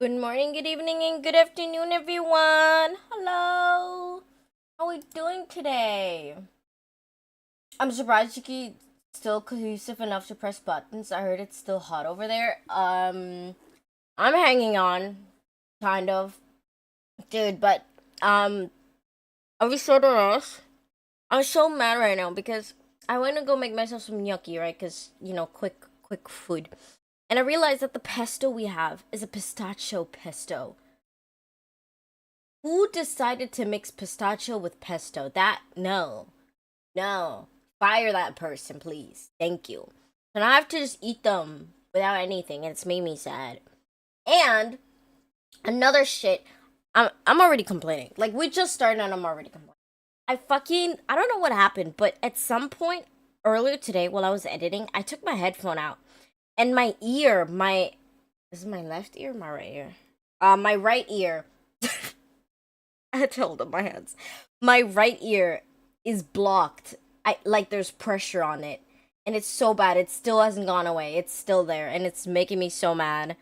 Good morning, good evening, and good afternoon, everyone. Hello. How are we doing today? I'm surprised Jiki still cohesive enough to press buttons. I heard it's still hot over there. I'm hanging on, kind of, dude. But are we sort of us? I'm so mad right now because I went to go make myself some gnocchi, right? Cause quick food, and I realized that the pesto we have is a pistachio pesto. Who decided to mix pistachio with pesto? No. Fire that person, please. Thank you. And I have to just eat them without anything, and it's made me sad. And another shit, I'm already complaining. Like we just started and I'm already complaining. I don't know what happened, but at some point earlier today while I was editing, I took my headphone out and my ear, my is it my left ear or my right ear? My right ear. I had to hold up my hands. My right ear is blocked. I like there's pressure on it. And it's so bad. It still hasn't gone away. It's still there and it's making me so mad.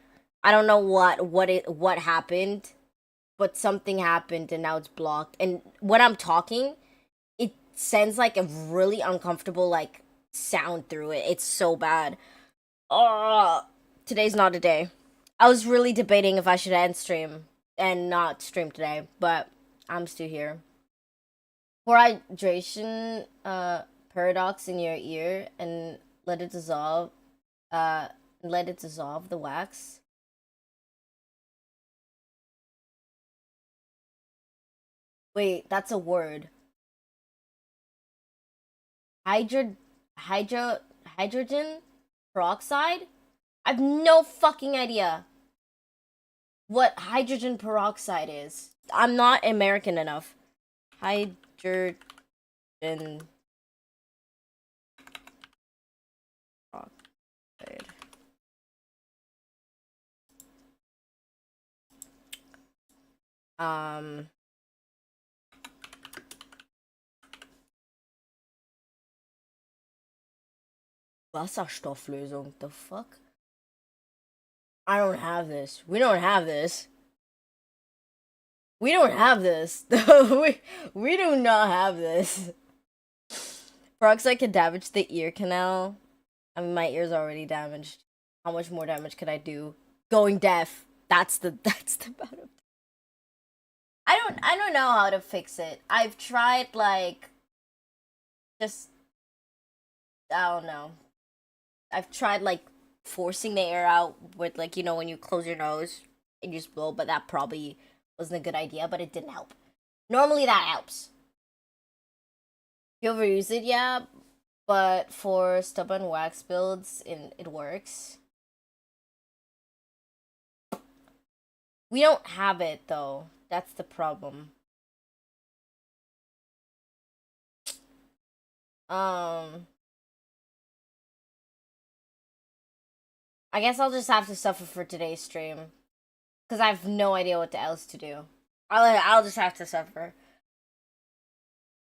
I don't know what happened, but something happened and now it's blocked. And when I'm talking, it sends like a really uncomfortable like sound through it. It's so bad. Oh, today's not a day. I was really debating if I should end stream and not stream today, but I'm still here. For hydration, paradox in your ear and let it dissolve. Let it dissolve the wax. Wait, that's a word. Hydro, hydrogen peroxide. I've no fucking idea what hydrogen peroxide is. I'm not American enough. Hydrogen peroxide. Um, Wasserstofflösung. The fuck? I don't have this. We don't have this. We don't have this. we do not have this. Peroxide can damage the ear canal. I mean, my ear's already damaged. How much more damage could I do? Going deaf. That's the bottom. I don't know how to fix it. I've tried like just I don't know. I've tried like forcing the air out with like when you close your nose and you just blow, but that probably wasn't a good idea, but it didn't help. Normally that helps. You overuse it, yeah, but for stubborn wax builds, it works. We don't have it though. That's the problem. Um, I guess I'll just have to suffer for today's stream because I have no idea what else to do. I'll just have to suffer.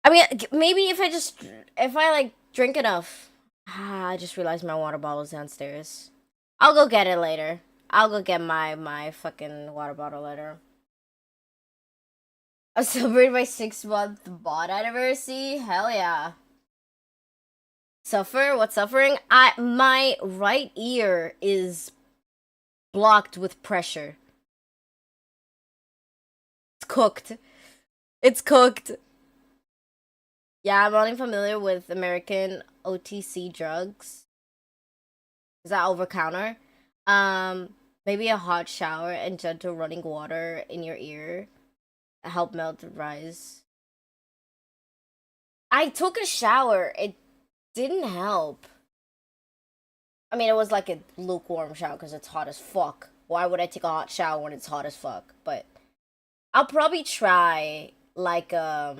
I mean, maybe if I like drink enough. I just realized my water bottle's downstairs. I'll go get it later. I'll go get my fucking water bottle later. I celebrated my 6 month bot anniversary. Hell yeah. Suffer? What's suffering? My right ear is blocked with pressure. It's cooked. It's cooked. Yeah, I'm only familiar with American OTC drugs. Is that over counter? Maybe a hot shower and gentle running water in your ear help melt the rise. I took a shower. It didn't help. I mean, it was like a lukewarm shower because it's hot as fuck. Why would I take a hot shower when it's hot as fuck? But I'll probably try like a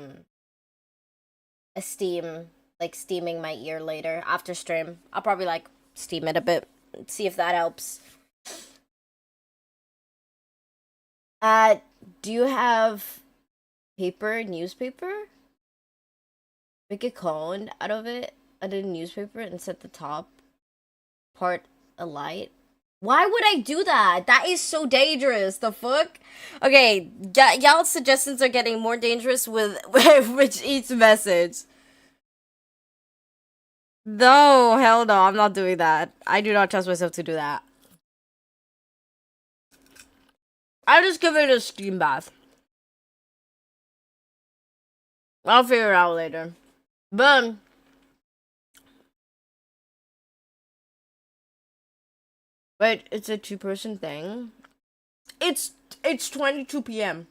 steaming my ear later after stream. I'll probably like steam it a bit, see if that helps. Uh, do you have newspaper? Make a cone out of it, out of the newspaper, and set the top part alight. Why would I do that? That is so dangerous. The fuck? Okay, y'all's suggestions are getting more dangerous with each message. No, hell no, I'm not doing that. I do not trust myself to do that. I'll just give it a steam bath. I'll figure it out later. But wait, it's a 2-person thing. It's 22 p.m.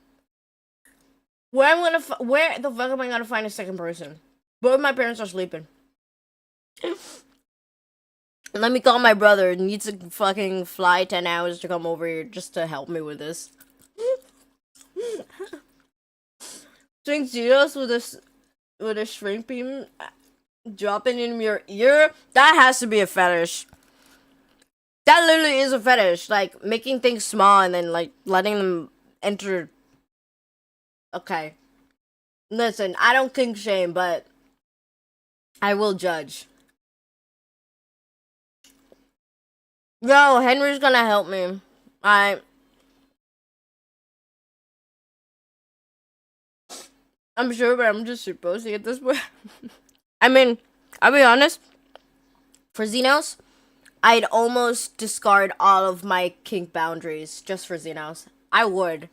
Where the fuck am I gonna find a second person? Both my parents are sleeping. Let me call my brother. He needs to fucking fly 10 hours to come over here just to help me with this. Drink Zeros with a shrink beam dropping in your ear. That has to be a fetish. That literally is a fetish. Like making things small and then like letting them enter. Okay. Listen, I don't kink shame, but I will judge. Yo, Henry's gonna help me. I'm sure, but I'm just supposed at this point. I mean, I'll be honest. For Xenos, I'd almost discard all of my kink boundaries just for Xenos. I would.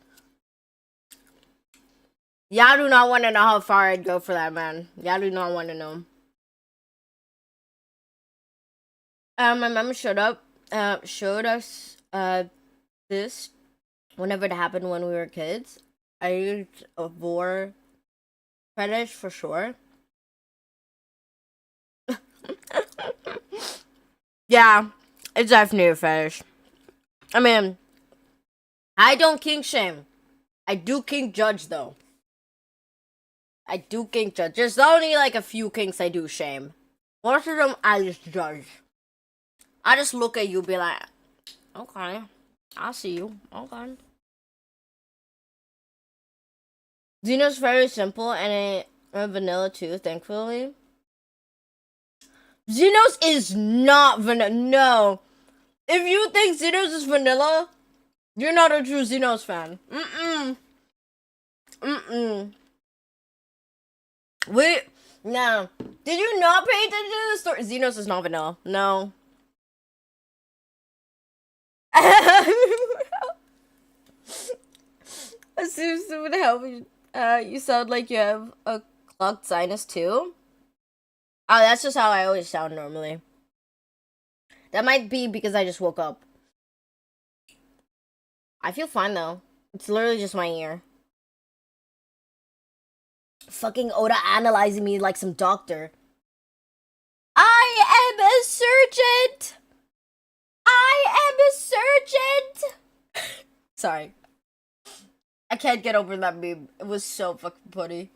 Y'all do not want to know how far I'd go for that, man. Y'all do not want to know. My mom showed us this whenever it happened when we were kids. I used a vor fetish for sure. Yeah, it's definitely a fetish. I mean, I don't kink shame. I do kink judge though. I do kink judge. There's only like a few kinks I do shame. Most of them I just judge. I just look at you, be like, okay, I'll see you. Okay. Xeno's very simple and vanilla too, thankfully. Xenos is not vanilla. No. If you think Xenos is vanilla, you're not a true Xenos fan. Wait, no. Did you not pay attention to the story? Xenos is not vanilla. No. Assumes it would help you. You sound like you have a clogged sinus too. Oh, that's just how I always sound normally. That might be because I just woke up. I feel fine though. It's literally just my ear. Fucking Oda analyzing me like some doctor. I am a surgeon! I am a surgeon! Sorry. I can't get over that meme. It was so fucking funny.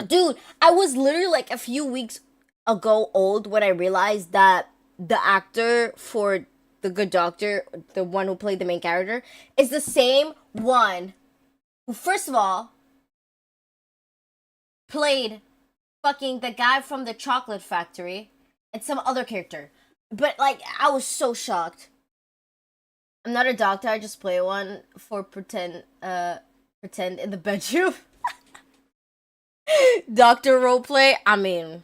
Dude, I was literally like a few weeks ago old when I realized that the actor for the Good Doctor, the one who played the main character, is the same one who, first of all, played fucking the guy from the Chocolate Factory and some other character. But like, I was so shocked. I'm not a doctor, I just play one for pretend in the bedroom. Doctor roleplay, I mean,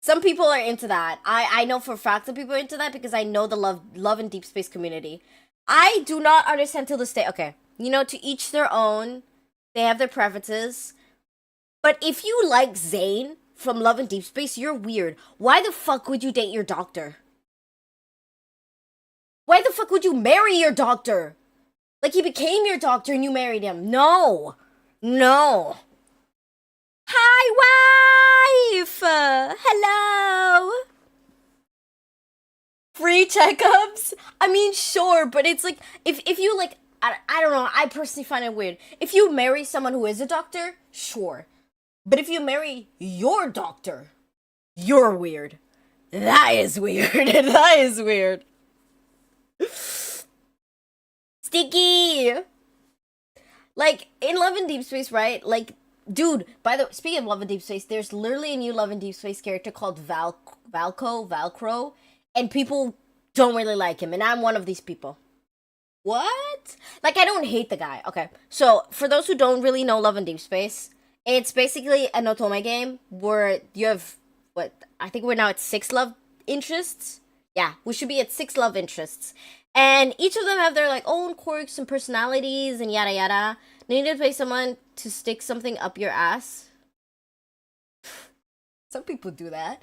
some people are into that. I know for a fact that people are into that because I know the love and Deep Space community. I do not understand till this day. Okay, you know, to each their own. They have their preferences. But if you like Zane from Love and Deep Space, you're weird. Why the fuck would you date your doctor? Why the fuck would you marry your doctor? Like, he became your doctor and you married him. No. No. Hi, wife! Hello! Free checkups? I mean, sure, but it's like, if you, like, I don't know, I personally find it weird. If you marry someone who is a doctor, sure. But if you marry your doctor, you're weird. That is weird. That is weird. Sticky! Like, in Love and Deep Space, right? Like, dude, by the way, speaking of Love and Deep Space, there's literally a new Love and Deep Space character called Valcro, and people don't really like him, and I'm one of these people. What? Like, I don't hate the guy. Okay, so for those who don't really know Love and Deep Space, it's basically an otome game where you have, what, I think we're now at 6 love interests? Yeah, we should be at 6 love interests. And each of them have their, like, own quirks and personalities and yada yada. You need to pay someone to stick something up your ass. Some people do that.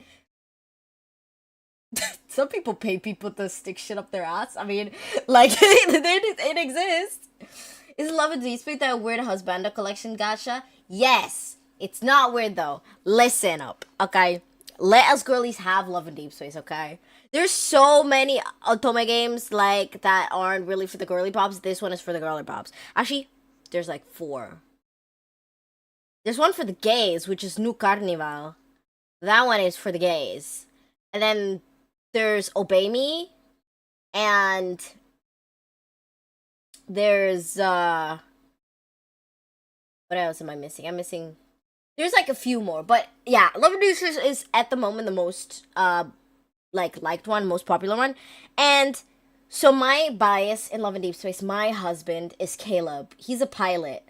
Some people pay people to stick shit up their ass. I mean, like, it exists. Is Love and Deep Space that weird husbanda collection gacha? Yes. It's not weird, though. Listen up, okay? Let us girlies have Love and Deep Space, okay? There's so many otome games, like, that aren't really for the girly pops. This one is for the girly pops. Actually, there's, like, 4. There's one for the gays, which is New Carnival. That one is for the gays. And then there's Obey Me, and there's, what else am I missing? There's, like, a few more, but, yeah, Love and Deep Space is, at the moment, the most, liked one, most popular one, and so my bias in Love and Deep Space, my husband is Caleb. He's a pilot,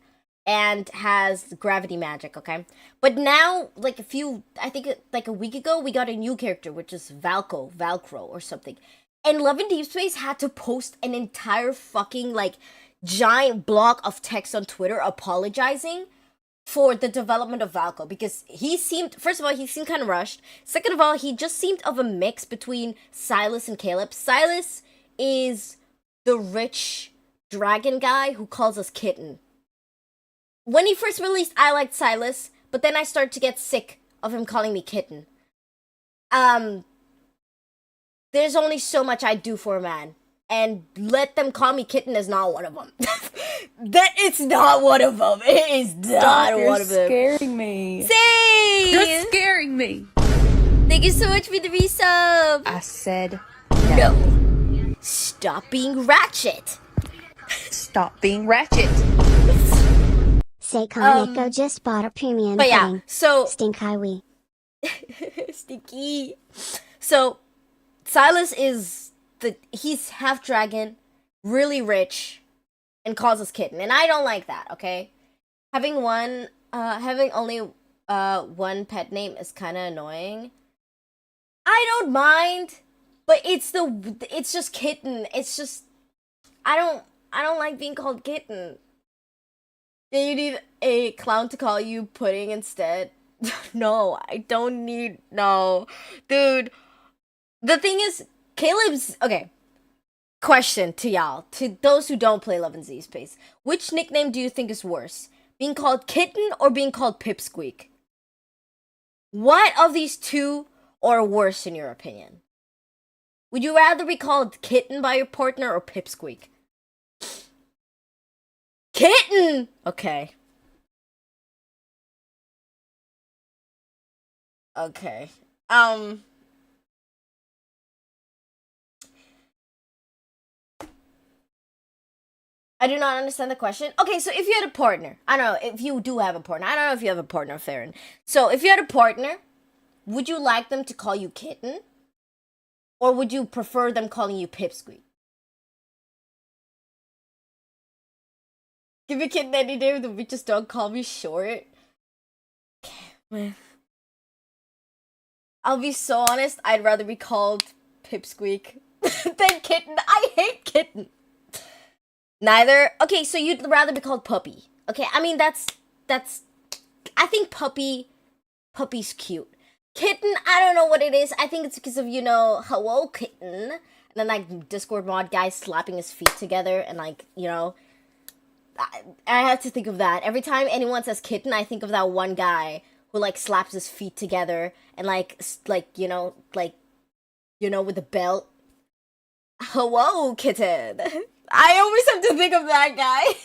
and has gravity magic, okay? But now, like I think like a week ago, we got a new character, which is Valcro, or something. And Love and Deep Space had to post an entire fucking, like, giant block of text on Twitter apologizing for the development of Valco, because first of all, he seemed kind of rushed. Second of all, he just seemed of a mix between Silas and Caleb. Silas is the rich dragon guy who calls us kitten. When he first released, I liked Silas, but then I started to get sick of him calling me kitten. There's only so much I do for a man, and let them call me kitten is not one of them. It's not one of them. It is not one of them. You're scaring me. Say! You're scaring me. Thank you so much for the resub. I said no. Stop being ratchet. Stop being ratchet. Say Kaneko just bought a premium but yeah, pudding. so Stink highway. Stinky. So Silas is he's half dragon, really rich, and calls us kitten, and I don't like that, okay? Having only one pet name is kinda annoying. I don't mind, but it's just kitten. It's just I don't like being called kitten. Do you need a clown to call you pudding instead? No, I don't need... No. Dude, the thing is, Caleb's... Okay. Question to y'all. To those who don't play Love and Deep Space. Which nickname do you think is worse? Being called Kitten or being called Pipsqueak? What of these two are worse in your opinion? Would you rather be called Kitten by your partner or Pipsqueak? Kitten! Okay. Okay. I do not understand the question. Okay, so if you had a partner, I don't know if you do have a partner. I don't know if you have a partner, Farron. So if you had a partner, would you like them to call you Kitten? Or would you prefer them calling you Pipsqueak? Give a kitten any name, but just don't call me short. Man. I'll be so honest, I'd rather be called Pipsqueak than Kitten. I hate Kitten. Neither. Okay, so you'd rather be called Puppy. Okay, I mean, that's, I think Puppy's cute. Kitten, I don't know what it is. I think it's because of, hello, Kitten. And then, like, Discord mod guy slapping his feet together and, like, I have to think of that. Every time anyone says kitten, I think of that one guy who, like, slaps his feet together and, with the belt. Hello, kitten. I always have to think of that guy.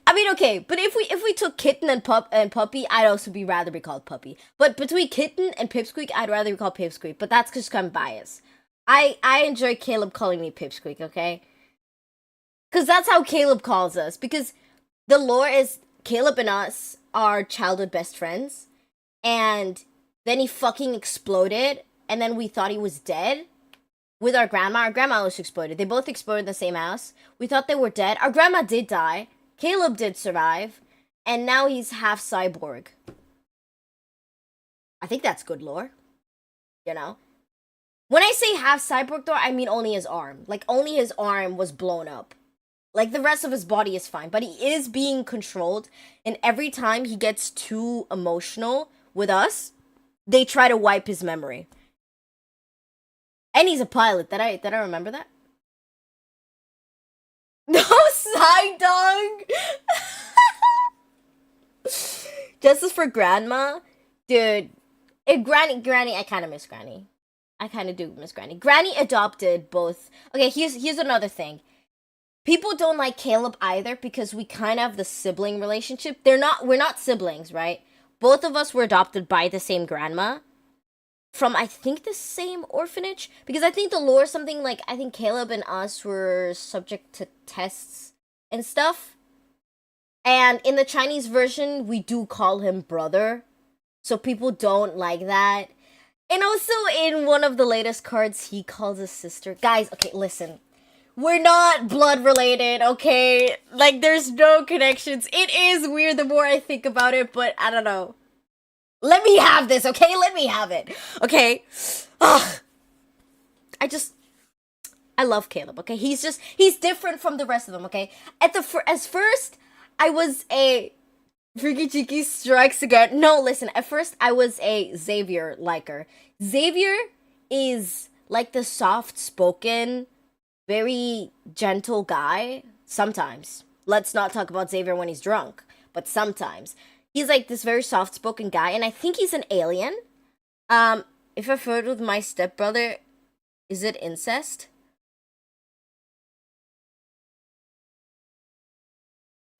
I mean, okay, but if we took kitten and puppy, I'd also rather be called Puppy. But between kitten and Pipsqueak, I'd rather be called Pipsqueak. But that's just kind of bias. I enjoy Caleb calling me Pipsqueak, okay? Because that's how Caleb calls us. Because the lore is Caleb and us are childhood best friends. And then he fucking exploded. And then we thought he was dead. with our grandma. Our grandma was exploded. They both exploded in the same house. We thought they were dead. Our grandma did die. Caleb did survive. And now he's half cyborg. I think that's good lore. You know? When I say half cyborg though, I mean only his arm. Like, only his arm was blown up. Like, the rest of his body is fine. But he is being controlled. And every time he gets too emotional with us, they try to wipe his memory. And he's a pilot. Did I remember that? No side dog. Justice for grandma, dude. Granny, I kind of miss Granny. I kind of do miss Granny. Granny adopted both. Okay, here's another thing. People don't like Caleb either because we kind of have the sibling relationship. We're not siblings, right? Both of us were adopted by the same grandma. From, I think, the same orphanage. Because I think the lore is something like, I think Caleb and us were subject to tests and stuff. And in the Chinese version, we do call him brother. So people don't like that. And also in one of the latest cards, he calls his sister. Guys, okay, listen. We're not blood related, okay? Like, there's no connections. It is weird the more I think about it, but I don't know. Let me have this, okay? Let me have it, okay? Ugh. I love Caleb, okay? He's different from the rest of them, okay? As first, I was a Freaky Jiki strikes again. No, listen, at first, I was a Xavier liker. Xavier is like the soft-spoken, very gentle guy. Sometimes. Let's not talk about Xavier when he's drunk, but sometimes. He's like this very soft-spoken guy, and I think he's an alien. If I flirt with my stepbrother, is it incest?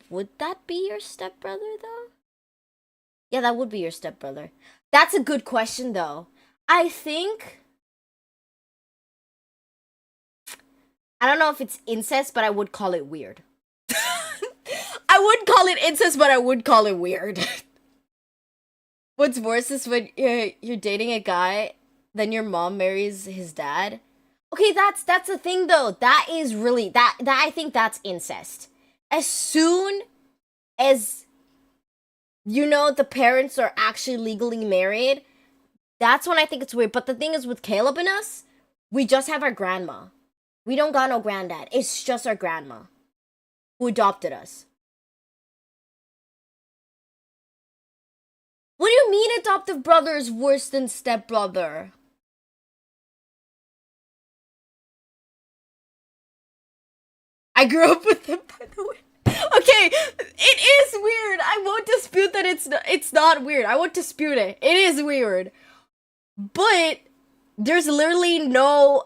Would that be your stepbrother, though? Yeah, that would be your stepbrother. That's a good question, though. I think... I don't know if it's incest, but I would call it weird. I wouldn't call it incest, but I would call it weird. What's worse is when you're dating a guy, then your mom marries his dad. Okay, that's the thing though. That is really that I think that's incest. As soon as the parents are actually legally married, that's when I think it's weird. But the thing is with Caleb and us, we just have our grandma. We don't got no granddad. It's just our grandma who adopted us. What do you mean adoptive brother is worse than stepbrother? I grew up with him, by the way. Okay, it is weird. I won't dispute that it's not weird. I won't dispute it. It is weird. But there's literally no...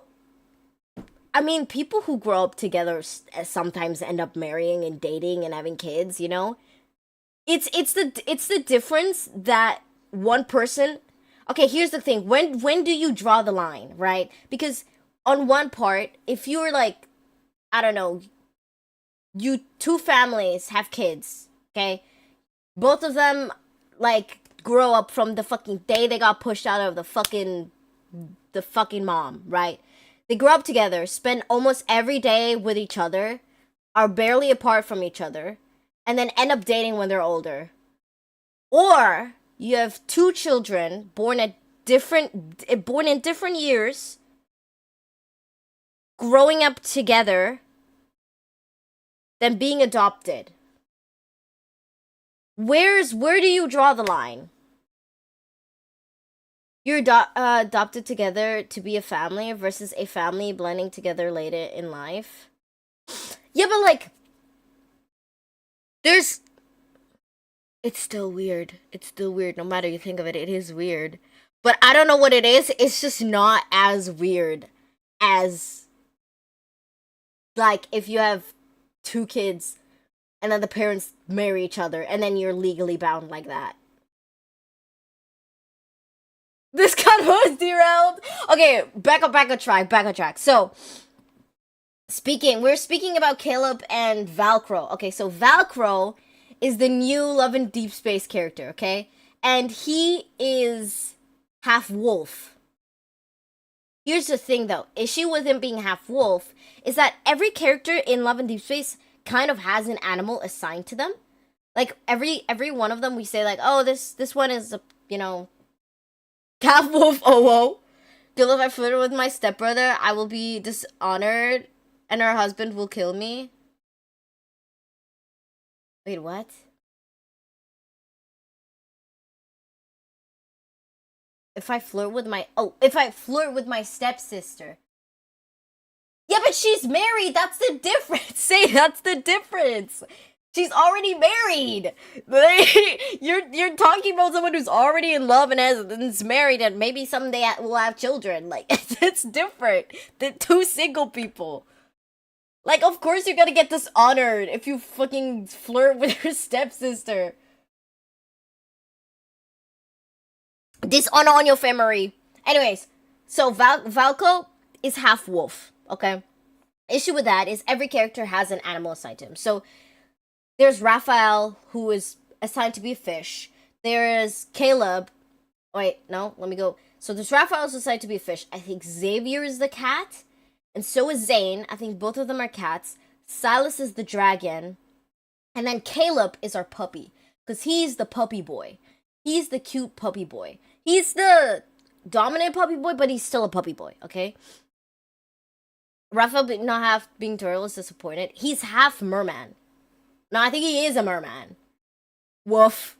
I mean, people who grow up together sometimes end up marrying and dating and having kids, you know? It's the difference that one person... Okay, here's the thing. When do you draw the line, right? Because on one part, if you're like, I don't know, two families have kids, okay? Both of them, like, grow up from the fucking day they got pushed out of the fucking mom, right? They grow up together, spend almost every day with each other, are barely apart from each other, and then end up dating when they're older. Or you have two children born in different years, growing up together, then being adopted. Where do you draw the line? You're adopted together to be a family versus a family blending together later in life. Yeah, but like, it's still weird. It's still weird. No matter you think of it, it is weird. But I don't know what it is. It's just not as weird as, like, if you have two kids and then the parents marry each other and then you're legally bound like that. This convo is derailed. Okay, back on track. So, we're speaking about Caleb and Valkyro. Okay, so Valkyro is the new Love and Deep Space character, okay? And he is half wolf. Here's the thing, though. Issue with him being half wolf is that every character in Love and Deep Space kind of has an animal assigned to them. Like every one of them, we say like, oh, this one is a half wolf. Oh, whoa. Girl, if I flirt with my stepbrother, I will be dishonored, and her husband will kill me. Wait, what? If I flirt with my stepsister. Yeah, but she's married. That's the difference. Say that's the difference. She's already married. You're talking about someone who's already in love and is married, and maybe someday will have children. Like it's different than two single people. Like, of course you're gonna get dishonored if you fucking flirt with your stepsister. Dishonor on your family. Anyways, so Valko is half wolf, okay? Issue with that is every character has an animal assigned to him. So there's Raphael, who is assigned to be a fish. There's Caleb. Wait, no, let me go. So there's Raphael who's assigned to be a fish. I think Xavier is the cat. And so is Zane. I think both of them are cats. Silas is the dragon. And then Caleb is our puppy. Because he's the puppy boy. He's the cute puppy boy. He's the dominant puppy boy, but he's still a puppy boy, okay? Raphael not half being turtle is disappointed. He's half merman. No, I think he is a merman. Woof.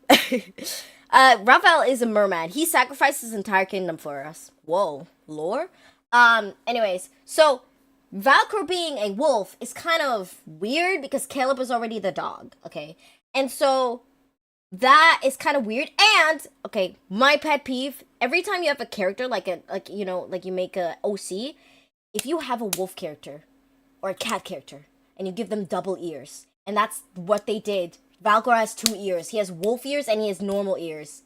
Raphael is a merman. He sacrificed his entire kingdom for us. Whoa. Lore? Anyways, so Valkyr being a wolf is kind of weird because Caleb is already the dog, okay? And so that is kind of weird. And okay, my pet peeve, every time you have a character like you make a OC, if you have a wolf character or a cat character and you give them double ears, and that's what they did. Valkyr has 2 ears. He has wolf ears and he has normal ears.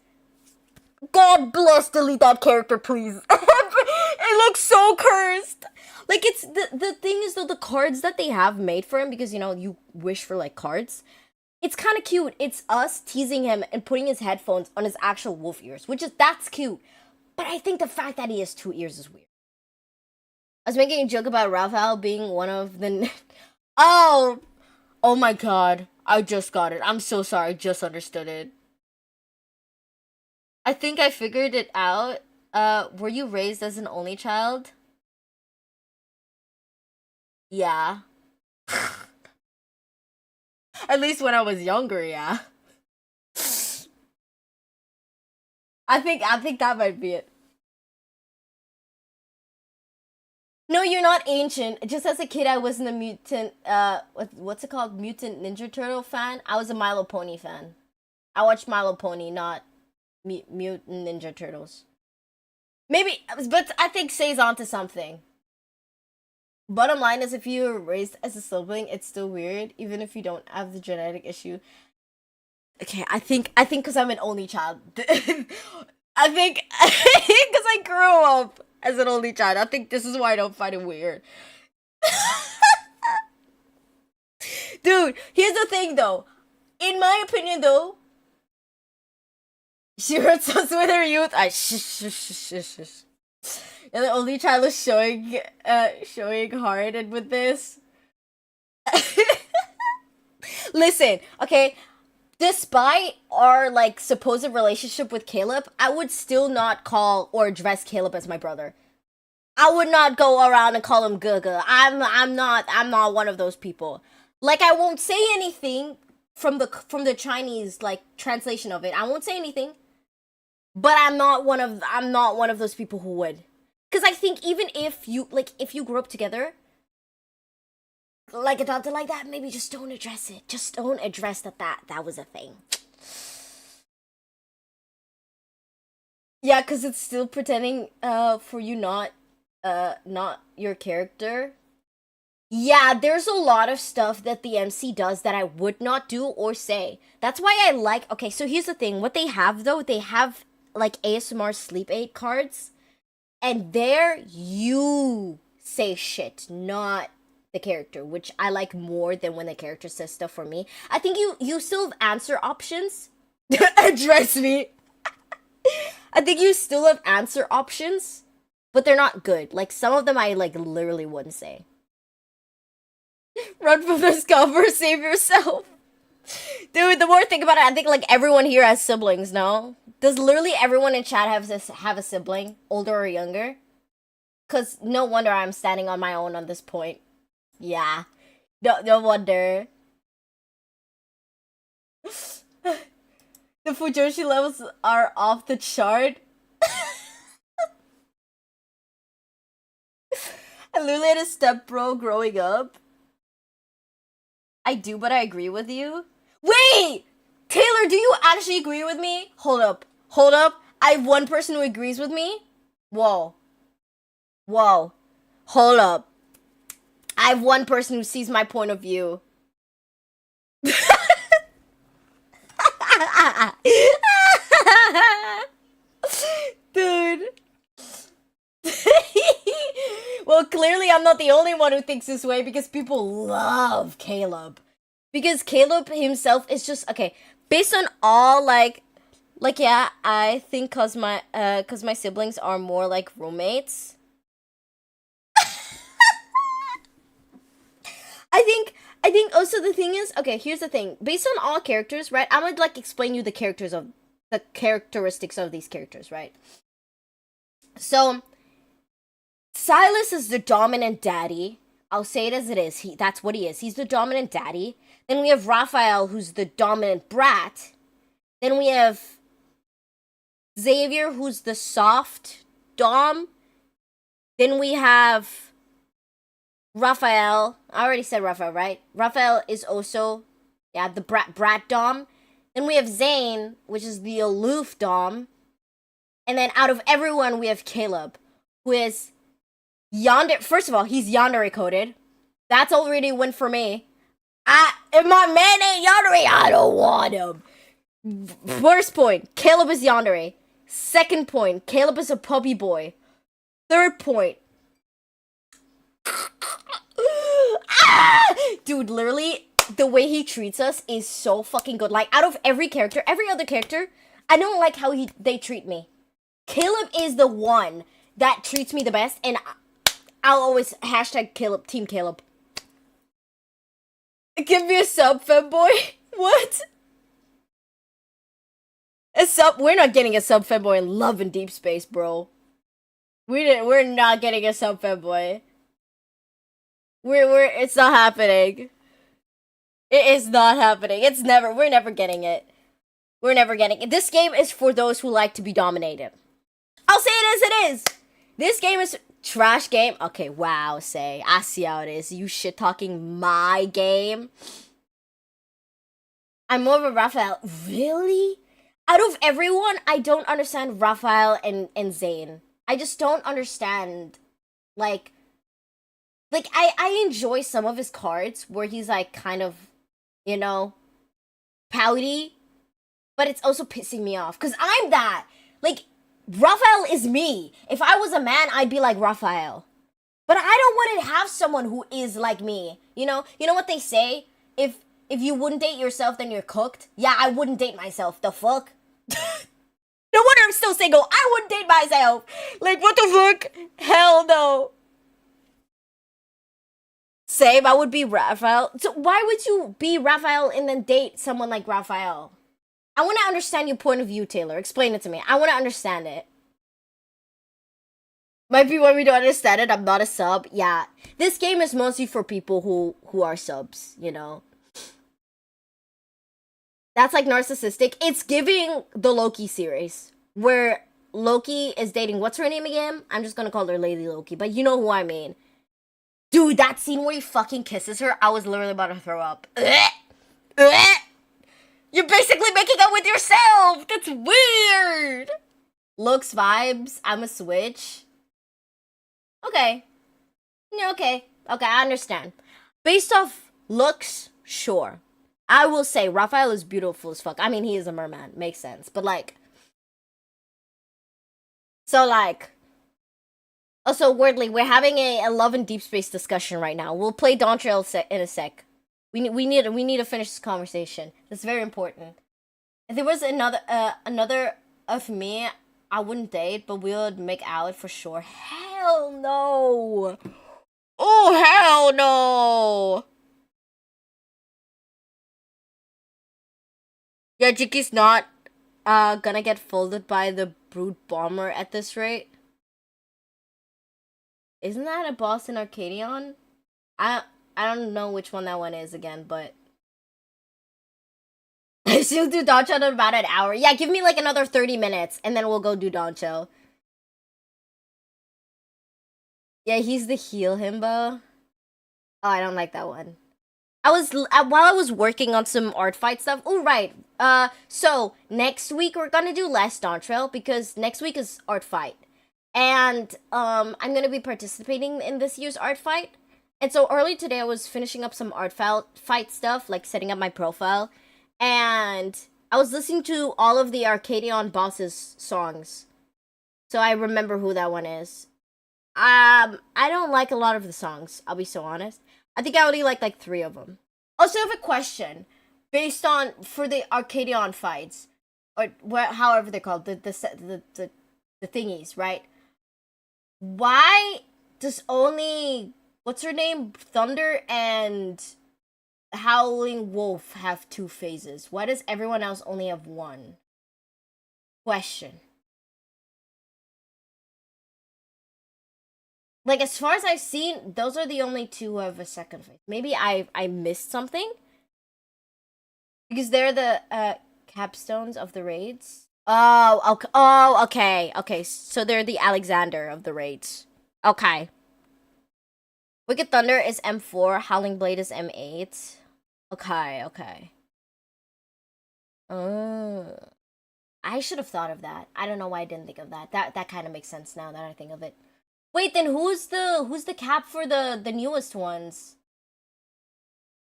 God bless, delete that character, please. It looks so cursed. Like, it's the thing is, though, the cards that they have made for him, because you wish for like cards, it's kind of cute. It's us teasing him and putting his headphones on his actual wolf ears, that's cute. But I think the fact that he has 2 ears is weird. I was making a joke about Raphael being one of the oh my god, I just got it. I'm so sorry, I just understood it. I think I figured it out. Were you raised as an only child? Yeah. At least when I was younger, yeah. I think that might be it. No, you're not ancient. Just as a kid, I wasn't a mutant, what's it called? Mutant Ninja Turtle fan. I was a Milo Pony fan. I watched Milo Pony, not Mutant Ninja Turtles. Maybe, but I think Say's onto something. Bottom line is, if you were raised as a sibling, it's still weird, even if you don't have the genetic issue. Okay, I think because I'm an only child. I think because I grew up as an only child. I think this is why I don't find it weird. Dude, here's the thing, though. In my opinion, though, she hurts us with her youth. Shush. And the only child is showing hard, and with this. Listen, okay, despite our like supposed relationship with Caleb, I would still not call or address Caleb as my brother. I would not go around and call him Gaga. I'm not one of those people. Like, I won't say anything from the Chinese like translation of it. I won't say anything. But I'm not one of those people who would. Cuz I think even if you grew up together, like adopted like that, maybe just don't address it. Just don't address that was a thing. Yeah, cuz it's still pretending for you not your character. Yeah, there's a lot of stuff that the MC does that I would not do or say. That's why I like. Okay, so here's the thing. What they have, though, they have like ASMR sleep aid cards, and there you say shit, not the character, which I like more than when the character says stuff for me. I think you still have answer options. Address me. I think you still have answer options, but they're not good. Like, some of them I, like, literally wouldn't say. Run from the scummer, save yourself. Dude, the more I think about it, I think, like, everyone here has siblings, no? Does literally everyone in chat have a sibling, older or younger? Because no wonder I'm standing on my own on this point. Yeah. No wonder. The Fujoshi levels are off the chart. I literally had a stepbro growing up. I do, but I agree with you. Wait! Taylor, do you actually agree with me? Hold up. I have one person who agrees with me. Whoa. Hold up. I have one person who sees my point of view. Dude. Well, clearly I'm not the only one who thinks this way because people love Caleb. Because Caleb himself is just, okay, based on all, like, yeah, I think cause my siblings are more like roommates. I think also the thing is, okay, here's the thing. Based on all characters, right, I'm gonna, like, explain you the characteristics of these characters, right? So, Silas is the dominant daddy. I'll say it as it is. That's what he is. He's the dominant daddy. Then we have Raphael, who's the dominant brat. Then we have Xavier, who's the soft dom. Then we have Raphael. I already said Raphael, right? Raphael is also, yeah, the brat dom. Then we have Zane, which is the aloof dom. And then out of everyone, we have Caleb, who is yandere. First of all, he's yandere coded. That's already a win for me. If my man ain't yandere, I don't want him. First point, Caleb is yandere. Second point, Caleb is a puppy boy. Third point, dude, literally, the way he treats us is so fucking good. Like, out of every other character, I don't like how they treat me. Caleb is the one that treats me the best, and I'll always hashtag Caleb, Team Caleb. Give me a sub, femboy. What? A sub? We're not getting a sub, femboy in Love and Deep Space, bro. We're not getting a sub, femboy. It's not happening. It is not happening. We're never getting it. We're never getting it. This game is for those who like to be dominated. I'll say it as it is. This game is trash game. Okay, wow, say. I see how it is. You shit talking my game. I'm more of a Raphael. Really? Out of everyone, I don't understand Raphael and Zane. I just don't understand. Like I enjoy some of his cards where he's like kind of, you know, pouty. But it's also pissing me off. Because I'm that. Like, Raphael is me. If I was a man, I'd be like Raphael. But I don't want to have someone who is like me. You know what they say? If you wouldn't date yourself, then you're cooked. Yeah, I wouldn't date myself. The fuck? No wonder I'm still single. I wouldn't date myself. Like, what the fuck? Hell no. Same, I would be Raphael. So why would you be Raphael and then date someone like Raphael? I want to understand your point of view, Taylor. Explain it to me. I want to understand it. Might be when we don't understand it, I'm not a sub. Yeah. This game is mostly for people who are subs, you know? That's like narcissistic. It's giving the Loki series, where Loki is dating, what's her name again? I'm just gonna call her Lady Loki, but you know who I mean. Dude, that scene where he fucking kisses her, I was literally about to throw up. You're basically making out with yourself! That's weird! Looks, vibes, I'm a switch. Okay. Yeah, okay, I understand. Based off looks, sure. I will say, Raphael is beautiful as fuck. I mean, he is a merman. Makes sense. But, like... So, like... Also, weirdly, we're having a Love and Deep Space discussion right now. We'll play Dawntrail in a sec. We need to finish this conversation. It's very important. If there was another of me, I wouldn't date, but we would make out for sure. Hell no. Oh, hell no. Yeah, Jiki's not gonna get folded by the Brood Bomber at this rate. Isn't that a boss in Arcadion? I don't know which one that one is again, but she'll do Dawntrail in about an hour. Yeah, give me like another 30 minutes and then we'll go do Dawntrail. Yeah, he's the heal himbo. Oh, I don't like that one. While I was working on some art fight stuff. Oh, right. So next week we're gonna do less Dawntrail because next week is art fight. And I'm gonna be participating in this year's art fight. And so early today I was finishing up some art fight stuff, like setting up my profile. And I was listening to all of the Arcadion bosses songs. So I remember who that one is. I don't like a lot of the songs, I'll be so honest. I think I only like 3 of them. Also, I have a question based on for the Arcadion fights, or however they're called, the thingies, right? Why does only what's her name, Thunder and Howling Wolf have 2 phases? Why does everyone else only have 1? Question. Like, as far as I've seen, those are the only 2 who have a second phase. Maybe I missed something? Because they're the capstones of the raids. Oh, okay. Okay, so they're the Alexander of the raids. Okay. Wicked Thunder is M4, Howling Blade is M8. Okay. I should have thought of that. I don't know why I didn't think of that. That kind of makes sense now that I think of it. Wait, then who's the cap for the newest ones?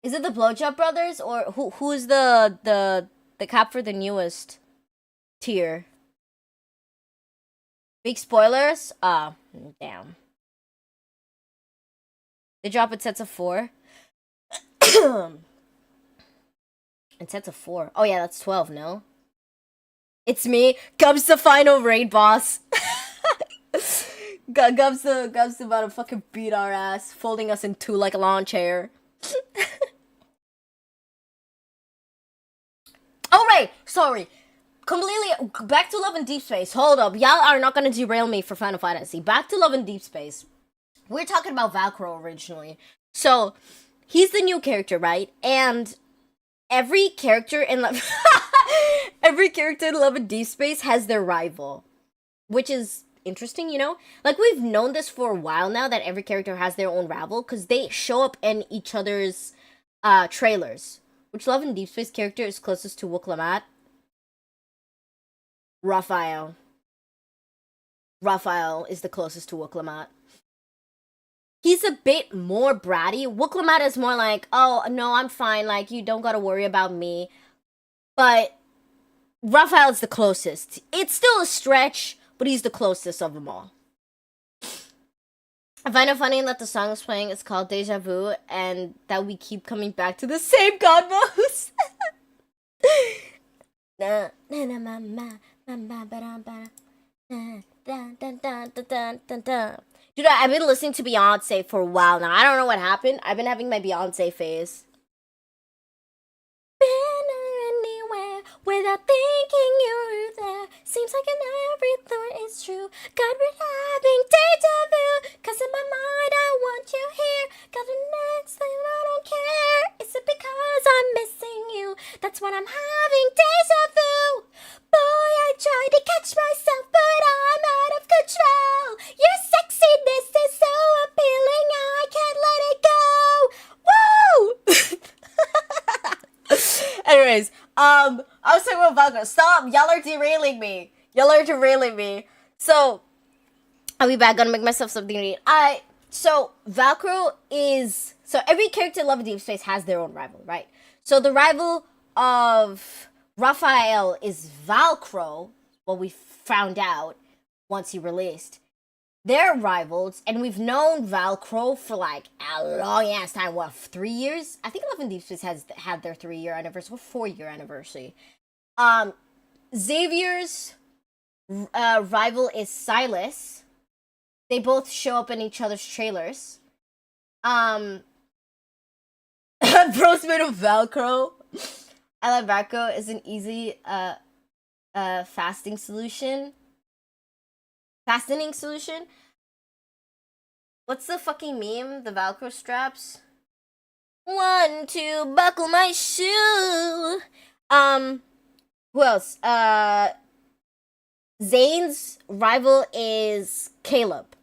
Is it the Blowjob Brothers or who's the cap for the newest tier? Big spoilers? Damn. They drop in sets of 4. In sets of 4. Oh yeah, that's 12, no? It's me. Comes the final raid boss. Gub's about to fucking beat our ass, folding us in 2 like a lawn chair. Oh, right! Sorry. Completely back to Love and Deep Space. Hold up. Y'all are not gonna derail me for Final Fantasy. Back to Love and Deep Space. We're talking about Valkyro originally. So, he's the new character, right? And every character in Love and Deep Space has their rival. Which is interesting, you know? Like, we've known this for a while now, that every character has their own rival, because they show up in each other's trailers. Which Love and Deep Space character is closest to Wooklamat? Raphael. Raphael is the closest to Wooklamat. He's a bit more bratty. Wooklamat is more like, oh, no, I'm fine, like, you don't gotta worry about me. But Raphael's the closest. It's still a stretch, but he's the closest of them all. I find it funny that the song is playing, it's called Deja Vu, and that we keep coming back to the same convos. Dude, I've been listening to Beyonce for a while now. I don't know what happened. I've been having my Beyonce phase. Without thinking you were there, seems like in every thought is true. God, we're having deja vu, cause in my mind I want you here. Got the next thing, I don't care. Is it because I'm missing you? That's when I'm having deja vu. Boy, I tried to catch myself, but I'm out of control. Your sexiness is so appealing, I can't let it go. Woo! Anyways, I was talking about Valkyro. Stop! Y'all are derailing me. So, I'll be back. Gonna make myself something to eat. So, Valkyro is... So, every character in Love and Deep Space has their own rival, right? So, the rival of Raphael is Valkyro. Well, we found out once he released. They're rivals, and we've known Valkyro for, like, a long-ass time. What, 3 years? I think Love and Deep Space has had their 3-year anniversary, or 4-year anniversary. Xavier's rival is Silas. They both show up in each other's trailers. Bros made of Velcro. I love Velcro is an easy fastening solution. What's the fucking meme? The Velcro straps. 1, 2, buckle my shoe. Who else? Zane's rival is Caleb.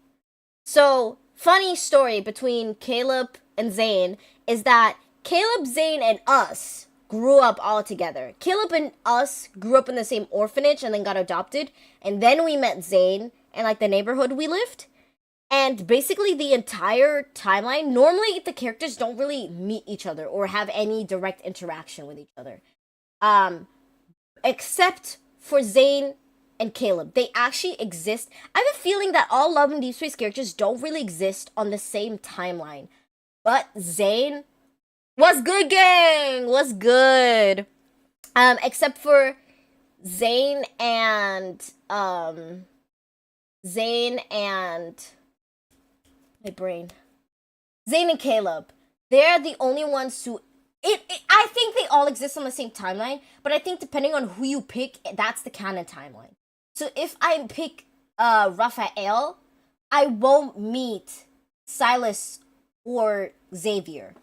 So, funny story between Caleb and Zane is that Caleb, Zane, and us grew up all together. Caleb and us grew up in the same orphanage and then got adopted. And then we met Zane in like the neighborhood we lived. And basically the entire timeline, normally the characters don't really meet each other or have any direct interaction with each other. Except for Zane and Caleb. They actually exist. I have a feeling that all Love and Deep Space characters don't really exist on the same timeline. But Zane, what's good, gang? What's good? Except for Zane and my brain. Zane and Caleb. They're the only ones who I think they all exist on the same timeline, but I think depending on who you pick, that's the canon timeline. So if I pick Raphael, I won't meet Silas or Xavier.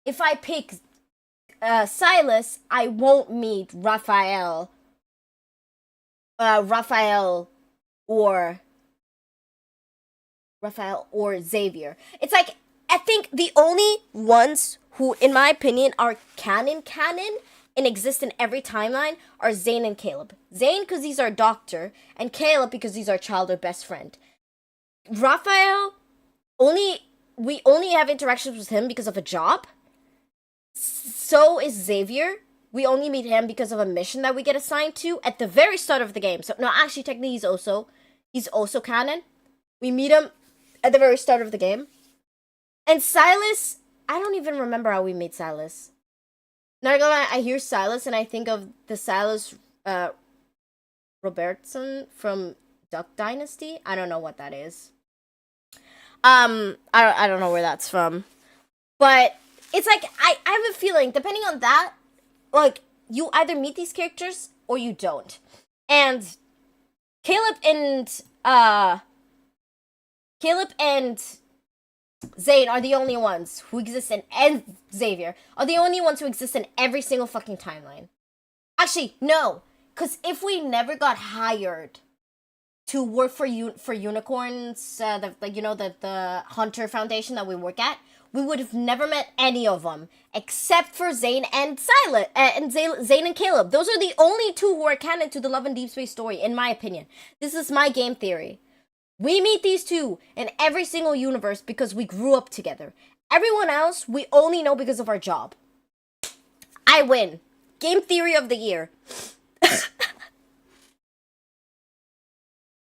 If I pick Silas, I won't meet Raphael or Xavier. It's like, I think the only ones who, in my opinion, are canon and exist in every timeline are Zane and Caleb. Zane because he's our doctor, and Caleb because he's our childhood best friend. Raphael, we only have interactions with him because of a job. So is Xavier. We only meet him because of a mission that we get assigned to at the very start of the game. So, no, actually, technically, he's also canon. We meet him at the very start of the game. And Silas, I don't even remember how we meet Silas. Not gonna lie, I hear Silas and I think of the Silas Robertson from Duck Dynasty. I don't know what that is. I don't know where that's from. But it's like, I have a feeling, depending on that, like, you either meet these characters or you don't. And Caleb and Zane are the only ones who exist and Xavier are the only ones who exist in every single fucking timeline. Actually, no, because if we never got hired to work for unicorns, the Hunter Foundation that we work at, we would have never met any of them except for Zane and Zane and Caleb. Those are the only two who are canon to the Love and Deep Space story, in my opinion. This is my game theory. We meet these two in every single universe because we grew up together. Everyone else, we only know because of our job. I win. Game theory of the year.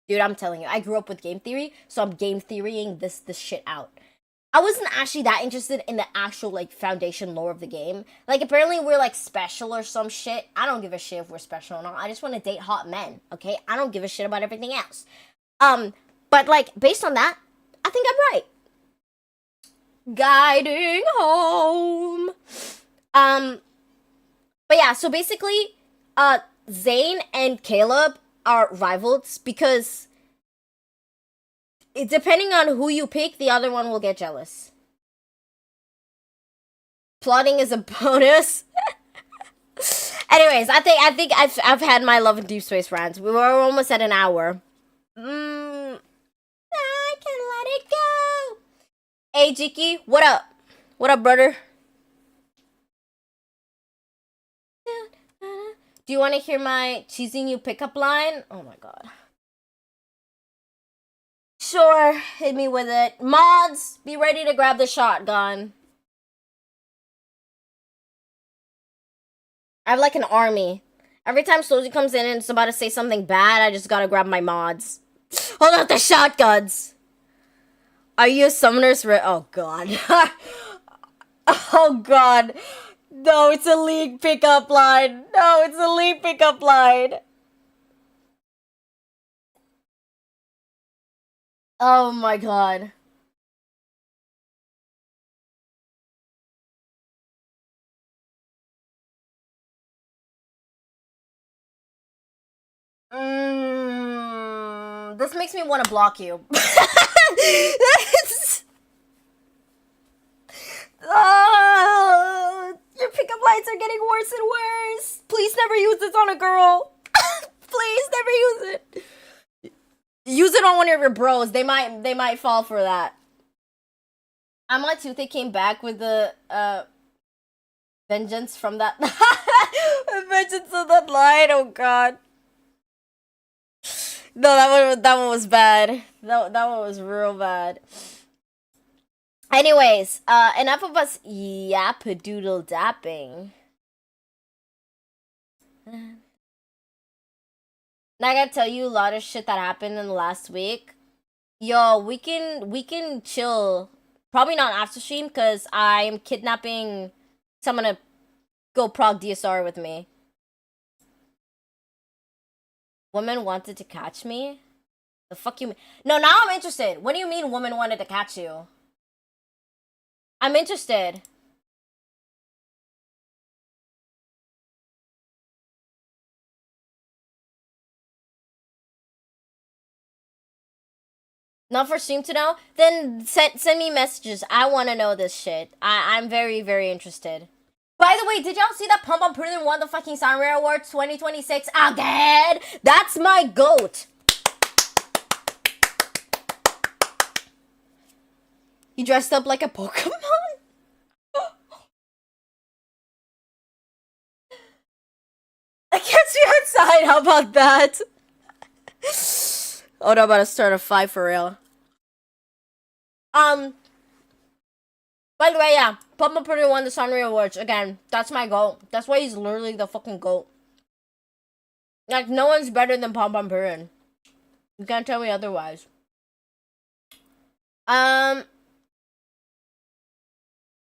Dude, I'm telling you, I grew up with game theory, so I'm game theorying this shit out. I wasn't actually that interested in the actual, like, foundation lore of the game. Like, apparently we're, like, special or some shit. I don't give a shit if we're special or not. I just want to date hot men, okay? I don't give a shit about everything else. But, like, based on that, I think I'm right. Guiding home. But yeah, so basically, Zane and Caleb are rivals because depending on who you pick, the other one will get jealous. Plotting is a bonus. Anyways, I think I've had my Love and Deep Space rants. We were almost at an hour. I can let it go. Hey, Jiki, what up? What up, brother? Do you want to hear my cheesy new pickup line? Oh my god. Sure, hit me with it. Mods, be ready to grab the shotgun. I have like an army. Every time Soji comes in and it's about to say something bad, I just gotta grab my mods. Hold out the shotguns! Are you a summoner's oh god. Oh god. No, it's a league pickup line. No, it's a league pickup line. Oh my god. This makes me want to block you. Your pickup lines are getting worse and worse. Please never use this on a girl. Please never use it. Use it on one of your bros. They might fall for that. I'm like Toothy came back with the vengeance from that vengeance of that line. Oh god. No, that one was bad. That one was real bad. Anyways, enough of us yap doodle dapping. Now I gotta tell you a lot of shit that happened in the last week. Yo, we can chill. Probably not after stream because I'm kidnapping someone to go prog DSR with me. Woman wanted to catch me? The fuck you mean? No, now I'm interested. What do you mean woman wanted to catch you? I'm interested. Not for stream to know? Then send me messages. I want to know this shit. I'm very, very interested. By the way, did y'all see that Pump Pump Prison won the fucking Soundware Awards 2026 again? That's my goat. He dressed up like a Pokemon? I can't see outside. How about that? Oh, no, I'm about to start a fight for real. By the way, yeah, Pump Pump Prison won the Soundware Awards again. That's my goat. That's why he's literally the fucking goat. Like, no one's better than Pump Pump Prison. You can't tell me otherwise.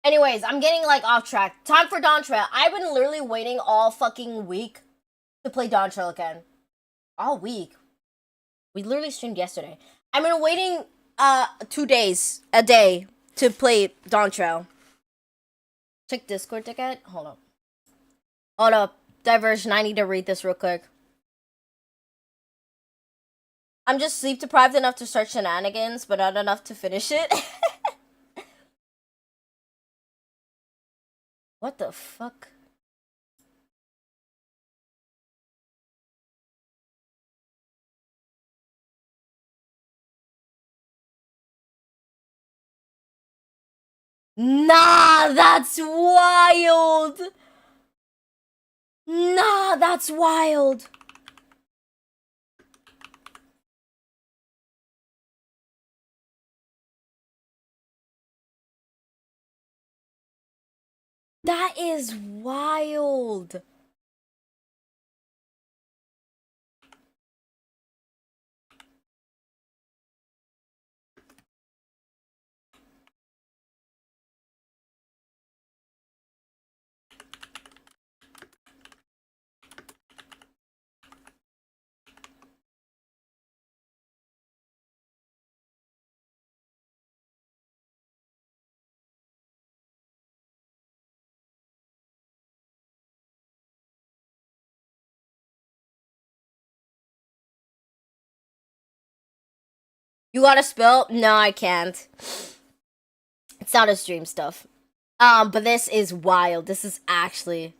Anyways, I'm getting, like, off track. Time for Dawntrail. I've been literally waiting all fucking week to play Dawntrail again. All week. We literally streamed yesterday. I've been waiting, 2 days, a day, to play Dawntrail. Check Discord ticket. Hold up. Hold up. Diversion, I need to read this real quick. I'm just sleep deprived enough to start shenanigans, but not enough to finish it. What the fuck? Nah, that's wild. Nah, that's wild. That is wild. You got to spill? No, I can't. It's not a stream stuff. But this is wild. This is actually...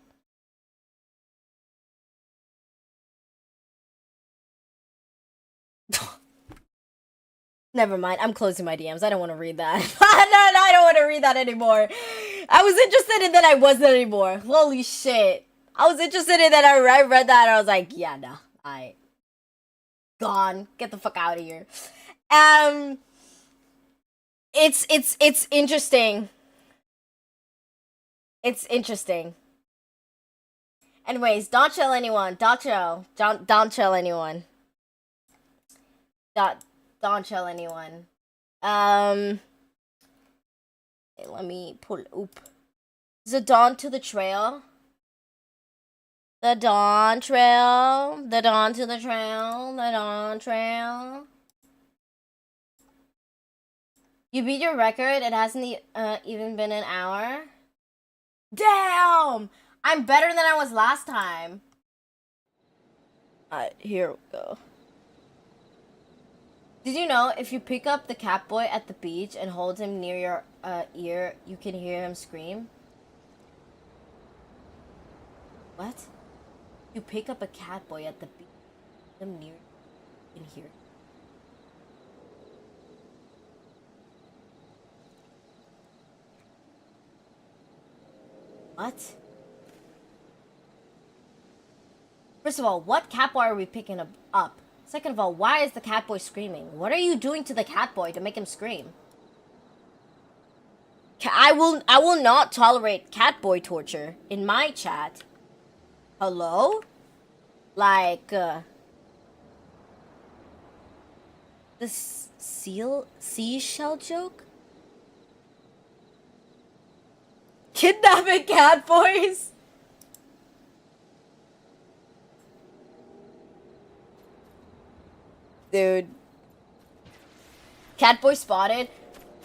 Never mind. I'm closing my DMs. I don't want to read that. No, I don't want to read that anymore. I was interested and then I wasn't anymore. Holy shit. I was interested and then I read that and I was like, yeah, no. I gone. Get the fuck out of here. It's interesting. It's interesting. Anyways, don't chill anyone. Don't chill anyone. Don't chill anyone. Let me pull up. The dawn to the trail. The dawn trail. The dawn to the trail. The dawn trail. You beat your record. It hasn't even been an hour. Damn! I'm better than I was last time. Here we go. Did you know if you pick up the cat boy at the beach and hold him near your ear, you can hear him scream? What? You pick up a cat boy at the beach, hold him near, you can hear. What? First of all, what cat boy are we picking up? Second of all, why is the cat boy screaming? What are you doing to the cat boy to make him scream? I will not tolerate cat boy torture in my chat. Hello? Like, the seashell joke? Kidnapping cat boys? Dude. Catboy spotted.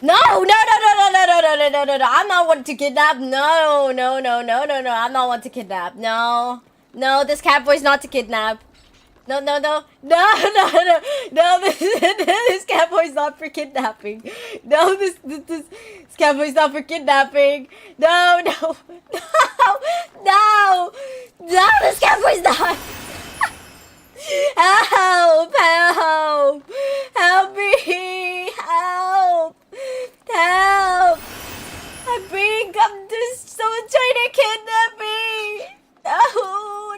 No, no, no, no, no, no, no, no, no, no, no, no. I'm not one to kidnap. No, no, no, no, no, no. I'm not one to kidnap. No. No, this catboy's not to kidnap. No, no, no. No, no, no. No, this catboy's not for kidnapping. No, this catboy's not for kidnapping. No, no. No. No. No, this catboy's not. Help! Help! Help me! Help! Help! Someone trying to kidnap me! No!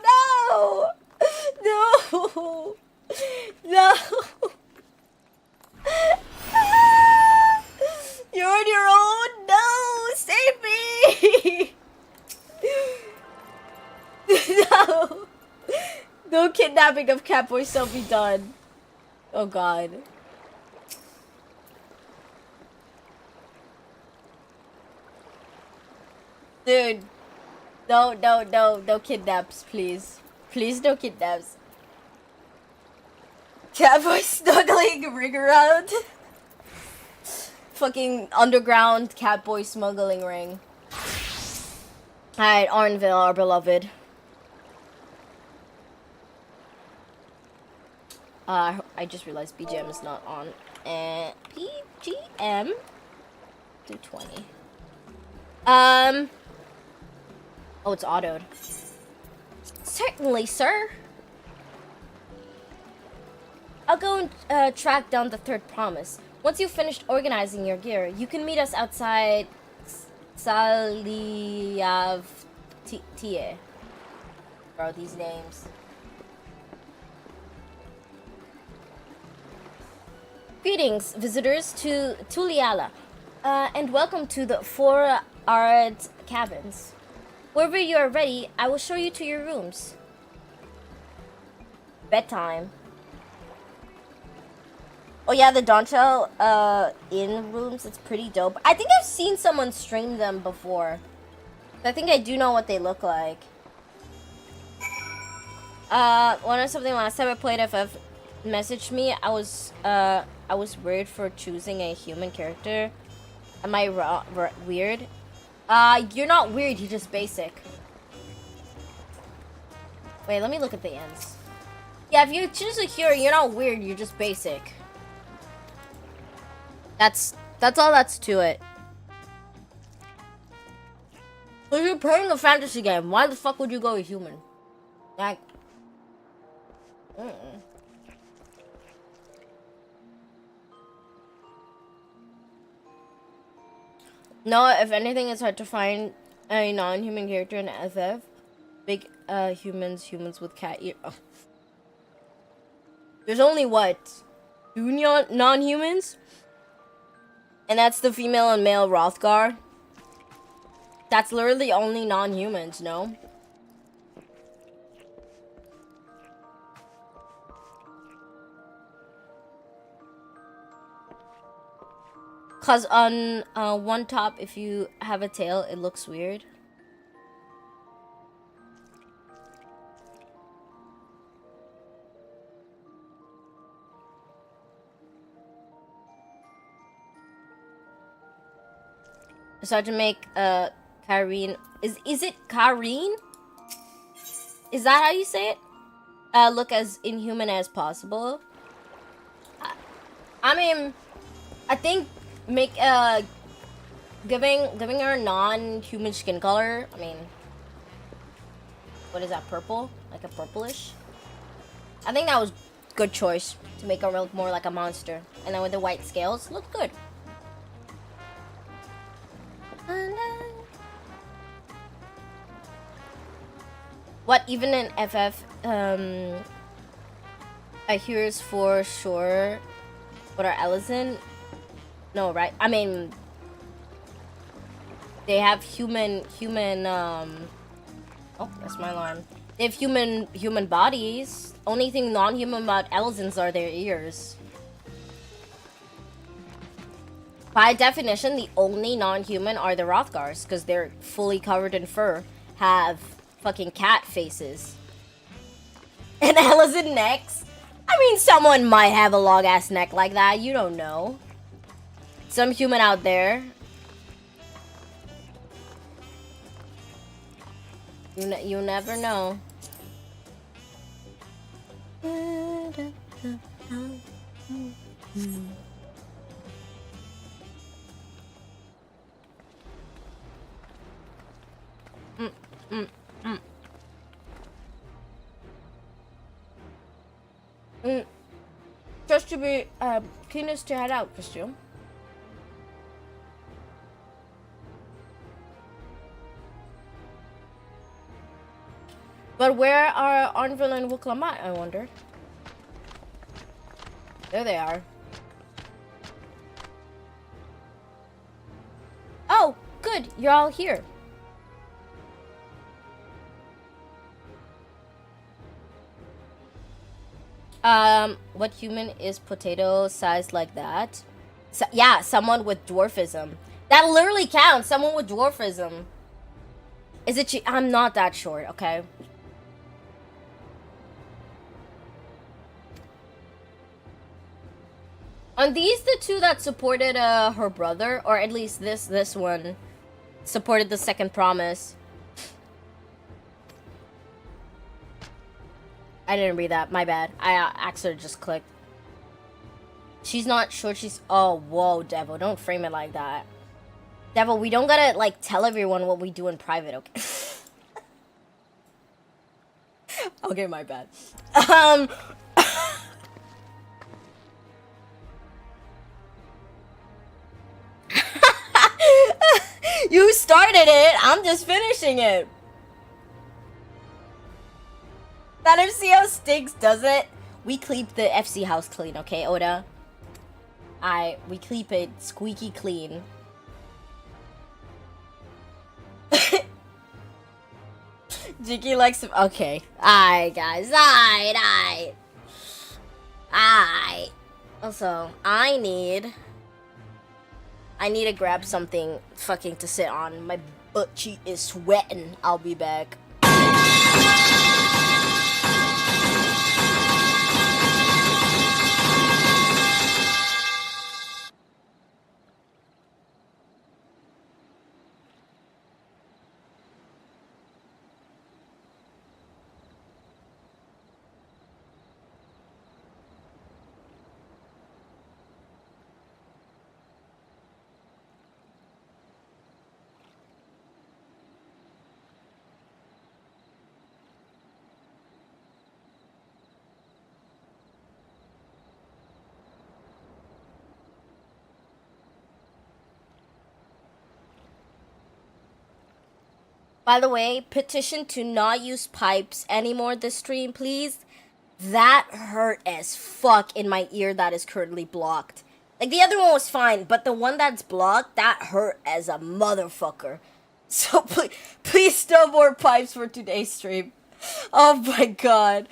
No! No! No! You're on your own! No! Save me! No! No kidnapping of Catboy shall be done. Oh god. Dude. No, no, no, no kidnaps, please. Please, no kidnaps. Catboy snuggling ring around. Fucking underground Catboy smuggling ring. Alright, Arnville, our beloved. I just realized BGM is not on. And BGM 220. Oh, it's autoed. Certainly, sir. I'll go and track down the third promise. Once you've finished organizing your gear, you can meet us outside Saliavtie. Bro, these names. Greetings, visitors to Tuliala, and welcome to the Four Art Cabins. Wherever you are ready, I will show you to your rooms. Bedtime. Oh yeah, the Dawntrail in rooms, it's pretty dope. I think I've seen someone stream them before. I think I do know what they look like. Wanted something last time I played FF messaged me. I was weird for choosing a human character. Am I weird? You're not weird, you're just basic. Wait, let me look at the ends. Yeah, if you choose a hero, you're not weird, you're just basic. That's all that's to it. If you're playing a fantasy game, why the fuck would you go a human? Like, No, if anything, it's hard to find a non-human character in FF. Big humans with cat ear. Oh. There's only what? 2 non-humans? And that's the female and male Rothgar. That's literally only non-humans, no? Cause on one top, if you have a tail, it looks weird. Decide to make Kyrene. Is it Kyrene? Is that how you say it? Look as inhuman as possible. I mean, I think make giving her non-human skin color. I mean, what is that? Purple, like a purplish. I think that was good choice to make her look more like a monster, and then with the white scales, look good. What even in FF? I hear is for sure. What are Ellison? No, right? I mean, they have human. Oh, that's my alarm. They have human bodies. Only thing non-human about Ellisons are their ears. By definition, the only non-human are the Rothgars, because they're fully covered in fur, have fucking cat faces. And Ellison necks? I mean, someone might have a long-ass neck like that, you don't know. Some human out there. You never know. Just to be cleanest to head out, Christian. But where are Arnville and Wuklamat, I wonder? There they are. Oh, good. You're all here. What human is potato sized like that? So, yeah, someone with dwarfism. That literally counts. Someone with dwarfism. Is it? I'm not that short. Okay. Are these the two that supported her brother, or at least this one supported the second promise? I didn't read that. My bad. I accidentally just clicked. She's not sure. She's. Oh, whoa, Devil! Don't frame it like that. Devil, we don't gotta like tell everyone what we do in private, okay? Okay, my bad. You started it. I'm just finishing it. That FC house stinks, does it? We keep the FC house clean, okay, Oda? We keep it squeaky clean. Jiki likes him. Okay. Alright, guys. Alright. Also, I need to grab something fucking to sit on. My butt cheek is sweating. I'll be back. By the way, petition to not use pipes anymore this stream, please. That hurt as fuck in my ear that is currently blocked. Like, the other one was fine, but the one that's blocked, that hurt as a motherfucker. So please no more pipes for today's stream. Oh my god.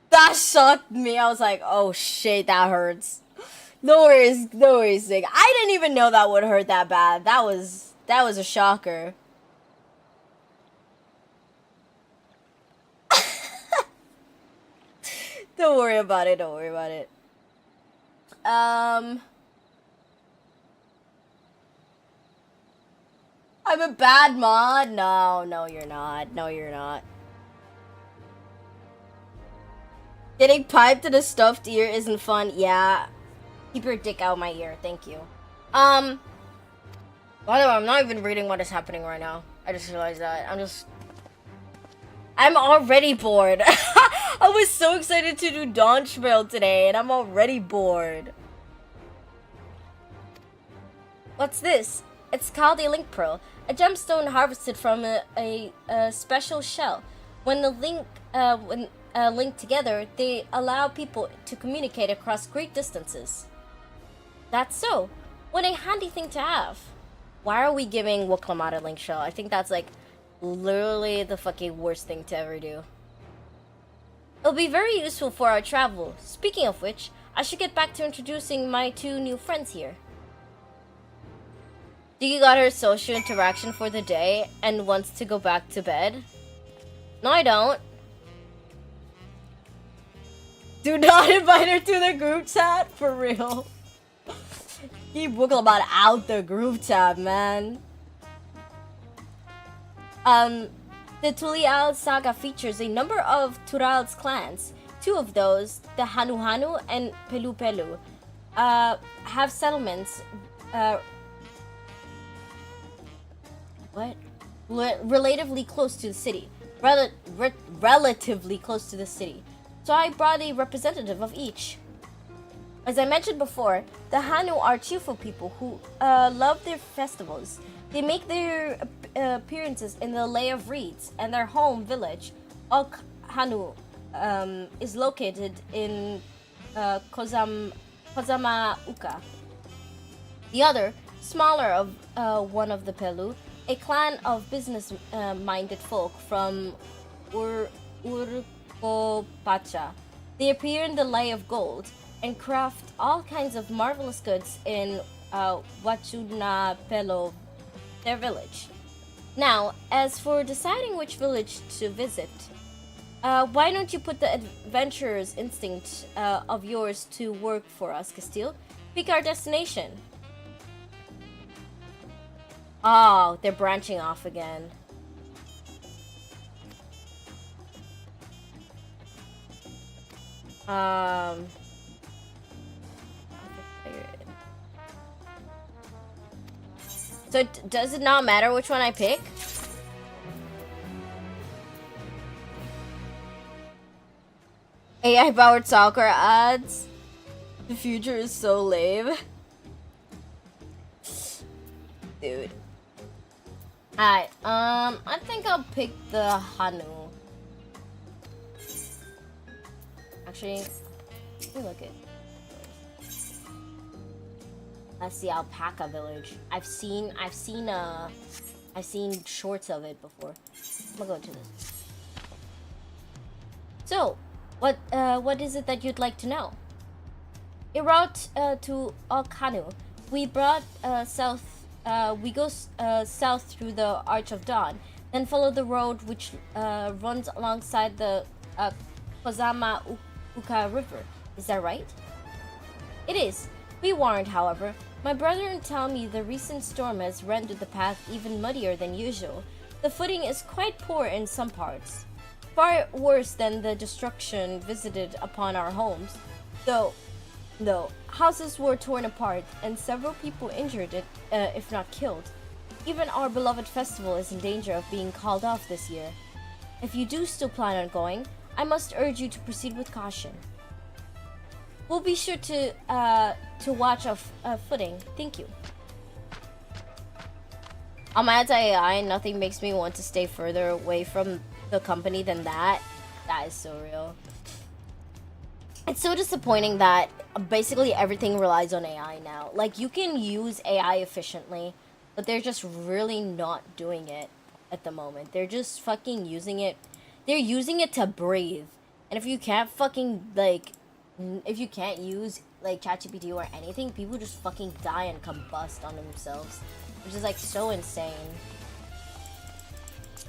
That shocked me. I was like, oh shit, that hurts. No worries, Nick. I didn't even know that would hurt that bad. That was a shocker. Don't worry about it. I I'm a bad mod. No, you're not. No, you're not. Getting piped in a stuffed ear isn't fun. Yeah. Keep your dick out of my ear. Thank you. By the way, I'm not even reading what is happening right now. I just realized that. I'm already bored. I was so excited to do Dawntrail today, and I'm already bored. What's this? It's called a link pearl, a gemstone harvested from a special shell. When linked together, they allow people to communicate across great distances. That's so. What a handy thing to have. Why are we giving Waklamata link shell? I think that's like literally the fucking worst thing to ever do. It'll be very useful for our travel. Speaking of which, I should get back to introducing my 2 new friends here. Jiki got her social interaction for the day and wants to go back to bed. No, I don't. Do not invite her to the group chat, for real. Keep Waklamata out the group chat, man. The Tulial saga features a number of Tural's clans. 2 of those, the Hanu and Pelu, have settlements, relatively close to the city. Relatively close to the city. So I brought a representative of each. As I mentioned before, the Hanu are cheerful people who love their festivals. They make their appearances in the Lay of Reeds, and their home village, Ok Hanu, is located in Kozamauka. The other, smaller of one of the Pelu, a clan of business-minded folk from Urkopacha. They appear in the Lay of Gold and craft all kinds of marvelous goods in Wachunapelo, their village. Now, as for deciding which village to visit, why don't you put the adventurer's instinct of yours to work for us, Castile? Pick our destination. Oh, they're branching off again. So does it not matter which one I pick? AI powered soccer ads. The future is so lame. Dude. Alright, I think I'll pick the Hanu. Actually, let me look at. That's the alpaca village. I've seen shorts of it before. I'm gonna go to this. So, what is it that you'd like to know? A route to Alkanu. We brought south. We go south through the Arch of Dawn, then follow the road which runs alongside the Kozama Uka River. Is that right? It is. Be warned, however. My brethren tell me the recent storm has rendered the path even muddier than usual. The footing is quite poor in some parts, far worse than the destruction visited upon our homes. Though, houses were torn apart and several people injured, if not killed. Even our beloved festival is in danger of being called off this year. If you do still plan on going, I must urge you to proceed with caution. We'll be sure to watch our footing. Thank you. On my anti-AI, nothing makes me want to stay further away from the company than that. That is so real. It's so disappointing that basically everything relies on AI now. Like, you can use AI efficiently, but they're just really not doing it at the moment. They're just fucking using it. They're using it to breathe. And if you can't fucking, like, if you can't use, like, ChatGPT or anything, people just fucking die and combust on themselves. Which is, like, so insane.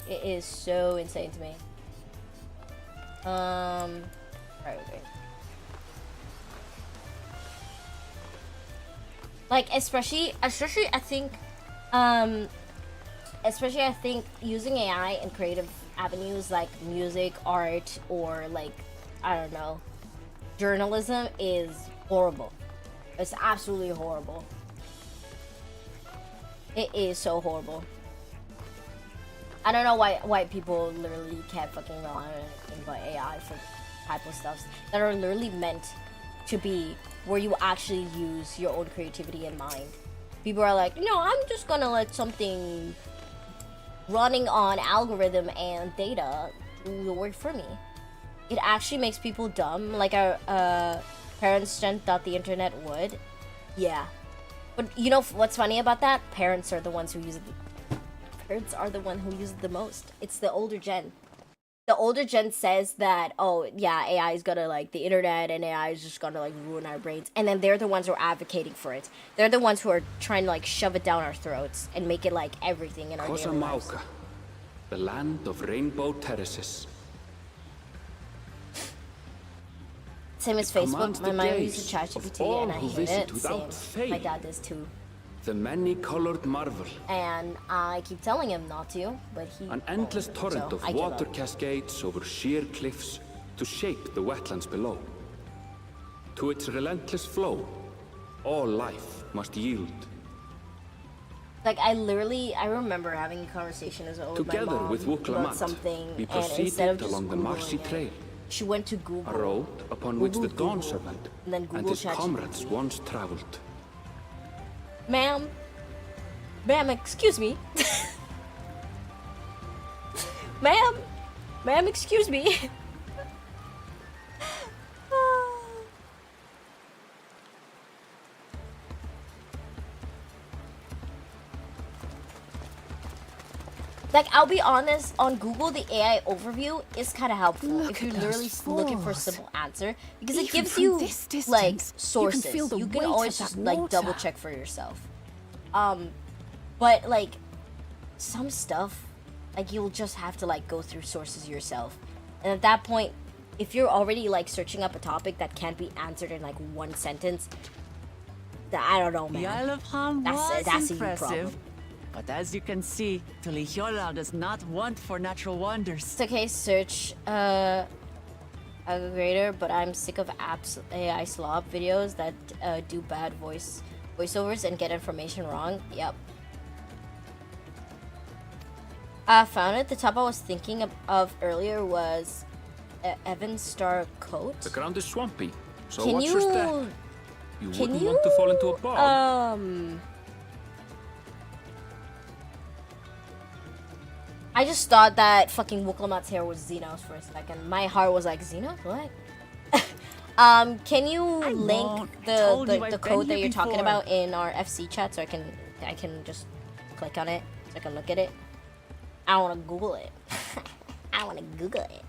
It is so insane to me. Right. Like, especially, I think, especially I think using AI in creative avenues like music, art, or like, I don't know, journalism is horrible. It's absolutely horrible. It is so horrible. I don't know why people literally can't fucking rely on anything but AI for type of stuff that are literally meant to be where you actually use your own creativity in mind. People are like, no, I'm just gonna let something running on algorithm and data do work for me. It actually makes people dumb, like our parents thought the internet would. Yeah. But you know what's funny about that? Parents are the ones who use it. Parents are the one who use it the most. It's the older gen. The older gen says that, oh yeah, AI is gonna like the internet and AI is just gonna like ruin our brains. And then they're the ones who are advocating for it. They're the ones who are trying to like shove it down our throats and make it like everything in our daily lives. The land of rainbow terraces. Same as Facebook. My mom uses ChatGPT and I hate it. Same. My dad does too. The many-colored marvel. And I keep telling him not to, but he... An endless torrent of water cascades over sheer cliffs to shape the wetlands below. To its relentless flow, all life must yield. Like, I remember having a conversation as well with my mom about something, we and instead of proceeded just along the marshy trail, she went to Google. a road upon which the Dawn Servant and his comrades once traveled. Ma'am, excuse me. Ma'am, excuse me. Like, I'll be honest, on Google, the AI overview is kind of helpful if you're literally looking for a simple answer, because it gives you, like, sources. You can always just, like, double check for yourself. But, like, some stuff, like, you'll just have to, like, go through sources yourself. And at that point, if you're already, like, searching up a topic that can't be answered in, like, one sentence, I don't know, man. The Isle of Han was that's impressive. But as you can see, Tulihiola does not want for natural wonders. It's okay, search aggregator, but I'm sick of apps AI slop videos that do bad voiceovers and get information wrong. Yep. I found it. The top I was thinking of earlier was Evan Star Coat. The ground is swampy, so Can what's you, your step? You wouldn't want to fall into a bog. I just thought that fucking Wooklamat's hair was Xenos for a second. My heart was like, Xenos? What? Can you link the code that you're talking about in our FC chat so I can just click on it so I can look at it? I want to Google it. I want to Google it.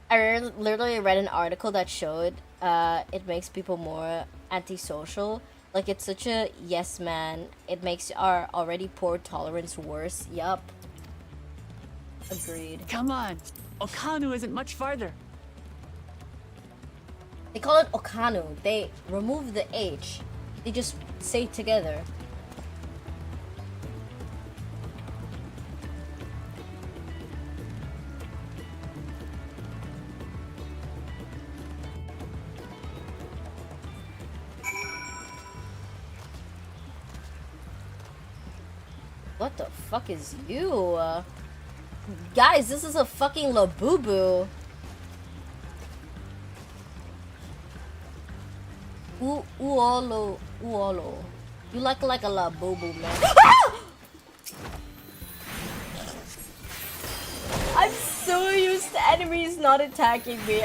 I literally read an article that showed it makes people more antisocial. Like, it's such a yes man. It makes our already poor tolerance worse. Yup. Agreed. Come on. Okanu isn't much farther. They call it Okanu. They remove the H. They just say it together. What the fuck is you? Guys, this is a fucking Labubu. Uolo. You like a Labubu, man. I'm so used to enemies not attacking me.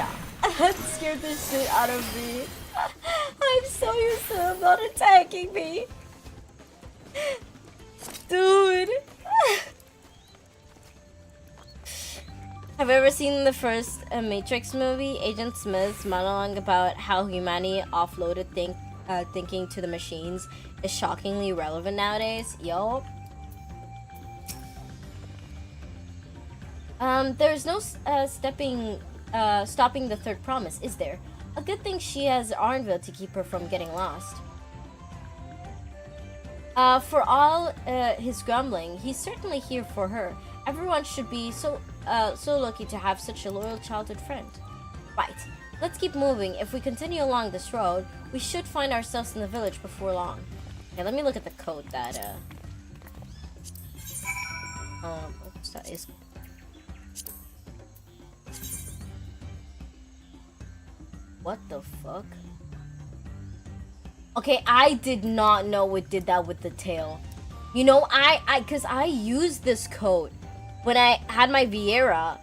That scared the shit out of me. I'm so used to them not attacking me. Dude. Have you ever seen the first Matrix movie? Agent Smith's monologue about how humanity offloaded thinking to the machines is shockingly relevant nowadays. Yo. There's no stopping the third promise, is there? A good thing she has Arnville to keep her from getting lost. For all his grumbling, he's certainly here for her. Everyone should be so lucky to have such a loyal childhood friend. Right, let's keep moving. If we continue along this road, we should find ourselves in the village before long. Okay, let me look at the code that what's that is. What the fuck? Okay, I did not know it did that with the tail. You know, cause I used this code when I had my Vieira.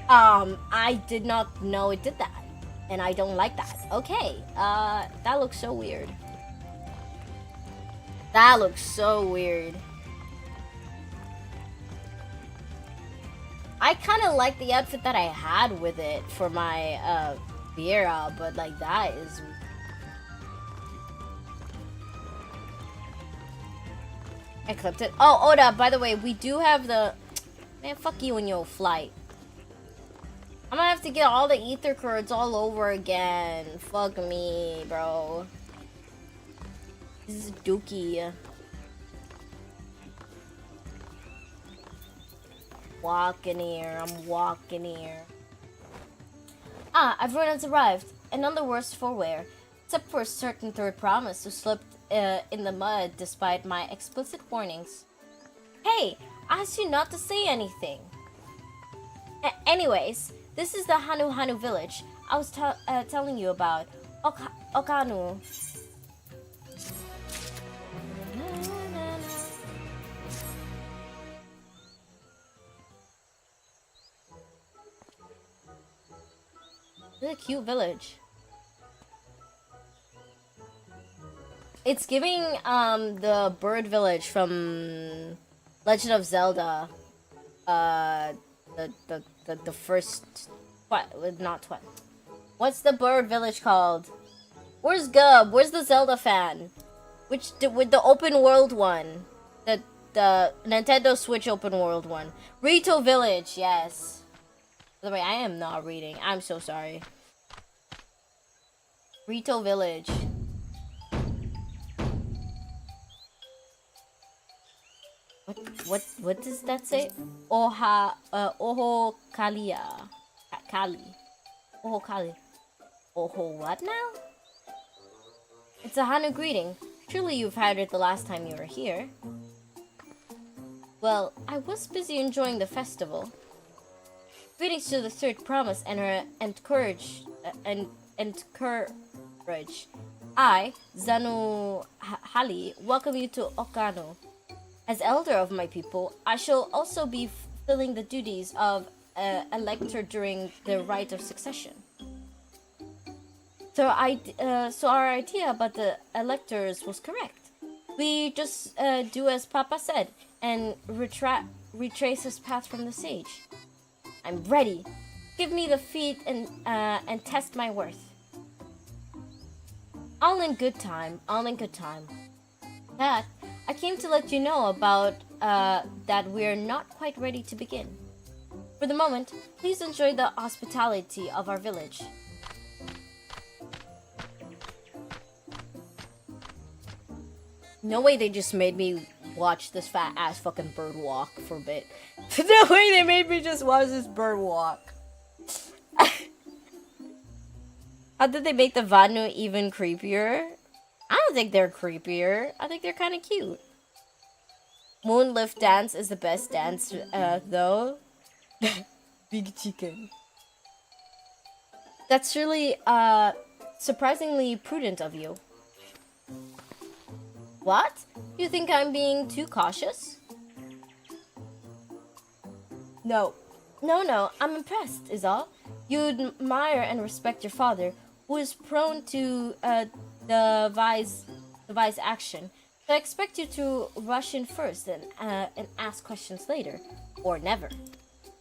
I did not know it did that. And I don't like that. Okay, that looks so weird. That looks so weird. I kind of like the outfit that I had with it for my, Vieira, but like that is... I clipped it. Oh, Oda, by the way, we do have the... Man, fuck you and your flight. I'm gonna have to get all the ether cards all over again. Fuck me, bro. This is dookie. Walking here, I'm walking here. Ah, everyone has arrived, and none the worse for wear, except for a certain third promise who slipped in the mud despite my explicit warnings. Hey, I asked you not to say anything. Anyways, this is the Hanu village I was telling you about. Okanu. This is a cute village. It's giving the bird village from Legend of Zelda. The first not what? What's the bird village called? Where's Gub? Where's the Zelda fan? With the open world one. The Nintendo Switch open world one. Rito Village, yes. By the way, I am not reading. I'm so sorry. Rito Village. What does that say? Oho Kalia. Kali. Oho Kali. Oho what now? It's a Hanu greeting. Surely you've had it the last time you were here. Well, I was busy enjoying the festival. Greetings to the third promise and her courage. I, Zanu Hali, welcome you to Okano. As elder of my people, I shall also be fulfilling the duties of elector during the rite of succession. So our idea about the electors was correct. We just do as Papa said and retrace his path from the sage. I'm ready. Give me the feat and test my worth. All in good time. All in good time. That I came to let you know about that we're not quite ready to begin. For the moment, please enjoy the hospitality of our village. No way they just made me watch this fat ass fucking bird walk for a bit. No way they made me just watch this bird walk. How did they make the Vanu even creepier? I don't think they're creepier. I think they're kind of cute. Moonlift dance is the best dance, though. Big chicken. That's really, surprisingly prudent of you. What? You think I'm being too cautious? No. No, I'm impressed, is all. You admire and respect your father, who is prone to, devise action. So I expect you to rush in first and ask questions later. Or never.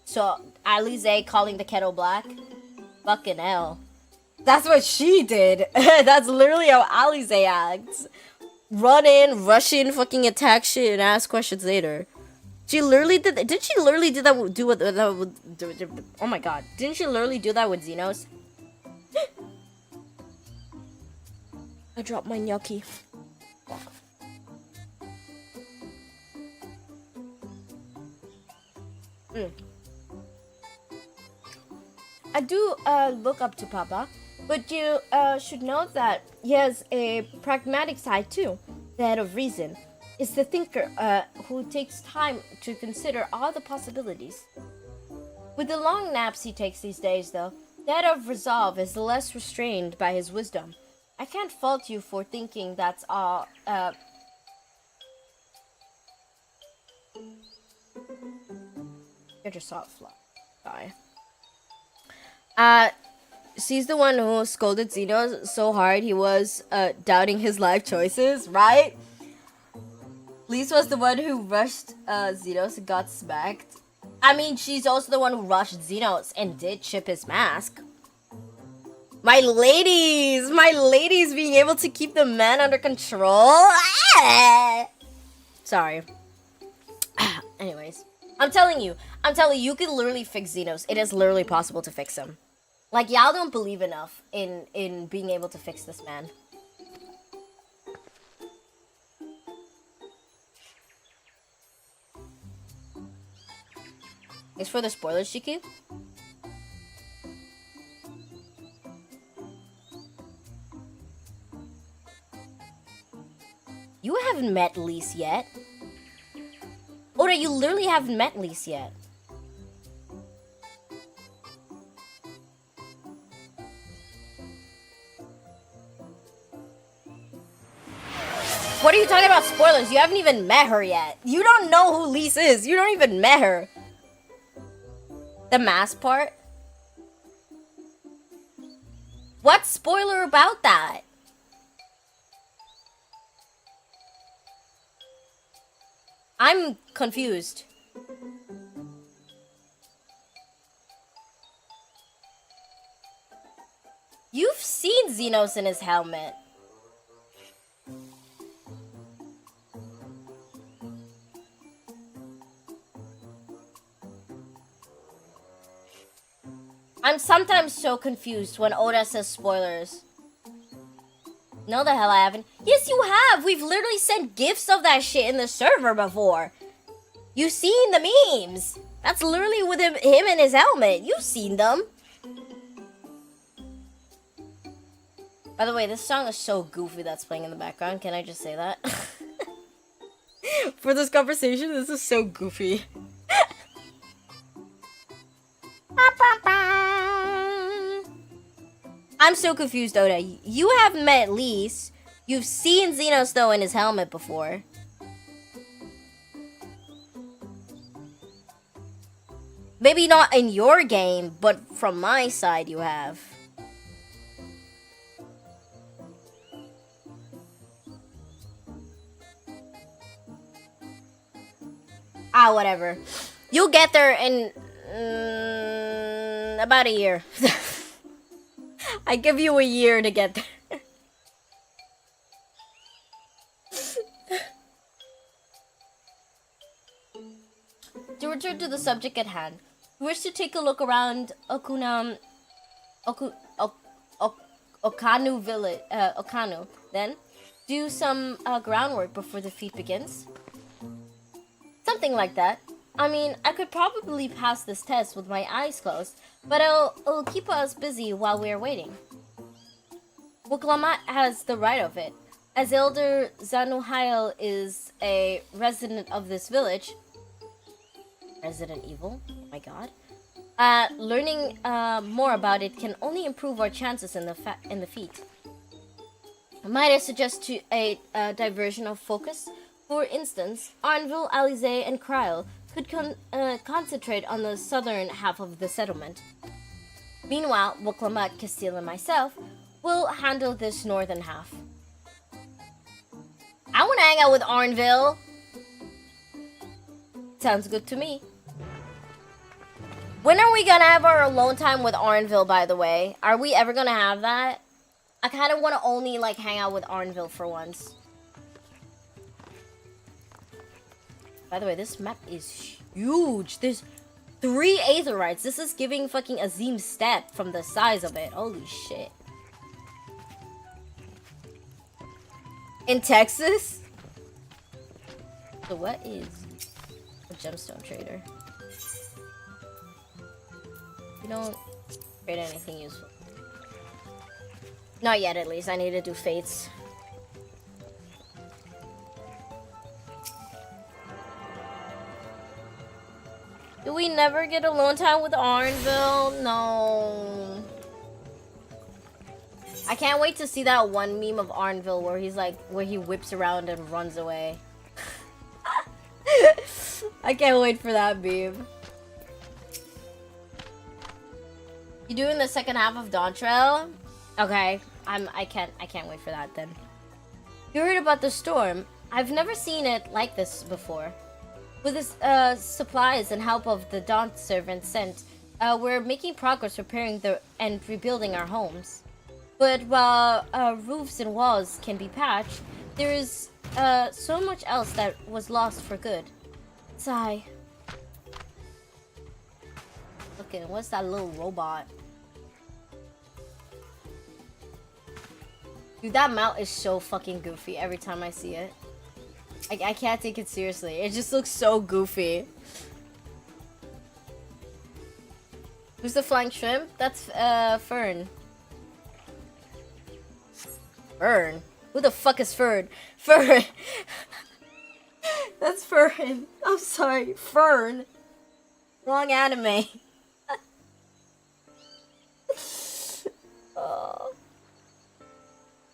So, Alize calling the kettle black? Fucking hell. That's what she did. That's literally how Alize acts. Run in, rush in, fucking attack shit, and ask questions later. She literally did that. Did she literally do that? Oh my god. Didn't she literally do that with Xenos? I dropped my gnocchi. I do look up to Papa, but you should know that he has a pragmatic side too, the head of reason. It's the thinker who takes time to consider all the possibilities. With the long naps he takes these days, though, the head of resolve is less restrained by his wisdom. I can't fault you for thinking that's all. I just saw it fly. She's the one who scolded Zeno so hard he was doubting his life choices, right? Lise was the one who rushed Xenos and got smacked. I mean, she's also the one who rushed Xenos and did chip his mask. My ladies being able to keep the man under control. Sorry. Anyways, I'm telling you, you can literally fix Xenos. It is literally possible to fix him. Like, y'all don't believe enough in being able to fix this man. It's for the spoilers, Jiki. You haven't met Lise yet. Oda, you literally haven't met Lise yet. What are you talking about spoilers? You haven't even met her yet. You don't know who Lise is. You don't even met her. The mask part? What spoiler about that? I'm confused. You've seen Xenos in his helmet. I'm sometimes so confused when Oda says spoilers. No, the hell I haven't. Yes, you have. We've literally sent gifs of that shit in the server before. You've seen the memes. That's literally with him in his helmet. You've seen them. By the way, this song is so goofy that's playing in the background. Can I just say that? For this conversation, this is so goofy. I'm so confused, Oda. You haven't met Lise. You've seen Xenos, though, in his helmet before. Maybe not in your game, but from my side you have. Ah, whatever. You'll get there in about a year. I give you a year to get there. To return to the subject at hand, we wish to take a look around Okanu village. Okanu. Then, do some groundwork before the feat begins. Something like that. I mean, I could probably pass this test with my eyes closed, but it'll keep us busy while we're waiting. Wuklamat has the right of it. As Elder Zanuhail is a resident of this village... Resident Evil? Oh my god. Learning more about it can only improve our chances in the feat. Might I suggest a diversion of focus? For instance, Arnville, Alize, and Kryl could concentrate on the southern half of the settlement. Meanwhile, Wuklamat, Castile, and myself will handle this northern half. I want to hang out with Arnville. Sounds good to me. When are we gonna have our alone time with Arnville, by the way? Are we ever gonna have that? I kind of want to only, like, hang out with Arnville for once. By the way, this map is huge. There's 3 Aetherites. This is giving fucking Azim step from the size of it. Holy shit. In Texas? So what is a gemstone trader? You don't trade anything useful. Not yet, at least. I need to do fates. Do we never get alone time with Arnville? No. I can't wait to see that one meme of Arnville where he's like, where he whips around and runs away. I can't wait for that meme. You doing the second half of Dawntrail? Okay, I can't wait for that then. You heard about the storm? I've never seen it like this before. With the supplies and help of the Dawn servants sent, we're making progress repairing and rebuilding our homes. But while roofs and walls can be patched, there is so much else that was lost for good. Sigh. Look at what's that little robot? Dude, that mount is so fucking goofy every time I see it. I can't take it seriously. It just looks so goofy. Who's the flying shrimp? That's Fern. Fern? Who the fuck is Fern? Fern! That's Fern. I'm sorry. Fern. Wrong anime. Oh.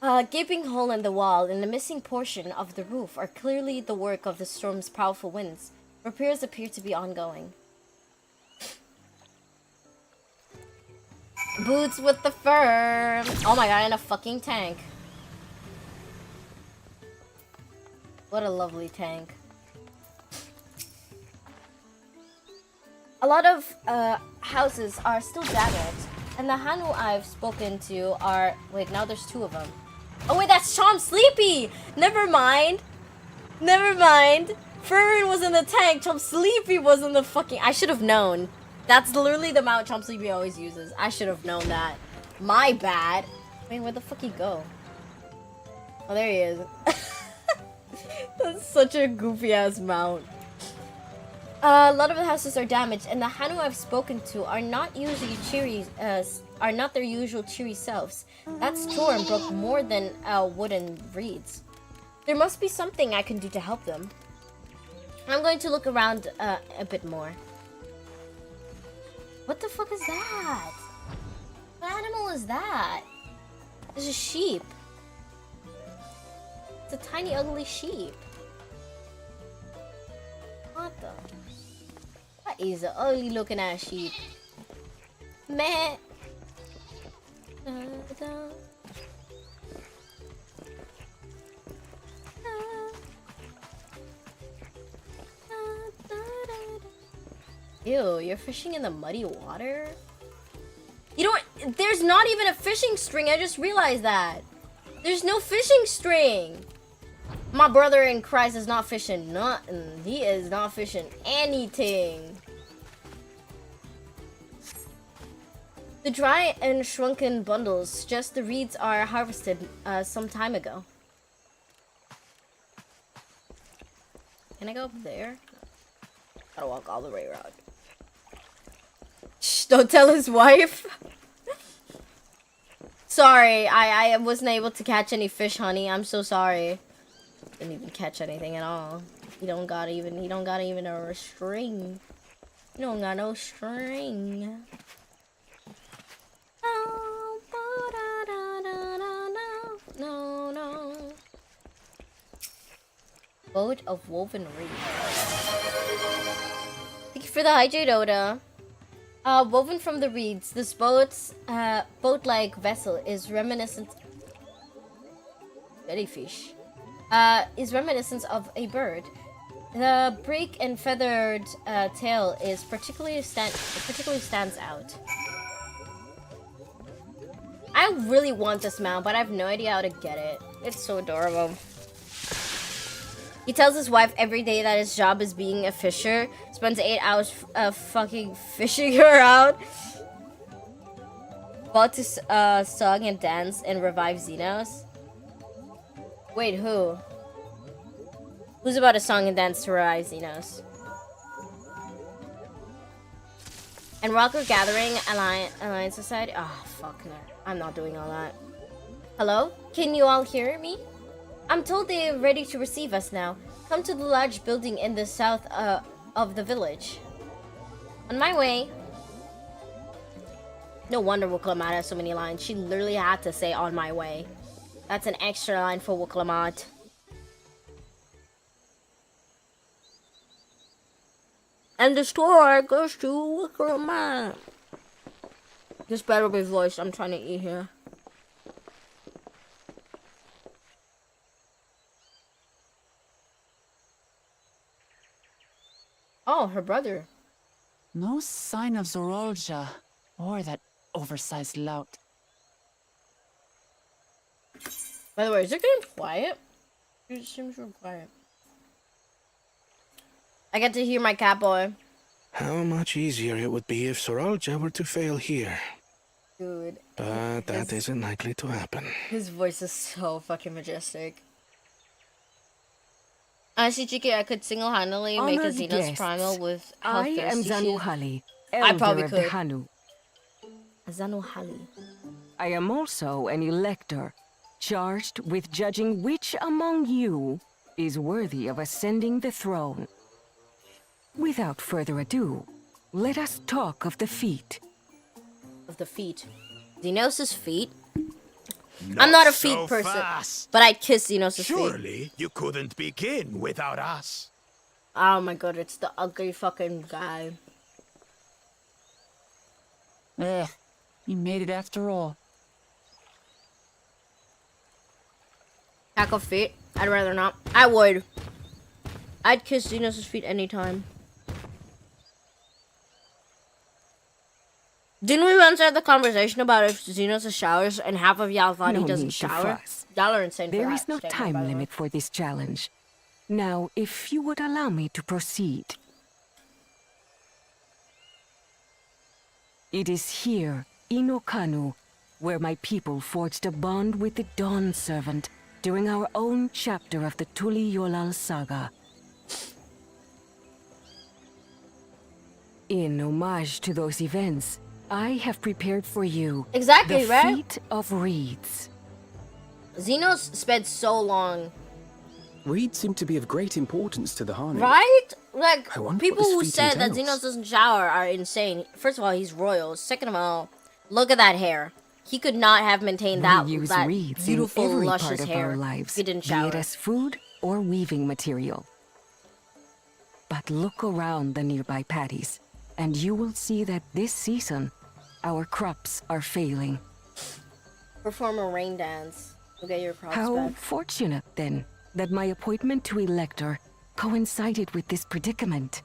A gaping hole in the wall and the missing portion of the roof are clearly the work of the storm's powerful winds. Repairs appear to be ongoing. Boots with the fur. Oh my god, and a fucking tank. What a lovely tank. A lot of houses are still damaged, and the Hanu I've spoken to are... Wait, now there's two of them. Oh wait, that's Chom Sleepy! Never mind. Never mind. Fern was in the tank, Chom Sleepy was in the fucking... I should have known. That's literally the mount Chom Sleepy always uses. I should have known that. My bad. Wait, where the fuck he go? Oh, there he is. That's such a goofy ass mount. A lot of the houses are damaged, and the Hanu I've spoken to are not usually cheery, are not their usual cheery selves. That storm broke more than wooden reeds. There must be something I can do to help them. I'm going to look around a bit more. What the fuck is that? What animal is that? There's a sheep. It's a tiny, ugly sheep. What the? That is an ugly looking ass sheep. Meh. Da, da. Ew, you're fishing in the muddy water? You don't- there's not even a fishing string, I just realized that. There's no fishing string. My brother in Christ is not fishing nothing. He is not fishing anything. The dry and shrunken bundles suggest the reeds are harvested some time ago. Can I go up there? Gotta walk all the way around. Shh, don't tell his wife. Sorry, I wasn't able to catch any fish, honey. I'm so sorry. Didn't even catch anything at all. He don't got even a string. You don't got no string. No. Boat of woven reeds. Thank you for the hydrate, Oda. Woven from the reeds, this boat-like vessel is reminiscent. Jellyfish. Is reminiscent of a bird. The break and feathered tail is particularly stands out. I really want this mount, but I have no idea how to get it. It's so adorable. He tells his wife every day that his job is being a fisher. Spends 8 hours fucking fishing her out. About to song and dance and revive Xenos. Wait, who? Who's about a song and dance to Rise, Xenos? And Rocker Gathering Alliance Society? Oh, fuck no. I'm not doing all that. Hello? Can you all hear me? I'm told they're ready to receive us now. Come to the large building in the south of the village. On my way. No wonder Wuklamat has so many lines. She literally had to say on my way. That's an extra line for Wuklamat. And the store goes to Wuklamat. This better be voiced. I'm trying to eat here. Oh, her brother. No sign of Zorolja or that oversized lout. By the way, is it getting quiet? It seems real quiet. I get to hear my cat boy. How much easier it would be if Soralja were to fail here. Dude. But that isn't likely to happen. His voice is so fucking majestic. Honestly, Jiki, I could single-handedly make a Honored Xenos guests, Primal with how I am thirsty she is. Zanuhali, I probably elder of the could. Hanu. Zanuhali. I am also an elector, charged with judging which among you is worthy of ascending the throne. Without further ado, let us talk of the feat. Of the feet. Xenos' feet? I'm not a feet person, but I'd kiss Xenos' feet. Surely you couldn't begin without us. Oh my god, it's the ugly fucking guy. Eh, you made it after all. Pack of feet? I'd rather not. I would. I'd kiss Xenos' feet anytime. Didn't we once have the conversation about if Xenos showers and half of y'all thought he No doesn't need to shower? fuss. Y'all are insane for There that is no statement, time by the way. limit for this challenge. Now, if you would allow me to proceed. It is here, in Okanu, where my people forged a bond with the Dawn Servant during our own chapter of the Tuli Yolal saga. In homage to those events, I have prepared for you Exactly, the right? Feat of Reeds. Xenos spent so long, Reeds seem to be of great importance to the Hanu. right? Like, I wonder what people this who feat said that entails. Xenos doesn't shower are insane. First of all, he's royal. Second of all, look at that hair. He could not have maintained that, We use that reeds beautiful, in every luscious part of hair our lives, if he didn't be shower. it as food or weaving material. But look around the nearby paddies, and you will see that this season, our crops are failing. Perform a rain dance. We'll get your crops How back. fortunate, then, that my appointment to Elector coincided with this predicament.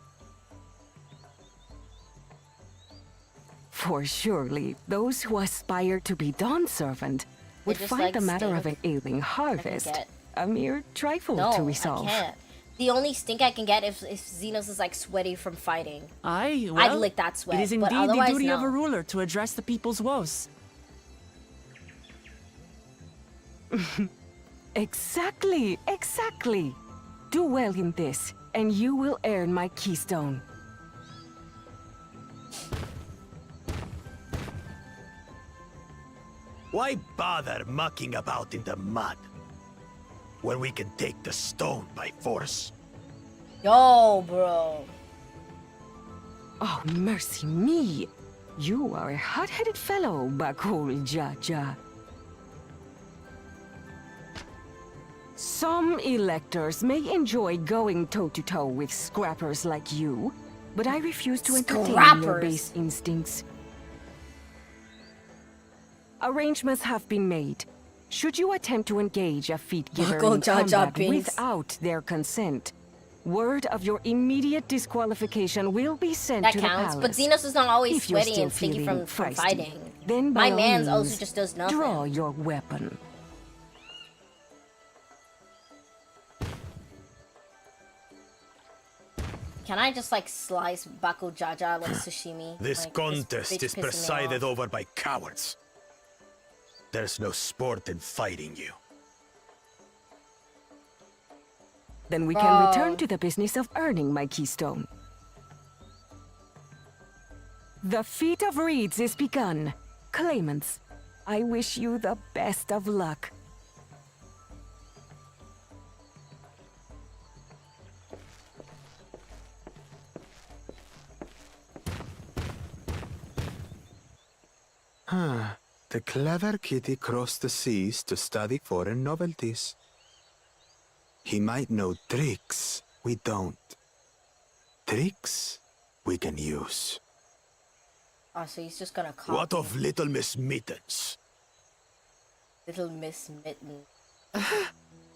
For surely, those who aspire to be Dawn Servant would just find like the matter of an stink. ailing harvest get. a mere trifle No, to resolve. I can't. The only stink I can get if Xenos is like sweaty from fighting. Aye, I'd well, lick that sweat, it is but indeed the otherwise, duty of no. a ruler to address the people's woes. Exactly, exactly. Do well in this, and you will earn my keystone. Why bother mucking about in the mud when we can take the stone by force? Yo, bro. Oh, mercy me. You are a hot-headed fellow, Bakul Jaja. Some electors may enjoy going toe-to-toe with scrappers like you, but I refuse to entertain your Scrappers? base instincts. Arrangements have been made. Should you attempt to engage a feat giver Bakul in Jaja combat Binks. without their consent, word of your immediate disqualification will be sent That to the counts. palace. But Xenos is not always If you're sweaty still and stinky feeling from feisty, fighting. then by My all man's also means, just does nothing. draw your weapon. Can I just like slice Baku Jaja like sashimi? This Like, contest bitch is pissing me presided off. over by cowards. There's no sport in fighting you. Then we can return to the business of earning my keystone. The feat of reeds is begun. Claimants, I wish you the best of luck. The clever kitty crossed the seas to study foreign novelties. He might know tricks we don't. Tricks we can use. Oh, so he's just gonna copy. What of Little Miss Mittens? Little Miss Mitten?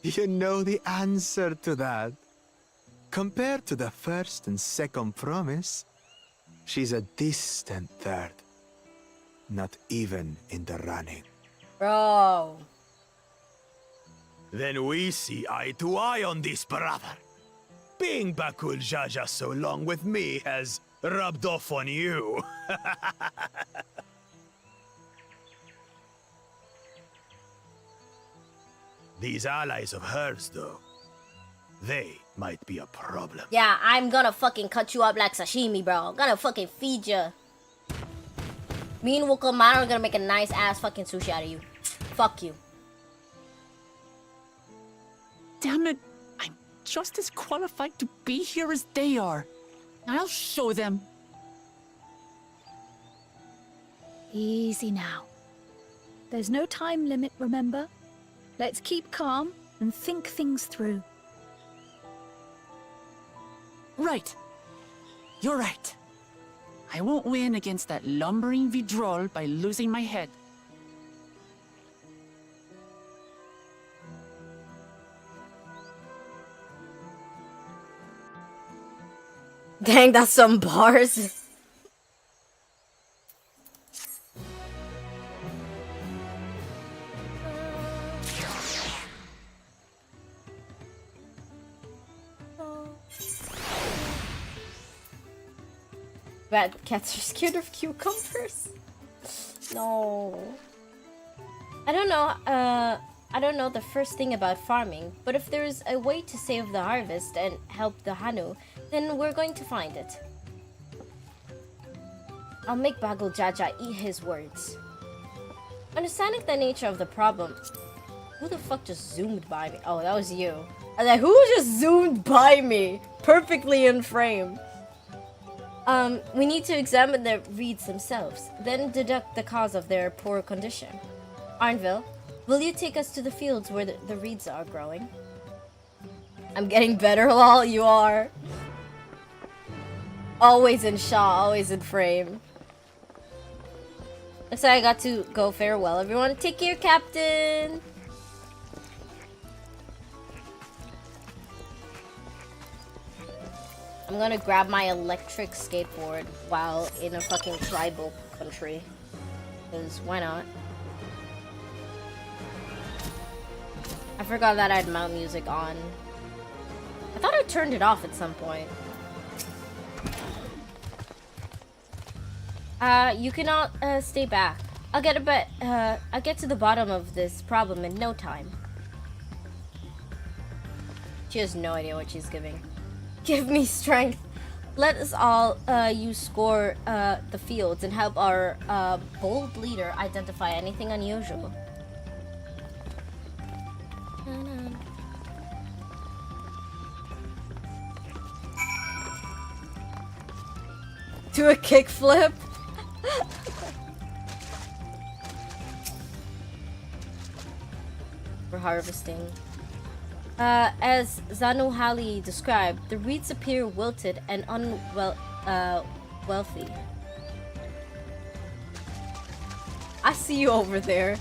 You know the answer to that. Compared to the first and second promise, she's a distant third. Not even in the running. Bro. Then we see eye to eye on this, brother. Being Bakul Jaja so long with me has rubbed off on you. These allies of hers, though, they might be a problem. Yeah, I'm gonna fucking cut you up like sashimi, bro. I'm gonna fucking feed you. Me and Wukamano are gonna make a nice ass fucking sushi out of you. Fuck you. Damn it. I'm just as qualified to be here as they are. I'll show them. Easy now. There's no time limit, remember? Let's keep calm and think things through. Right. You're right. I won't win against that lumbering Vidrol by losing my head. Dang, that's some bars. Bad cats are scared of cucumbers. No. I don't know the first thing about farming, but if there's a way to save the harvest and help the Hanu, then we're going to find it. I'll make Bagul Jaja eat his words. Understanding the nature of the problem. Who the fuck just zoomed by me? Oh, that was you. I was like, who just zoomed by me? Perfectly in frame. We need to examine the reeds themselves, then deduct the cause of their poor condition. Arnville, will you take us to the fields where the reeds are growing? I'm getting better while you are. Always in shot, always in frame. Looks like I got to go farewell, everyone. Take care, Captain! I'm gonna grab my electric skateboard while in a fucking tribal country. Because why not? I forgot that I had mount music on. I thought I turned it off at some point. You cannot stay back. I'll get to the bottom of this problem in no time. She has no idea what she's giving. Give me strength. Let us all score the fields and help our bold leader identify anything unusual. Do a kickflip. We're harvesting. As Zanuhali described, the reeds appear wilted and wealthy. I see you over there.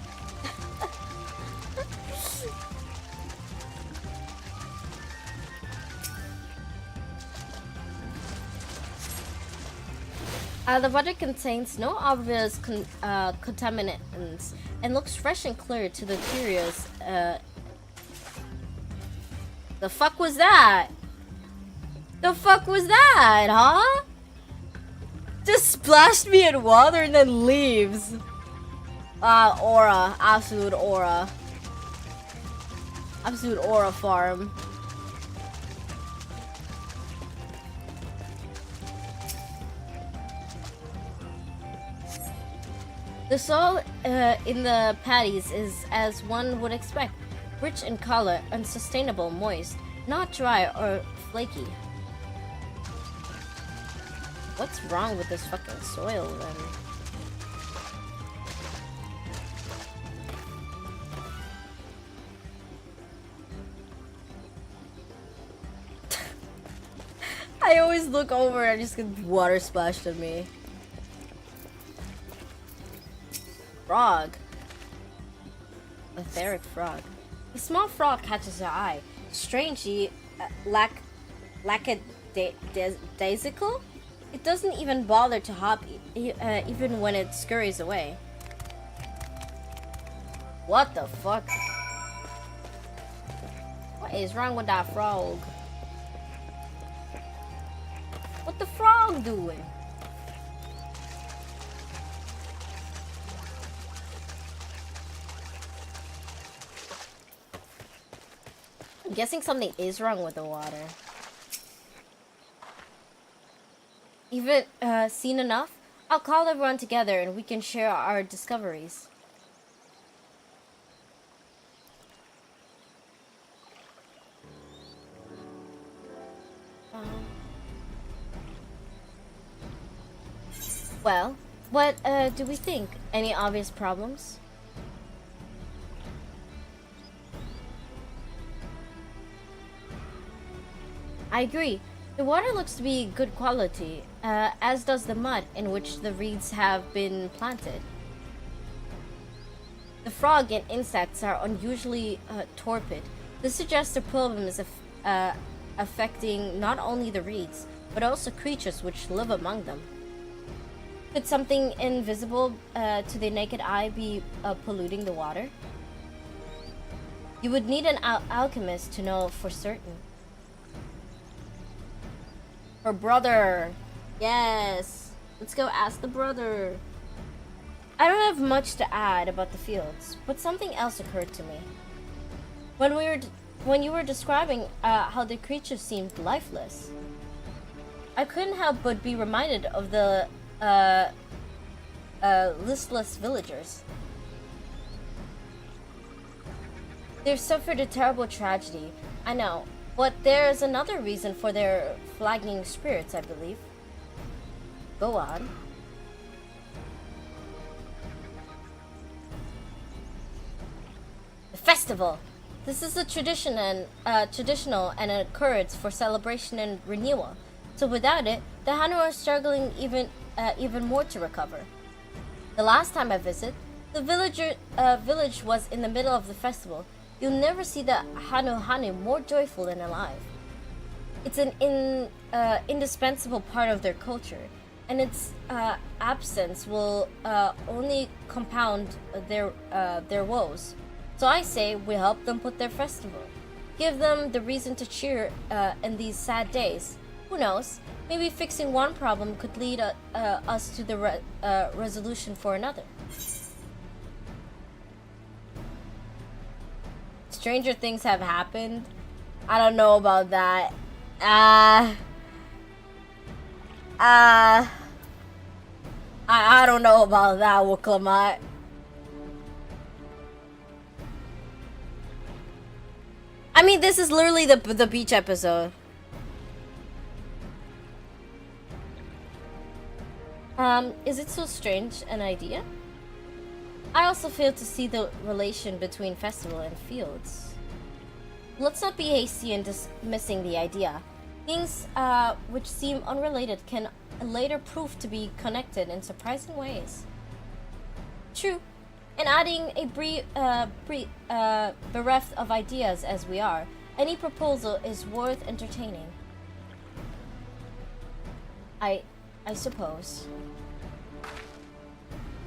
The water contains no obvious contaminants and looks fresh and clear to the curious. The fuck was that? The fuck was that, huh? Just splashed me in water and then leaves. Aura. Absolute aura. Absolute aura farm. The soil in the patties is as one would expect, rich in color, unsustainable, moist, not dry or flaky. What's wrong with this fucking soil then? I always look over and just get water splashed on me. Frog. Etheric frog. A small frog catches your eye. Strangely, lackadaisical? It doesn't even bother to hop, even when it scurries away. What the fuck? What is wrong with that frog? What the frog doing? I'm guessing something is wrong with the water. Even seen enough? I'll call everyone together and we can share our discoveries. Well, what do we think? Any obvious problems? I agree. The water looks to be good quality, as does the mud in which the reeds have been planted. The frog and insects are unusually torpid. This suggests the problem is affecting not only the reeds, but also creatures which live among them. Could something invisible to the naked eye be polluting the water? You would need an alchemist to know for certain. Her brother. Yes. Let's go ask the brother. I don't have much to add about the fields, but something else occurred to me. When you were describing how the creatures seemed lifeless, I couldn't help but be reminded of the listless villagers. They've suffered a terrible tragedy, I know, but there's another reason for their flagging spirits, I believe. Go on. The festival! This is a traditional and an occurrence for celebration and renewal. So without it, the Hanu are struggling even more to recover. The last time I visited, the village was in the middle of the festival. You'll never see the Hanu more joyful and alive. It's an indispensable part of their culture, and its absence will only compound their woes. So I say we help them put their festival. Give them the reason to cheer in these sad days. Who knows? Maybe fixing one problem could lead us to the resolution for another. Stranger things have happened. I don't know about that. I don't know about that, Wuklamat. I mean, this is literally the beach episode. Is it so strange an idea? I also fail to see the relation between festival and fields. Let's not be hasty in dismissing the idea. Things which seem unrelated can later prove to be connected in surprising ways. True, and adding a bereft of ideas as we are, any proposal is worth entertaining. I suppose.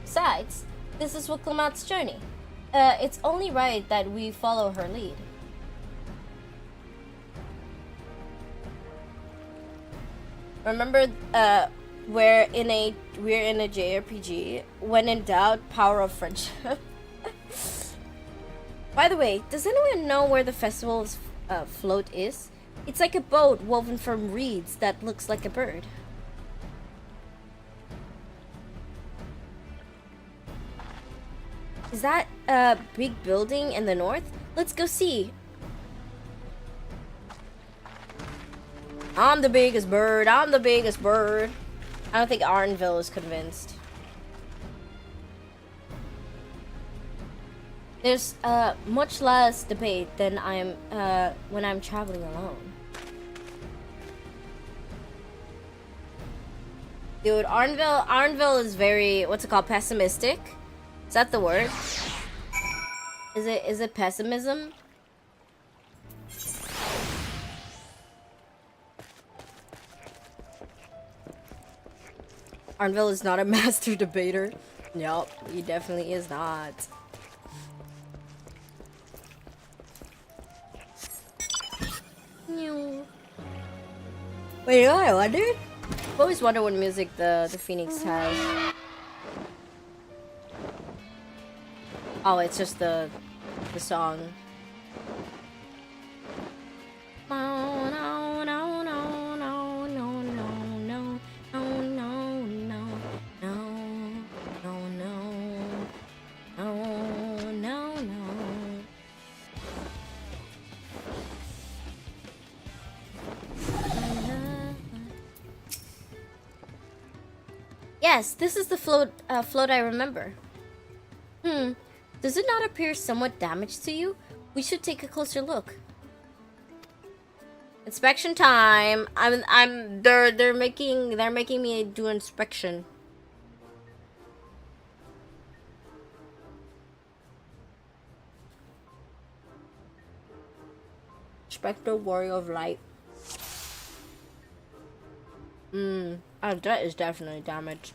Besides, this is Wuklamat's journey. It's only right that we follow her lead. Remember, we're in a JRPG. When in doubt, power of friendship. By the way, does anyone know where the festival's float is? It's like a boat woven from reeds that looks like a bird. Is that a big building in the north? Let's go see. I'm the biggest bird. I'm the biggest bird. I don't think Arnville is convinced. There's much less debate than when I'm traveling alone. Dude, Arnville is very, what's it called, pessimistic? Is that the word? Is it pessimism? Arnville is not a master debater. Nope, he definitely is not. Wait, I wonder? I've always wondered what music the Phoenix has. Oh, it's just the song. No, no, no, no, no, no, no, no, no, no, no, no, no, no, no. Yes, this is the float I remember. Does it not appear somewhat damaged to you? We should take a closer look. Inspection time. They're making me do inspection. Spectre Warrior of Light. That is definitely damaged.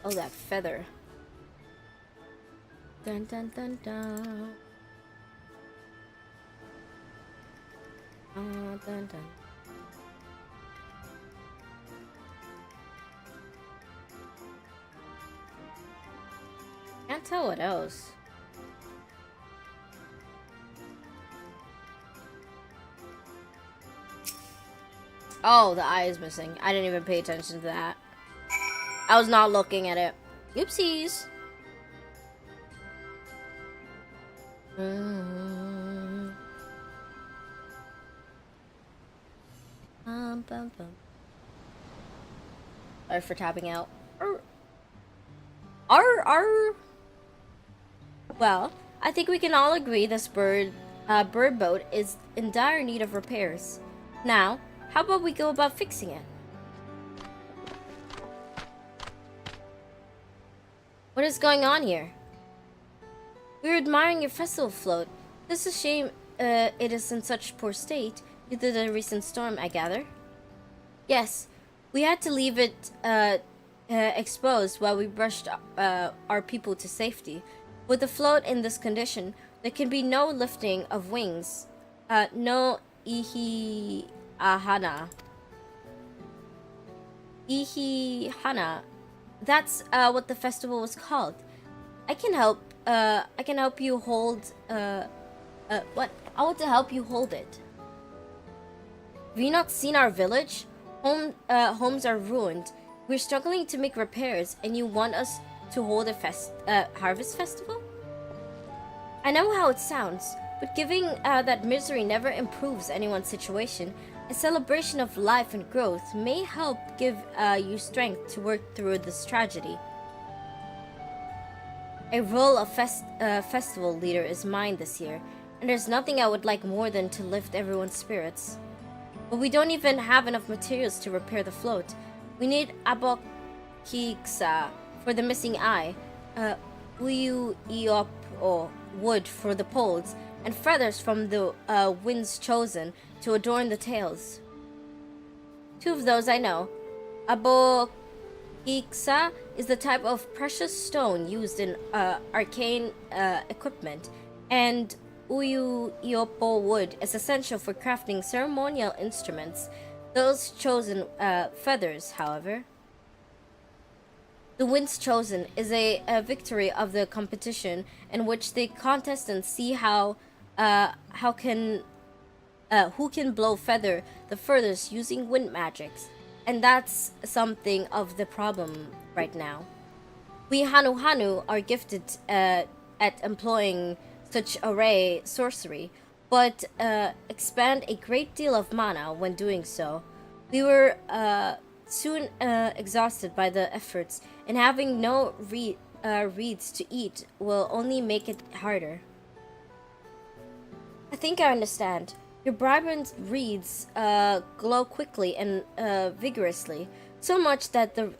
Oh, that feather. Dun dun dun dun. Dun dun. Can't tell what else. Oh, the eye is missing. I didn't even pay attention to that. I was not looking at it. Oopsies. Sorry for tapping out. Well, I think we can all agree this bird boat is in dire need of repairs. Now, how about we go about fixing it? What is going on here? We're admiring your festival float. It's a shame it is in such poor state due to the recent storm, I gather. Yes, we had to leave it exposed while we brushed our people to safety. With the float in this condition, there can be no lifting of wings. No ihihana. Ihihana. That's what the festival was called. I can help you hold what? I want to help you hold it. Have you not seen our village? Homes are ruined. We're struggling to make repairs, and you want us to hold a harvest festival? I know how it sounds, but giving that misery never improves anyone's situation. A celebration of life and growth may help give you strength to work through this tragedy. A role of festival leader is mine this year, and there's nothing I would like more than to lift everyone's spirits. But we don't even have enough materials to repair the float. We need abokiksa for the missing eye, uyu iop wood for the poles, and feathers from the winds chosen to adorn the tails. 2 of those I know. Abokiksa is the type of precious stone used in arcane equipment, and uyu iopo wood is essential for crafting ceremonial instruments. Those chosen feathers, however. The Winds Chosen is a victory of the competition in which the contestants see who can blow feather the furthest using wind magics, and that's something of the problem right now. We Hanu are gifted at employing such array sorcery, but expend a great deal of mana when doing so. We were soon exhausted by the efforts, and having no reeds to eat will only make it harder. I think I understand. Your vibrant reeds glow quickly and vigorously, so much that the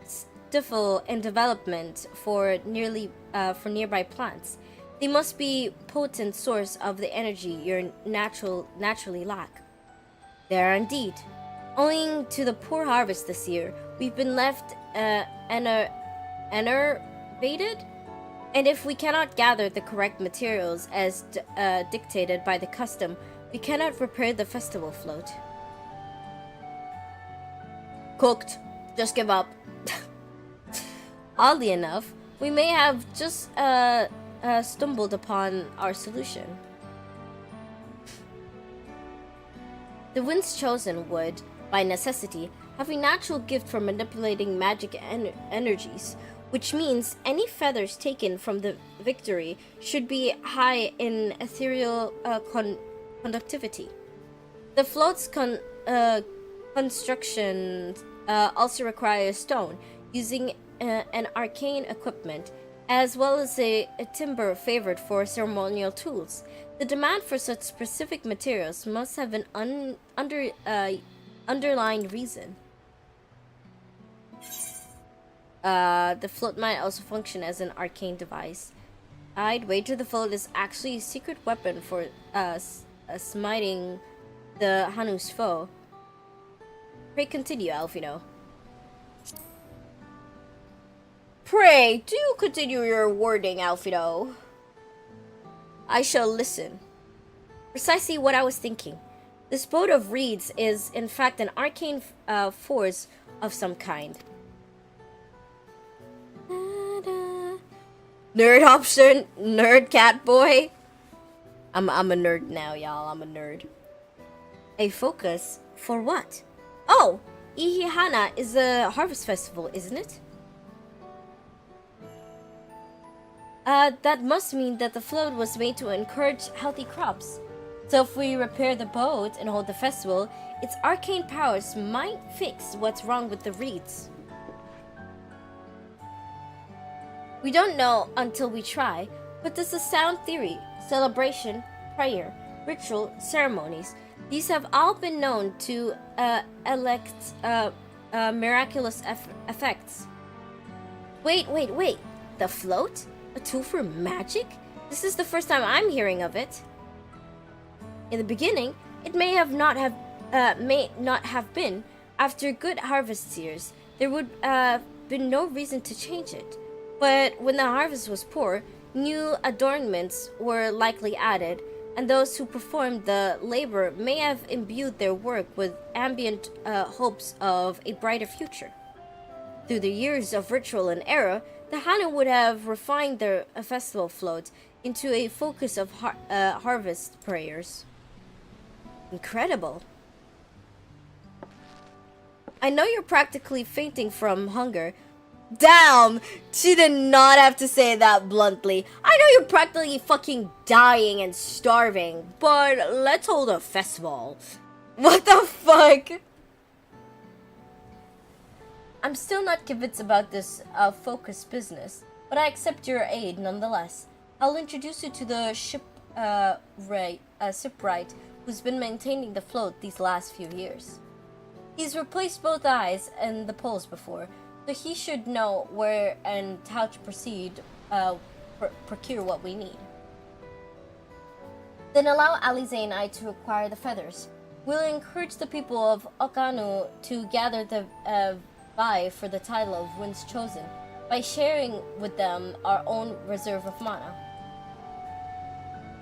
stifle in development for nearby plants. They must be potent source of the energy you naturally lack. They are indeed. Owing to the poor harvest this year, we've been left enervated, and if we cannot gather the correct materials as dictated by the custom, we cannot repair the festival float. Cooked. Just give up. Oddly enough, we may have just stumbled upon our solution. The Winds Chosen would, by necessity, have a natural gift for manipulating magic energies, which means any feathers taken from the victory should be high in ethereal conductivity. The float's construction also requires stone, using an arcane equipment, as well as a timber favored for ceremonial tools. The demand for such specific materials must have an underlying reason. The float might also function as an arcane device. I'd wager the float is actually a secret weapon for smiting the Hanu's foe. Pray continue, Alfino. Pray, do continue your wording, Alfino. I shall listen. Precisely what I was thinking. This boat of reeds is, in fact, an arcane force of some kind. Nerd option, nerd cat boy. I'm a nerd now, y'all. I'm a nerd. A focus for what? Oh, Ihihana is a harvest festival, isn't it? That must mean that the float was made to encourage healthy crops. So if we repair the boat and hold the festival, its arcane powers might fix what's wrong with the reeds. We don't know until we try, but this is a sound theory. Celebration, prayer, ritual, ceremonies. These have all been known to elect miraculous effects. Wait. The float? A tool for magic? This is the first time I'm hearing of it. In the beginning, it may not have been. After good harvest years, there would been no reason to change it. But when the harvest was poor, new adornments were likely added, and those who performed the labor may have imbued their work with ambient hopes of a brighter future. Through the years of ritual and error, the Hanu would have refined their festival float into a focus of harvest prayers. Incredible. I know you're practically fainting from hunger. Damn! She did not have to say that bluntly. I know you're practically fucking dying and starving, but let's hold a festival. What the fuck? I'm still not convinced about this focus business, but I accept your aid nonetheless. I'll introduce you to the shipwright who's been maintaining the float these last few years. He's replaced both eyes and the poles before, so he should know where and how to proceed, procure what we need. Then allow Alize and I to acquire the feathers. We'll encourage the people of Okanu to gather the vie for the title of Winds Chosen by sharing with them our own reserve of mana.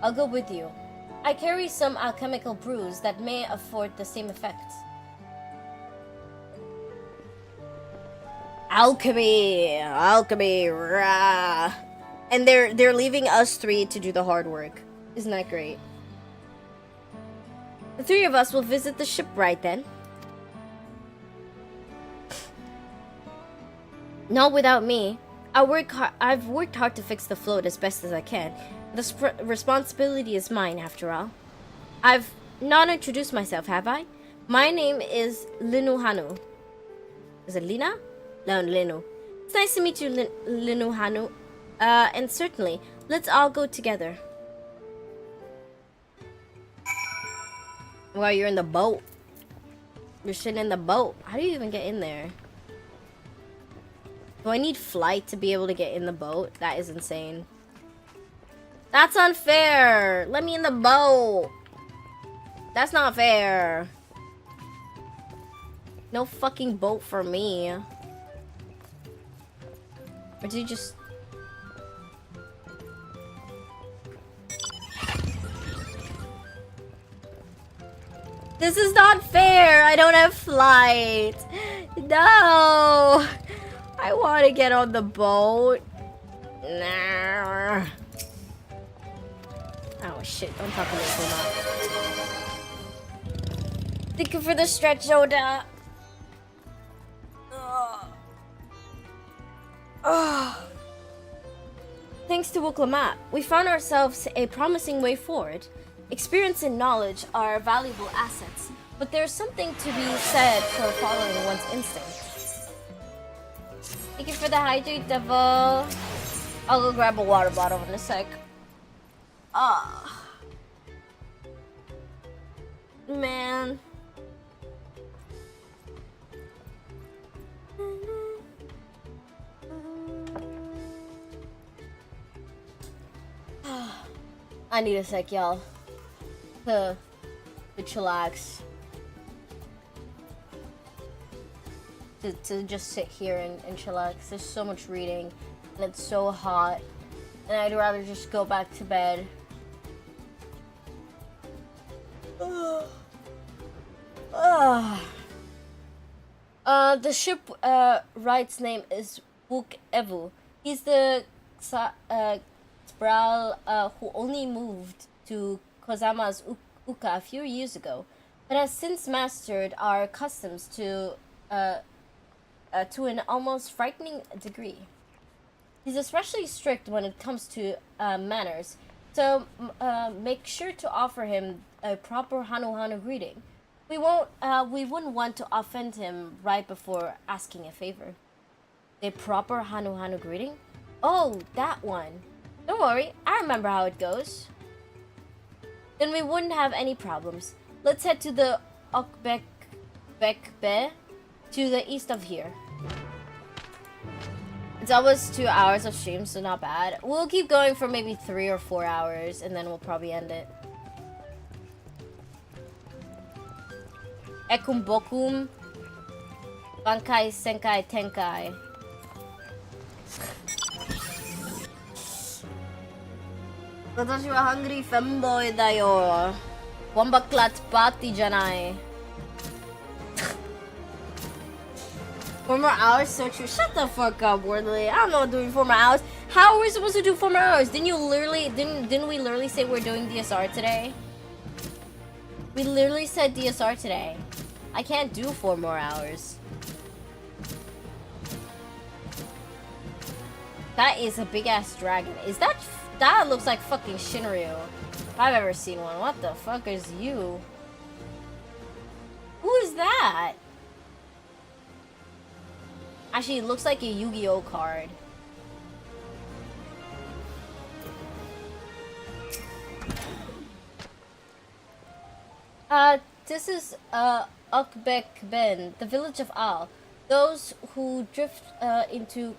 I'll go with you. I carry some alchemical brews that may afford the same effects. Alchemy, rah. And they're leaving us three to do the hard work. Isn't that great? The three of us will visit the shipwright then. Not without me. I've worked hard to fix the float as best as I can. The responsibility is mine, after all. I've not introduced myself, have I? My name is Linu Hanu. Is it Lina? No, Linu. It's nice to meet you, Linu Hanu. And certainly, let's all go together. Well, you're in the boat. You're sitting in the boat. How do you even get in there? Do I need flight to be able to get in the boat? That is insane. That's unfair. Let me in the boat. That's not fair. No fucking boat for me. Or did you just... This is not fair. I don't have flight. No. I want to get on the boat. Nah. Oh shit, don't talk to me so much. Thank you for the stretch, Oda. Thanks to Wuklamat, we found ourselves a promising way forward. Experience and knowledge are valuable assets, but there's something to be said for following one's instincts. Thank you for the hydrate, devil. I'll go grab a water bottle in a sec. Man. I need a sec, y'all. To chillax. To just sit here and chillax. There's so much reading, and it's so hot, and I'd rather just go back to bed. The shipwright's name is Wook Evu. He's the Spral who only moved to Kozama's Uka a few years ago, but has since mastered our customs to an almost frightening degree. He's especially strict when it comes to manners, so make sure to offer him a proper Hanu greeting. We wouldn't want to offend him right before asking a favor. A proper Hanu greeting? Oh, that one. Don't worry, I remember how it goes. Then we wouldn't have any problems. Let's head to the Okbekbe to the east of here. It's almost 2 hours of stream, so not bad. We'll keep going for maybe 3 or 4 hours, and then we'll probably end it. Ekumbokum Bankai Senkai Tenkai. Watashi wa hungry femboy dayo. Wombaklat party janai. 4 more hours, so true. Shut the fuck up, Worthily. I don't know what doing 4 more hours. How are we supposed to do 4 more hours? Didn't we literally say we're doing DSR today? We literally said DSR today. I can't do 4 more hours. That is a big ass dragon. Is that looks like fucking Shinryu. If I've ever seen one. What the fuck is you? Who is that? Actually, it looks like a Yu-Gi-Oh card. This is Ukbek Ben, the village of Al. Those who drift into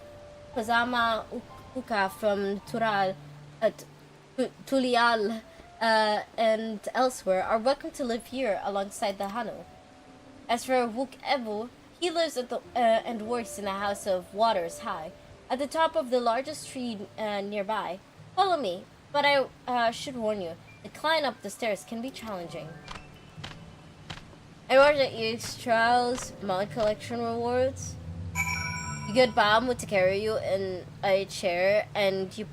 Kozama Uka from Tulial and elsewhere are welcome to live here alongside the Hanu. As for Wook Evu, he lives at the and works in the House of Waters High, at the top of the largest tree nearby. Follow me, but I should warn you, the climb up the stairs can be challenging. I watched the EX Trials mod collection rewards. You get Bamu to carry you in a chair and you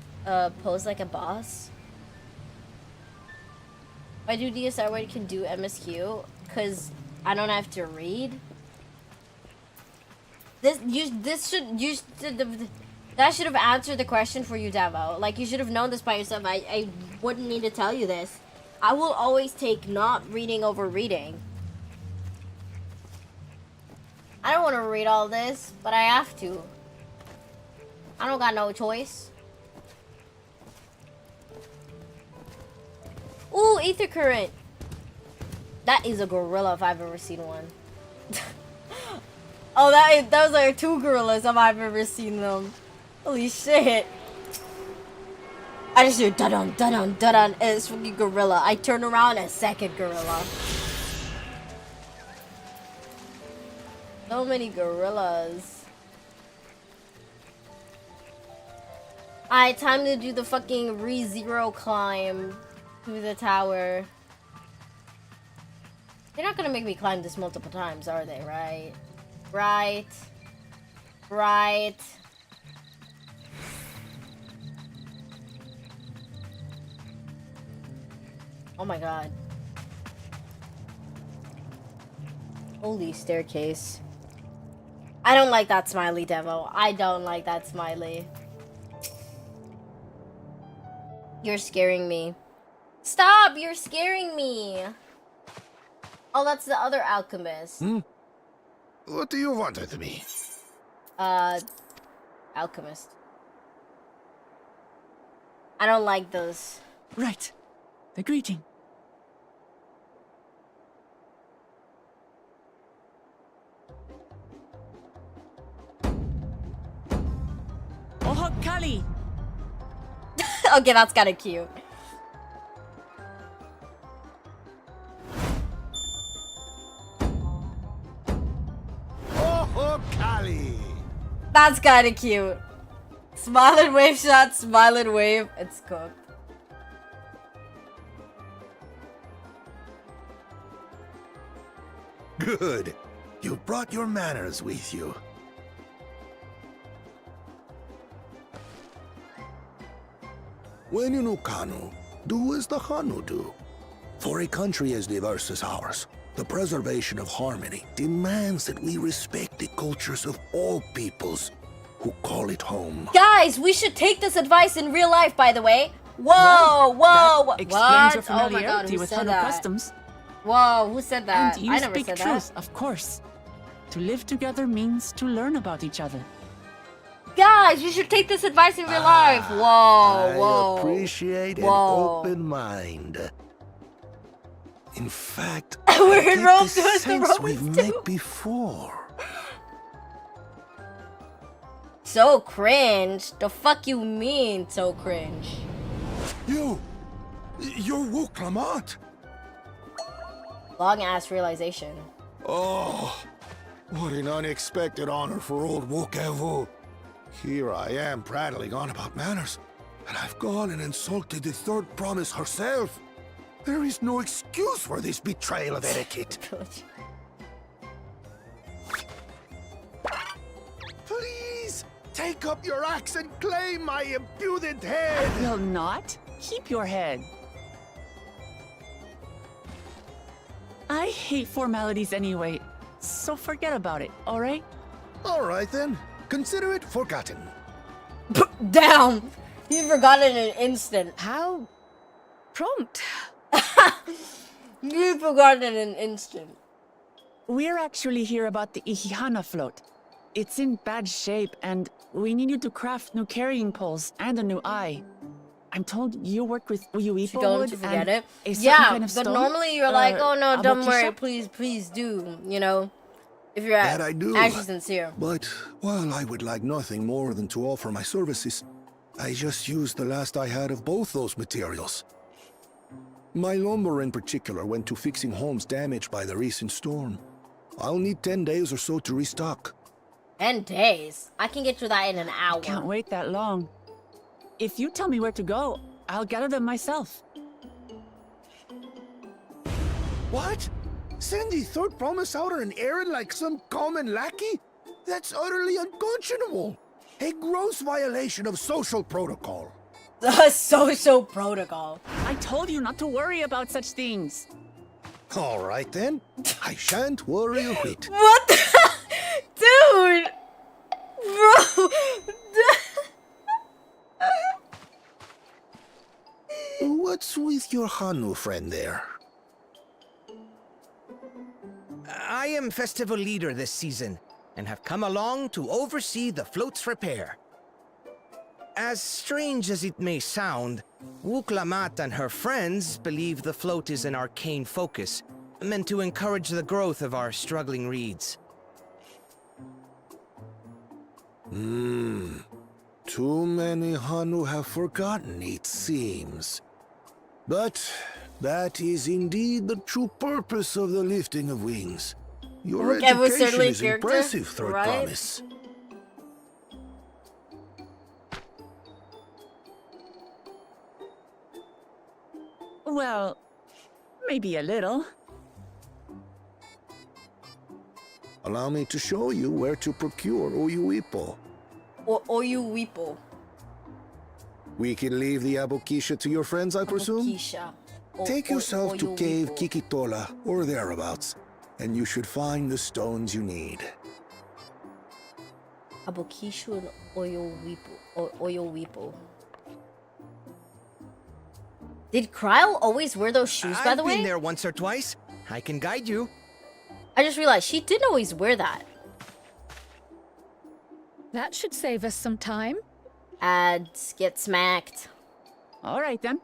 pose like a boss. Why do DSR when you can do MSQ? Cause I don't have to read. That should have answered the question for you, Devo. Like, you should have known this by yourself. I wouldn't need to tell you this. I will always take not reading over reading. I don't want to read all this, but I have to. I don't got no choice. Ooh, ether current. That is a gorilla if I've ever seen one. Oh, those are 2 gorillas if I've ever seen them. Holy shit. I just hear da-dun, da-dun, da-dun, and it's fucking gorilla. I turn around, a second gorilla. So many gorillas. Alright, time to do the fucking re-zero climb to the tower. They're not gonna make me climb this multiple times, are they? Right? Right. Right. Oh my god. Holy staircase. I don't like that smiley, Devo. I don't like that smiley. You're scaring me. Stop! You're scaring me! Oh, that's the other alchemist. What do you want with me? Alchemist. I don't like those. Right. The greeting. Oh, Kali! Okay, that's kind of cute. Oh, Kali! That's kind of cute. Smile and wave shot, smile and wave. It's cooked. Good. You brought your manners with you. When you know Kanu, do as the Hanu do. For a country as diverse as ours, the preservation of harmony demands that we respect the cultures of all peoples who call it home. Guys, we should take this advice in real life, by the way. Whoa, whoa, that explains your what? Oh my god, familiarity who with said Hanu that? customs. Whoa, who said that? And you I never speak said truth, that. of course. To live together means to learn about each other. Guys, you should take this advice in real life. Whoa, whoa. I appreciate an Whoa. open mind. In fact, We're I get in Rome, the so it's the sense Romans we've too. met before. So cringe. The fuck you mean, so cringe? You're Wu Clement. Long ass realization. Oh, what an unexpected honor for old Wokevu. Here I am prattling on about manners, and I've gone and insulted the third promise herself. There is no excuse for this betrayal of etiquette. Please, take up your axe and claim my impudent head. I will not. Keep your head. I hate formalities anyway, so forget about it, alright? All right then, consider it forgotten. Damn! You forgot it in an instant. How prompt. You forgot it in an instant. We're actually here about the Ihihana float. It's in bad shape, and we need you to craft new carrying poles and a new eye. I'm told you work with Uyuipo Don't wood you forget and it? a certain Yeah, kind of but stone? normally you're like, oh no, don't worry, abokisha? please do, you know? If you're That I do. actually sincere. But while I would like nothing more than to offer my services, I just used the last I had of both those materials. My lumber in particular went to fixing homes damaged by the recent storm. I'll need 10 days or so to restock. 10 days? I can get you that in an hour. Can't wait that long. If you tell me where to go, I'll gather them myself. What? Send the third promise out on an errand like some common lackey? That's utterly unconscionable. A gross violation of social protocol. The social protocol. I told you not to worry about such things. All right then. I shan't worry a bit. What the? Dude! Bro! What's with your Hanu friend there? I am festival leader this season, and have come along to oversee the float's repair. As strange as it may sound, Wuklamat and her friends believe the float is an arcane focus, meant to encourage the growth of our struggling reeds. Too many Hanu have forgotten, it seems. But that is indeed the true purpose of the lifting of wings. Your Okay, was education certainly is character, impressive, Third right? Promise. Well, maybe a little. Allow me to show you where to procure Oyuipo. Oyuipo. We can leave the Abokisha to your friends, I presume? Abokisha. Take yourself to Cave Oyuipo. Kikitola, or thereabouts, and you should find the stones you need. Abokishu and Oyuipo. Did Kryle always wear those shoes, by the way? I've been there once or twice. I can guide you. I just realized she didn't always wear that. That should save us some time. Ads get smacked. All right then.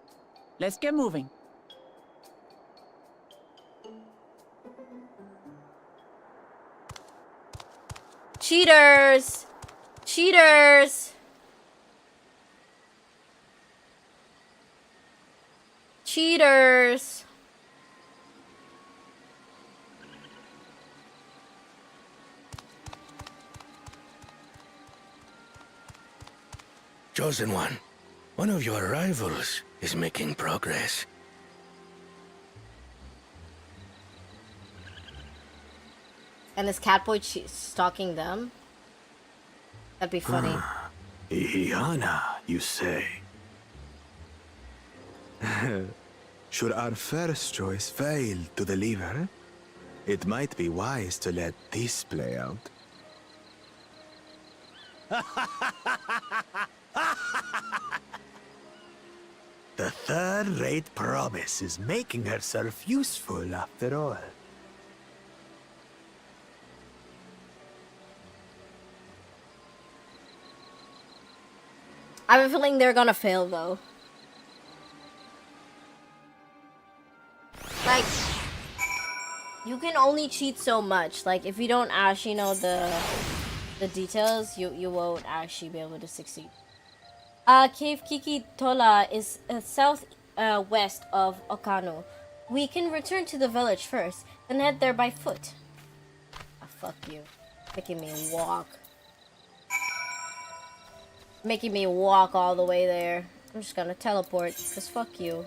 Let's get moving. Cheaters! Cheaters! Cheaters! Chosen one of your rivals is making progress. And is Catboy stalking them? That'd be funny. Ihiana, you say? Should our first choice fail to deliver, it might be wise to let this play out. The third-rate promise is making herself useful after all. I have a feeling they're gonna fail though. Like, you can only cheat so much. Like, if you don't actually know the details, you won't actually be able to succeed. Cave Kikitola is south west of Okano. We can return to the village first, then head there by foot. Ah, fuck you. Making me walk. Making me walk all the way there. I'm just gonna teleport, because fuck you.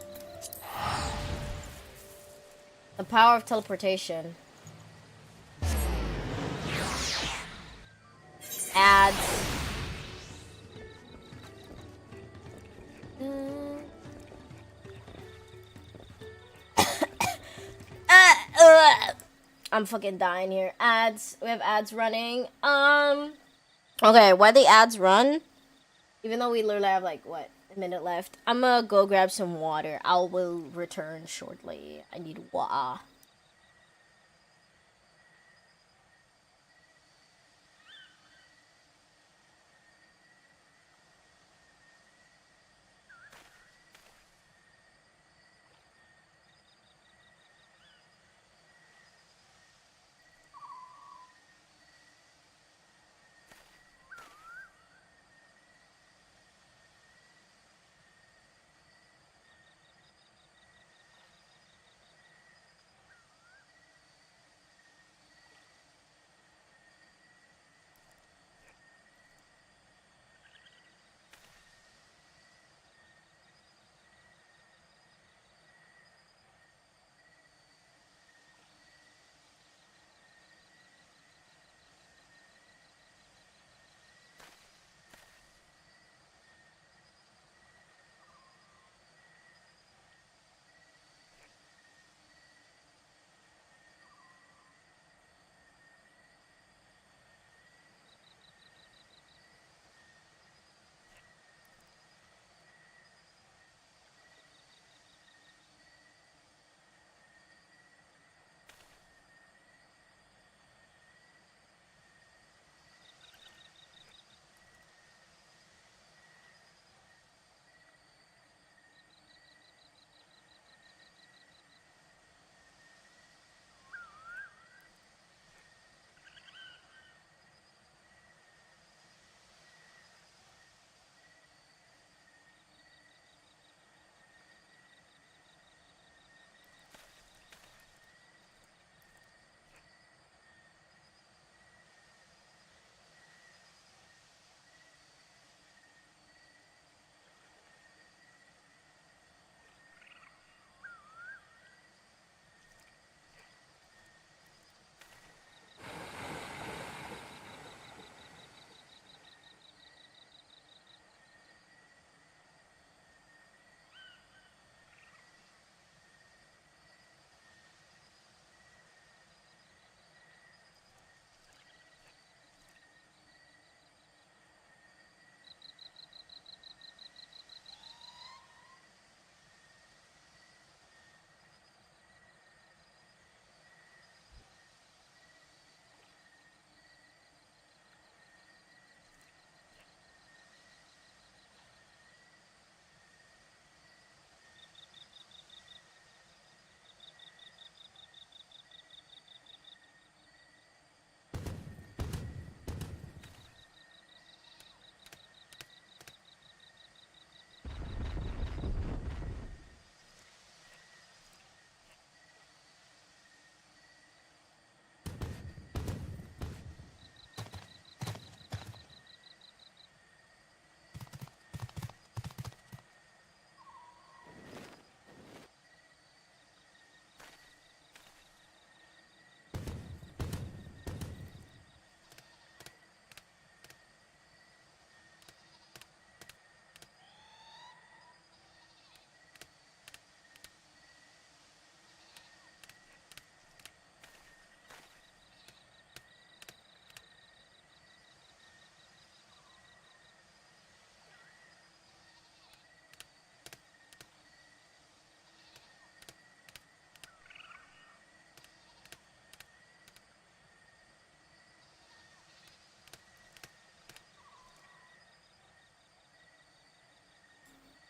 The power of teleportation. Ads. I'm fucking dying here. Ads. We have ads running. Okay, why the ads run? Even though we literally have like what, a minute left. I'm gonna go grab some water. I will return shortly. I need water.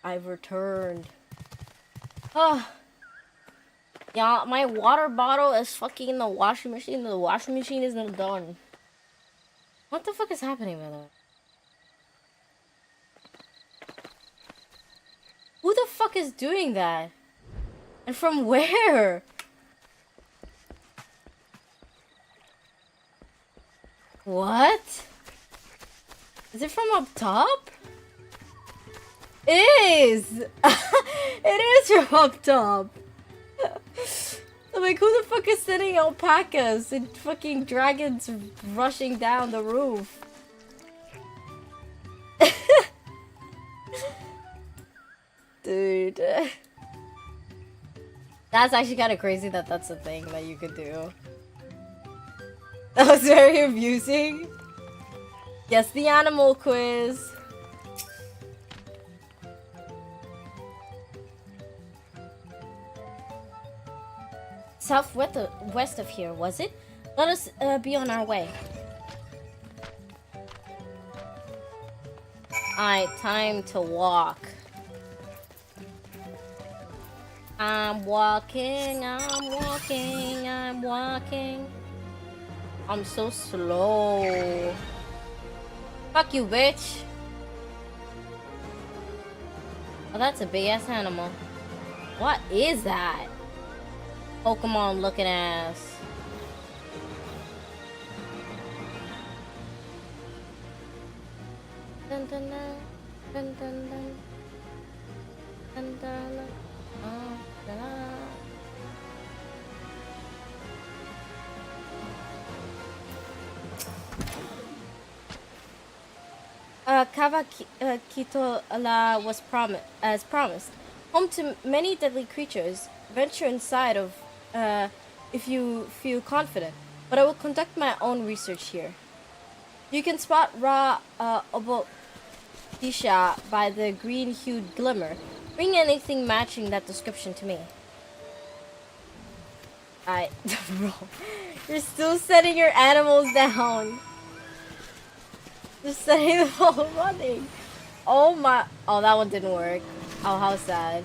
I've returned. Oh. Yeah, my water bottle is fucking in the washing machine. The washing machine isn't done. What the fuck is happening with it? Who the fuck is doing that? And from where? What? Is it from up top? It is! It is from up top! I'm like, who the fuck is sending alpacas and fucking dragons rushing down the roof? Dude. That's actually kind of crazy that that's a thing that you could do. That was very amusing. Guess the animal quiz. Southwest of here, was it? Let us be on our way. Alright, time to walk. I'm walking, I'm walking, I'm walking. I'm so slow. Fuck you, bitch. Oh, that's a big ass animal. What is that? Pokemon looking ass. Dun, dun, dun, dun, dun, dun. Dun, dun, dun. Oh, dun, dun. Kavakitola was promised. Home to many deadly creatures. Venture inside of if you feel confident. But I will conduct my own research here. You can spot raw Obokisha by the green-hued glimmer. Bring anything matching that description to me. Bro, you're still setting your animals down. Just setting them all running. Oh my. Oh, that one didn't work. Oh, how sad.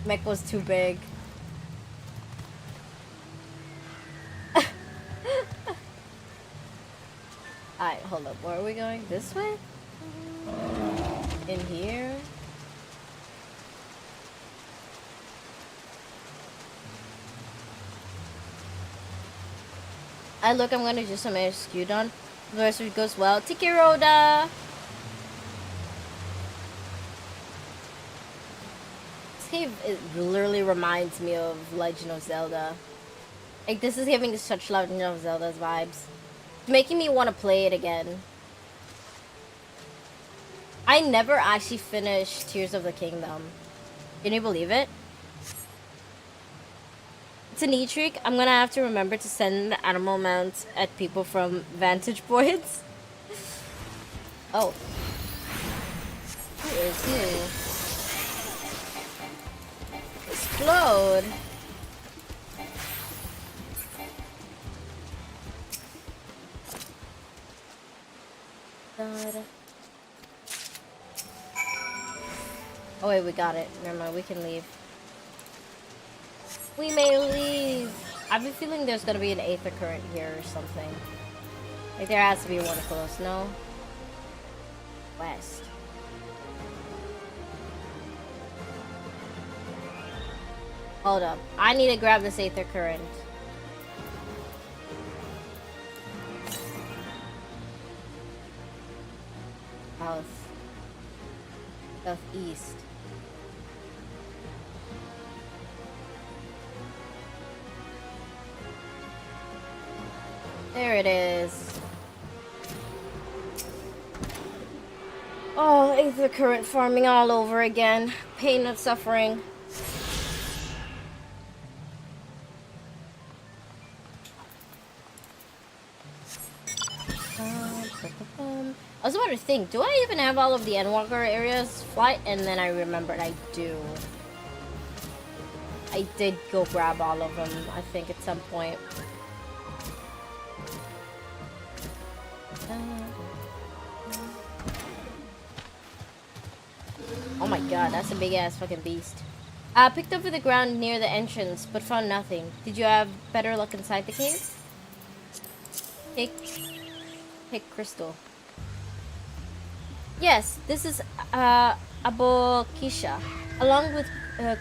Mech was too big. Alright, hold up. Where are we going? This way? In here? Look, I'm gonna do some SQ done. The rest of it goes well. Tiki Rhoda! This game, it literally reminds me of Legend of Zelda. Like, this is giving such Legend of Zelda's vibes. It's making me want to play it again. I never actually finished Tears of the Kingdom. Can you believe it? It's a neat trick. I'm gonna have to remember to send the animal mounts at people from vantage points. Oh. Who is you? Explode! God. Oh wait, we got it. Never mind, we can leave. We may leave. I've been feeling there's gonna be an aether current here or something. Like there has to be one close, no? West. Hold up. I need to grab this aether current. South. Southeast. There it is. Oh, aether current farming all over again. Pain and suffering. I was about to think, do I even have all of the Endwalker areas flight? And then I remembered I do. I did go grab all of them, I think, at some point. Oh my god, that's a big ass fucking beast. Picked over the ground near the entrance, but found nothing. Did you have better luck inside the cave? Pick crystal. Yes, this is Abokisha. Along with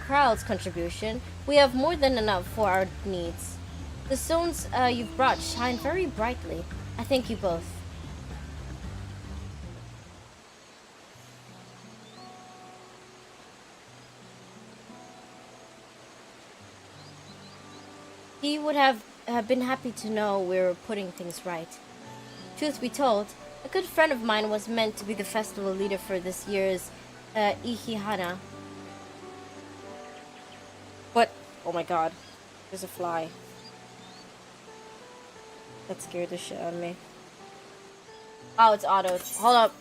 Kral's contribution, we have more than enough for our needs. The stones you've brought shine very brightly. I thank you both. He would have been happy to know we were putting things right. Truth be told, a good friend of mine was meant to be the festival leader for this year's Ihihana. But, oh my god, there's a fly. That scared the shit out of me. Oh, it's auto. Hold up.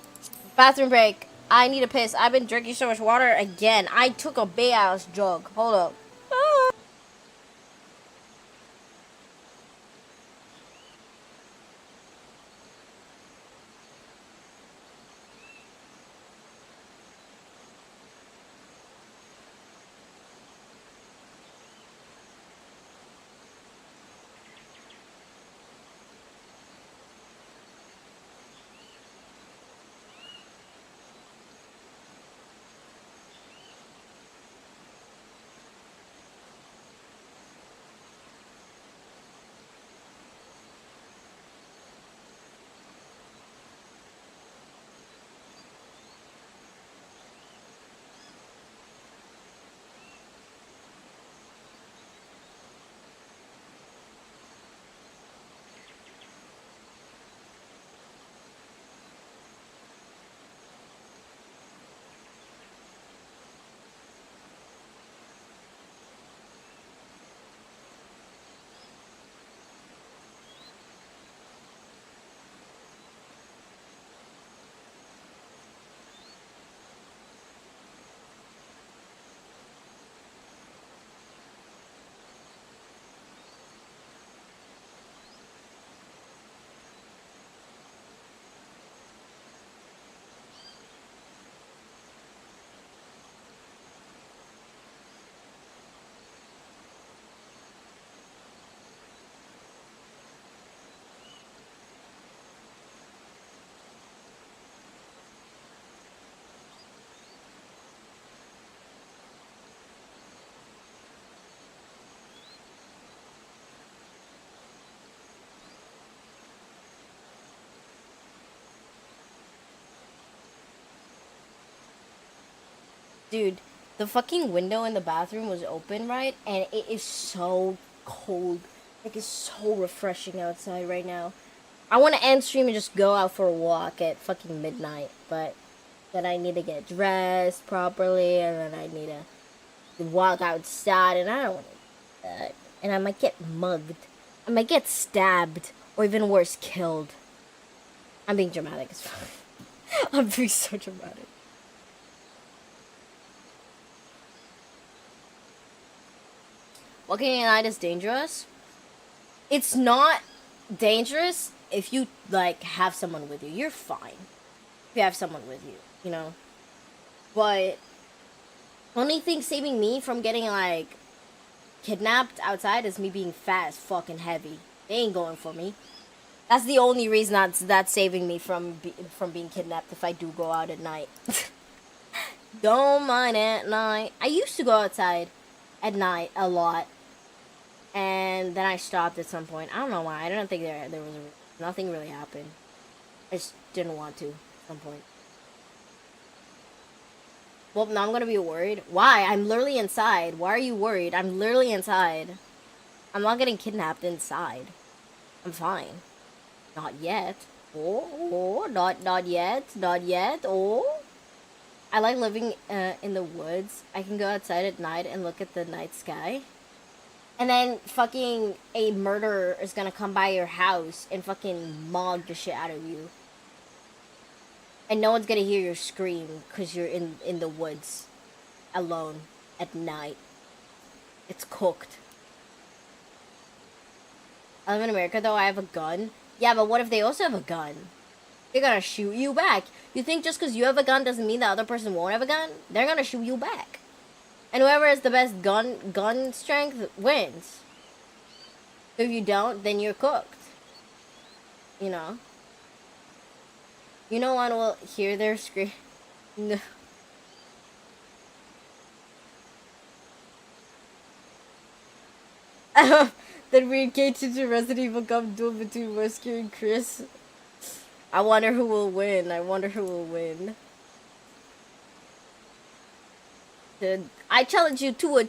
Bathroom break. I need a piss. I've been drinking so much water again. I took a big ass jug. Hold up. Ah. Dude, the fucking window in the bathroom was open, right? And it is so cold. Like, it's so refreshing outside right now. I want to end stream and just go out for a walk at fucking midnight. But then I need to get dressed properly. And then I need to walk outside. And I don't want to do that. And I might get mugged. I might get stabbed. Or even worse, killed. I'm being dramatic as fuck. I'm being so dramatic. Walking at night is dangerous. It's not dangerous if you, like, have someone with you. You're fine if you have someone with you, you know? But only thing saving me from getting, like, kidnapped outside is me being fat as fucking heavy. They ain't going for me. That's the only reason that's saving me from being kidnapped if I do go out at night. Don't mind at night. I used to go outside at night a lot. And then I stopped at some point. I don't know why. I don't think there was nothing really happened. I just didn't want to at some point. Well, now I'm gonna be worried. Why? I'm literally inside. Why are you worried? I'm literally inside. I'm not getting kidnapped inside. I'm fine. Not yet. Oh, not yet. Not yet. Oh. I like living in the woods. I can go outside at night and look at the night sky. And then fucking a murderer is gonna come by your house and fucking maul the shit out of you. And no one's gonna hear your scream because you're in the woods alone at night. It's cooked. I live in America though, I have a gun. Yeah, but what if they also have a gun? they're gonna shoot you back. You think just because you have a gun doesn't mean the other person won't have a gun? They're gonna shoot you back. And whoever has the best gun strength wins. If you don't, then you're cooked. You know? No one will hear their scream. No. Then we engage into Resident Evil Gum duel between Wesker and Chris. I wonder who will win. I challenge you to a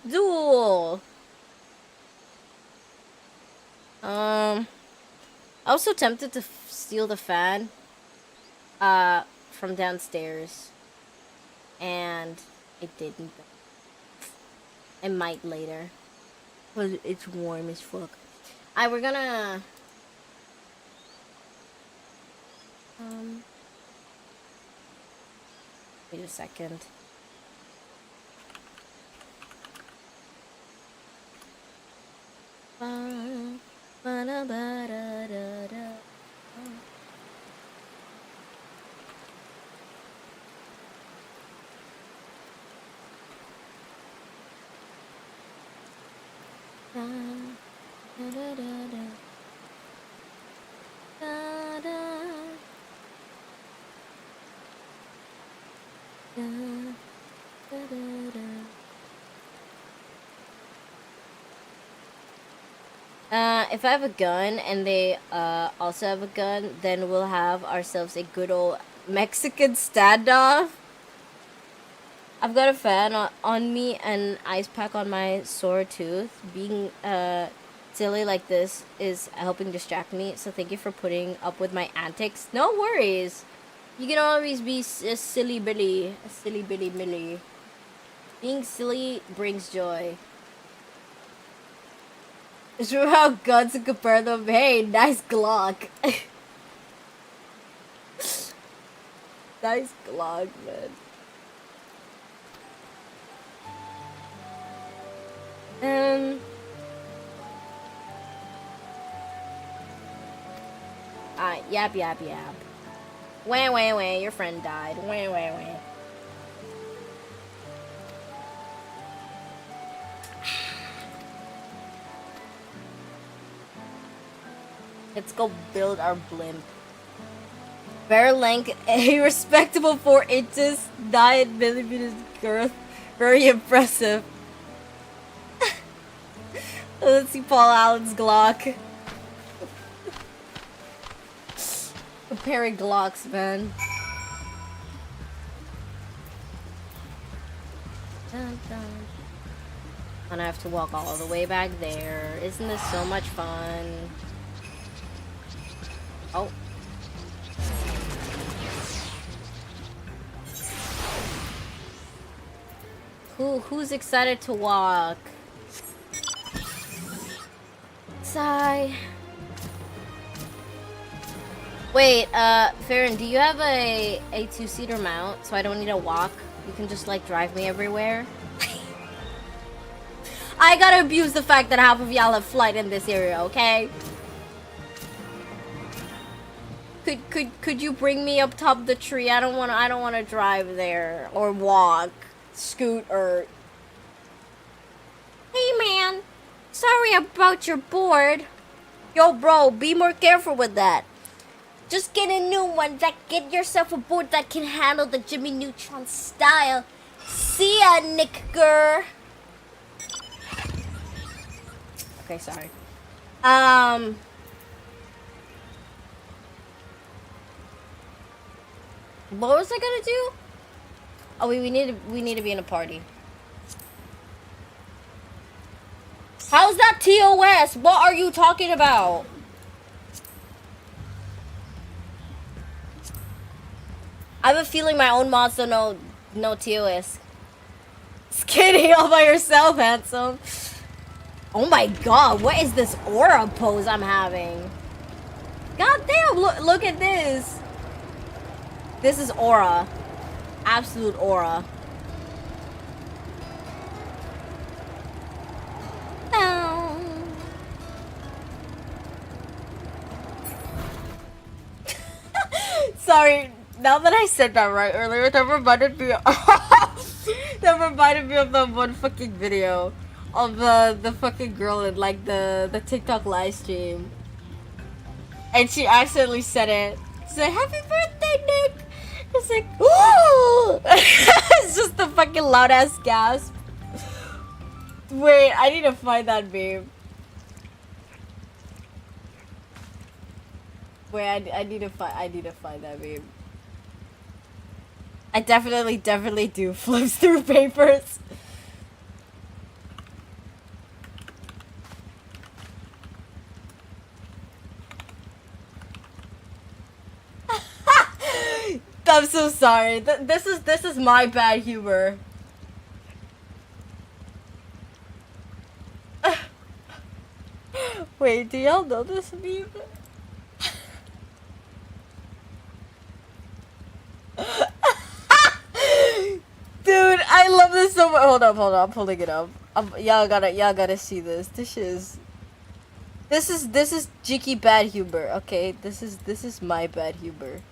duel. I was so tempted to steal the fan from downstairs, and it didn't. I might later, but it's warm as fuck. We're gonna wait a second. If I have a gun and they also have a gun, then we'll have ourselves a good old Mexican standoff. I've got a fan on me and ice pack on my sore tooth. Being silly like this is helping distract me, so thank you for putting up with my antics. No worries. You can always be a silly billy. Being silly brings joy. It's true how guns and compare them. Hey, nice Glock. Nice Glock, man. Yap. Wah, your friend died. Wah. Let's go build our blimp. Bear length, a respectable 4 inches, 9 millimeters girth. Very impressive. Let's see Paul Allen's Glock. Comparing Glocks, man. And I have to walk all the way back there. Isn't this so much fun? Oh. Who's excited to walk? Sigh. Wait, Farron, do you have a 2-seater mount so I don't need to walk? You can just like drive me everywhere? I gotta abuse the fact that half of y'all have flight in this area, okay? Could you bring me up top of the tree? I don't wanna drive there or walk, scoot, or. Hey man, sorry about your board. Yo bro, be more careful with that. Just get a new one. Get yourself a board that can handle the Jimmy Neutron style. See ya, Nicker. Okay, sorry. What was I gonna do? Oh, we need to be in a party. How's that TOS? What are you talking about? I have a feeling my own mods don't know TOS. Skinny all by yourself, handsome. Oh my god, what is this aura pose I'm having? God damn, look at this. This is aura. Absolute aura. sorry. Now that I said that right earlier, that reminded me of the one fucking video of the fucking girl in like the TikTok live stream. And she accidentally said it. She's like, "Happy birthday, Nick!" It's like, "Ooh!" It's just the fucking loud ass gasp. Wait, I need to find that meme. Wait, I need to find that meme. I definitely do flips through papers. I'm so sorry. This is my bad humor. Wait, do y'all know this meme? Dude, I love this so much. Hold up, I'm pulling it up. Y'all gotta see this. This is Jiki bad humor. Okay, this is my bad humor.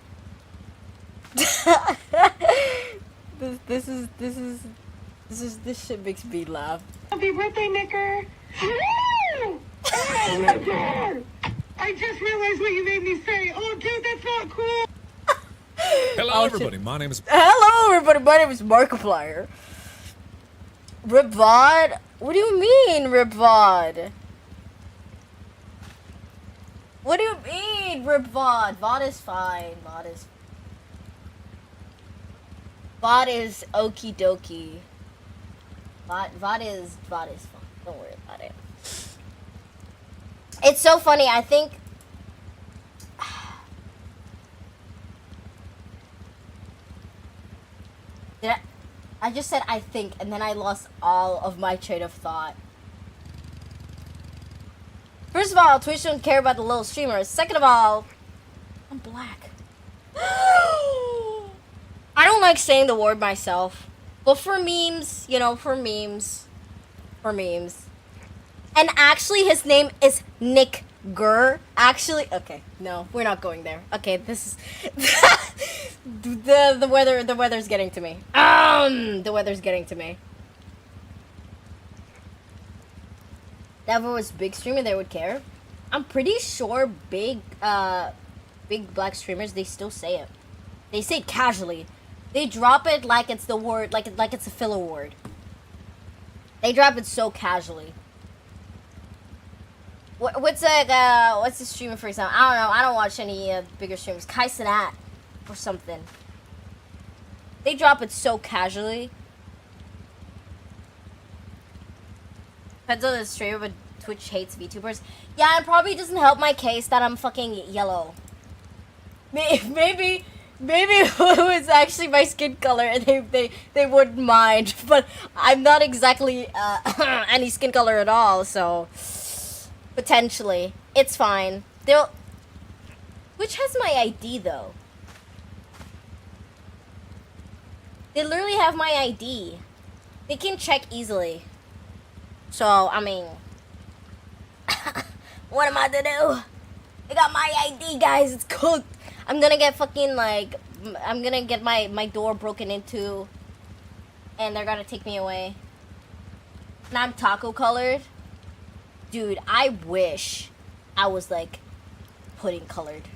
This shit makes me laugh. Happy birthday, Nicker! Oh my god! I just realized what you made me say. Oh, dude, that's not cool. Hello, everybody. My name is. Hello, everybody. My name is Markiplier. Ribvod? What do you mean, Ribvod? What do you mean, Ribvod? Vod is fine. Vod is okie dokie. Vod is fine. Don't worry about it. It's so funny. I think. I just said I think, and then I lost all of my train of thought. First of all, Twitch don't care about the little streamers. Second of all, I'm black. I don't like saying the word myself. But for memes, you know, for memes. And actually, his name is Nick Gurr. Actually, okay, no, we're not going there. Okay, this is the weather's getting to me. The weather's getting to me. That was big streamer, they would care. I'm pretty sure big black streamers, they still say it. They say it casually. They drop it like it's the word, like it's a filler word. They drop it so casually. What's the streamer, for example? I don't know. I don't watch any bigger streamers. Kai Cenat or something. They drop it so casually. Depends on the streamer, but Twitch hates VTubers. Yeah, it probably doesn't help my case that I'm fucking yellow. Maybe it was actually my skin color and they wouldn't mind. But I'm not exactly any skin color at all, so potentially it's fine. Which has my ID though? They literally have my ID. They can check easily. So I mean, what am I to do? I got my ID, guys. It's cooked. I'm gonna get fucking I'm gonna get my door broken into, and they're gonna take me away. And I'm taco colored. Dude, I wish I was like pudding colored.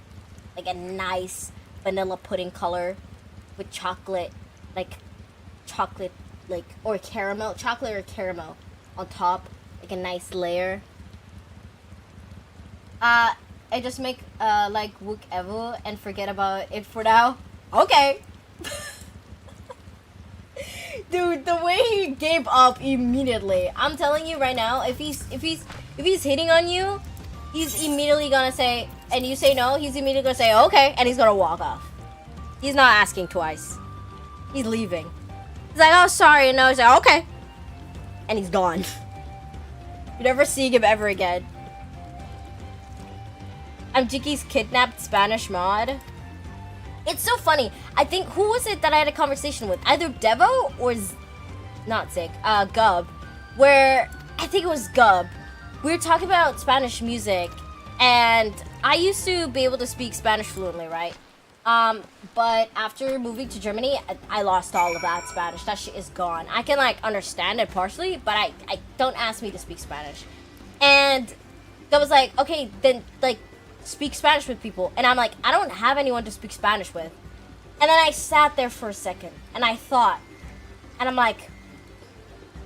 Like a nice vanilla pudding color with chocolate, or caramel, chocolate or caramel on top, like a nice layer. I just make like Wook Evo and forget about it for now. Okay. Dude, the way he gave up immediately. I'm telling you right now, if he's hitting on you, he's immediately gonna say, and you say no, he's immediately gonna say okay, and he's gonna walk off. He's not asking twice. He's leaving. He's like, oh sorry, and no, he's like, okay. And he's gone. You never see him ever again. I'm Jiki's kidnapped Spanish mod. It's so funny. I think, who was it that I had a conversation with? Either Devo or not Zig, Gub. Where, I think it was Gub. We were talking about Spanish music, and I used to be able to speak Spanish fluently, right? but after moving to Germany, I lost all of that Spanish. That shit is gone. I can like understand it partially, but I don't ask me to speak Spanish. And I was like, okay, then like speak Spanish with people. And I'm like, I don't have anyone to speak Spanish with. And then I sat there for a second and I thought, and I'm like,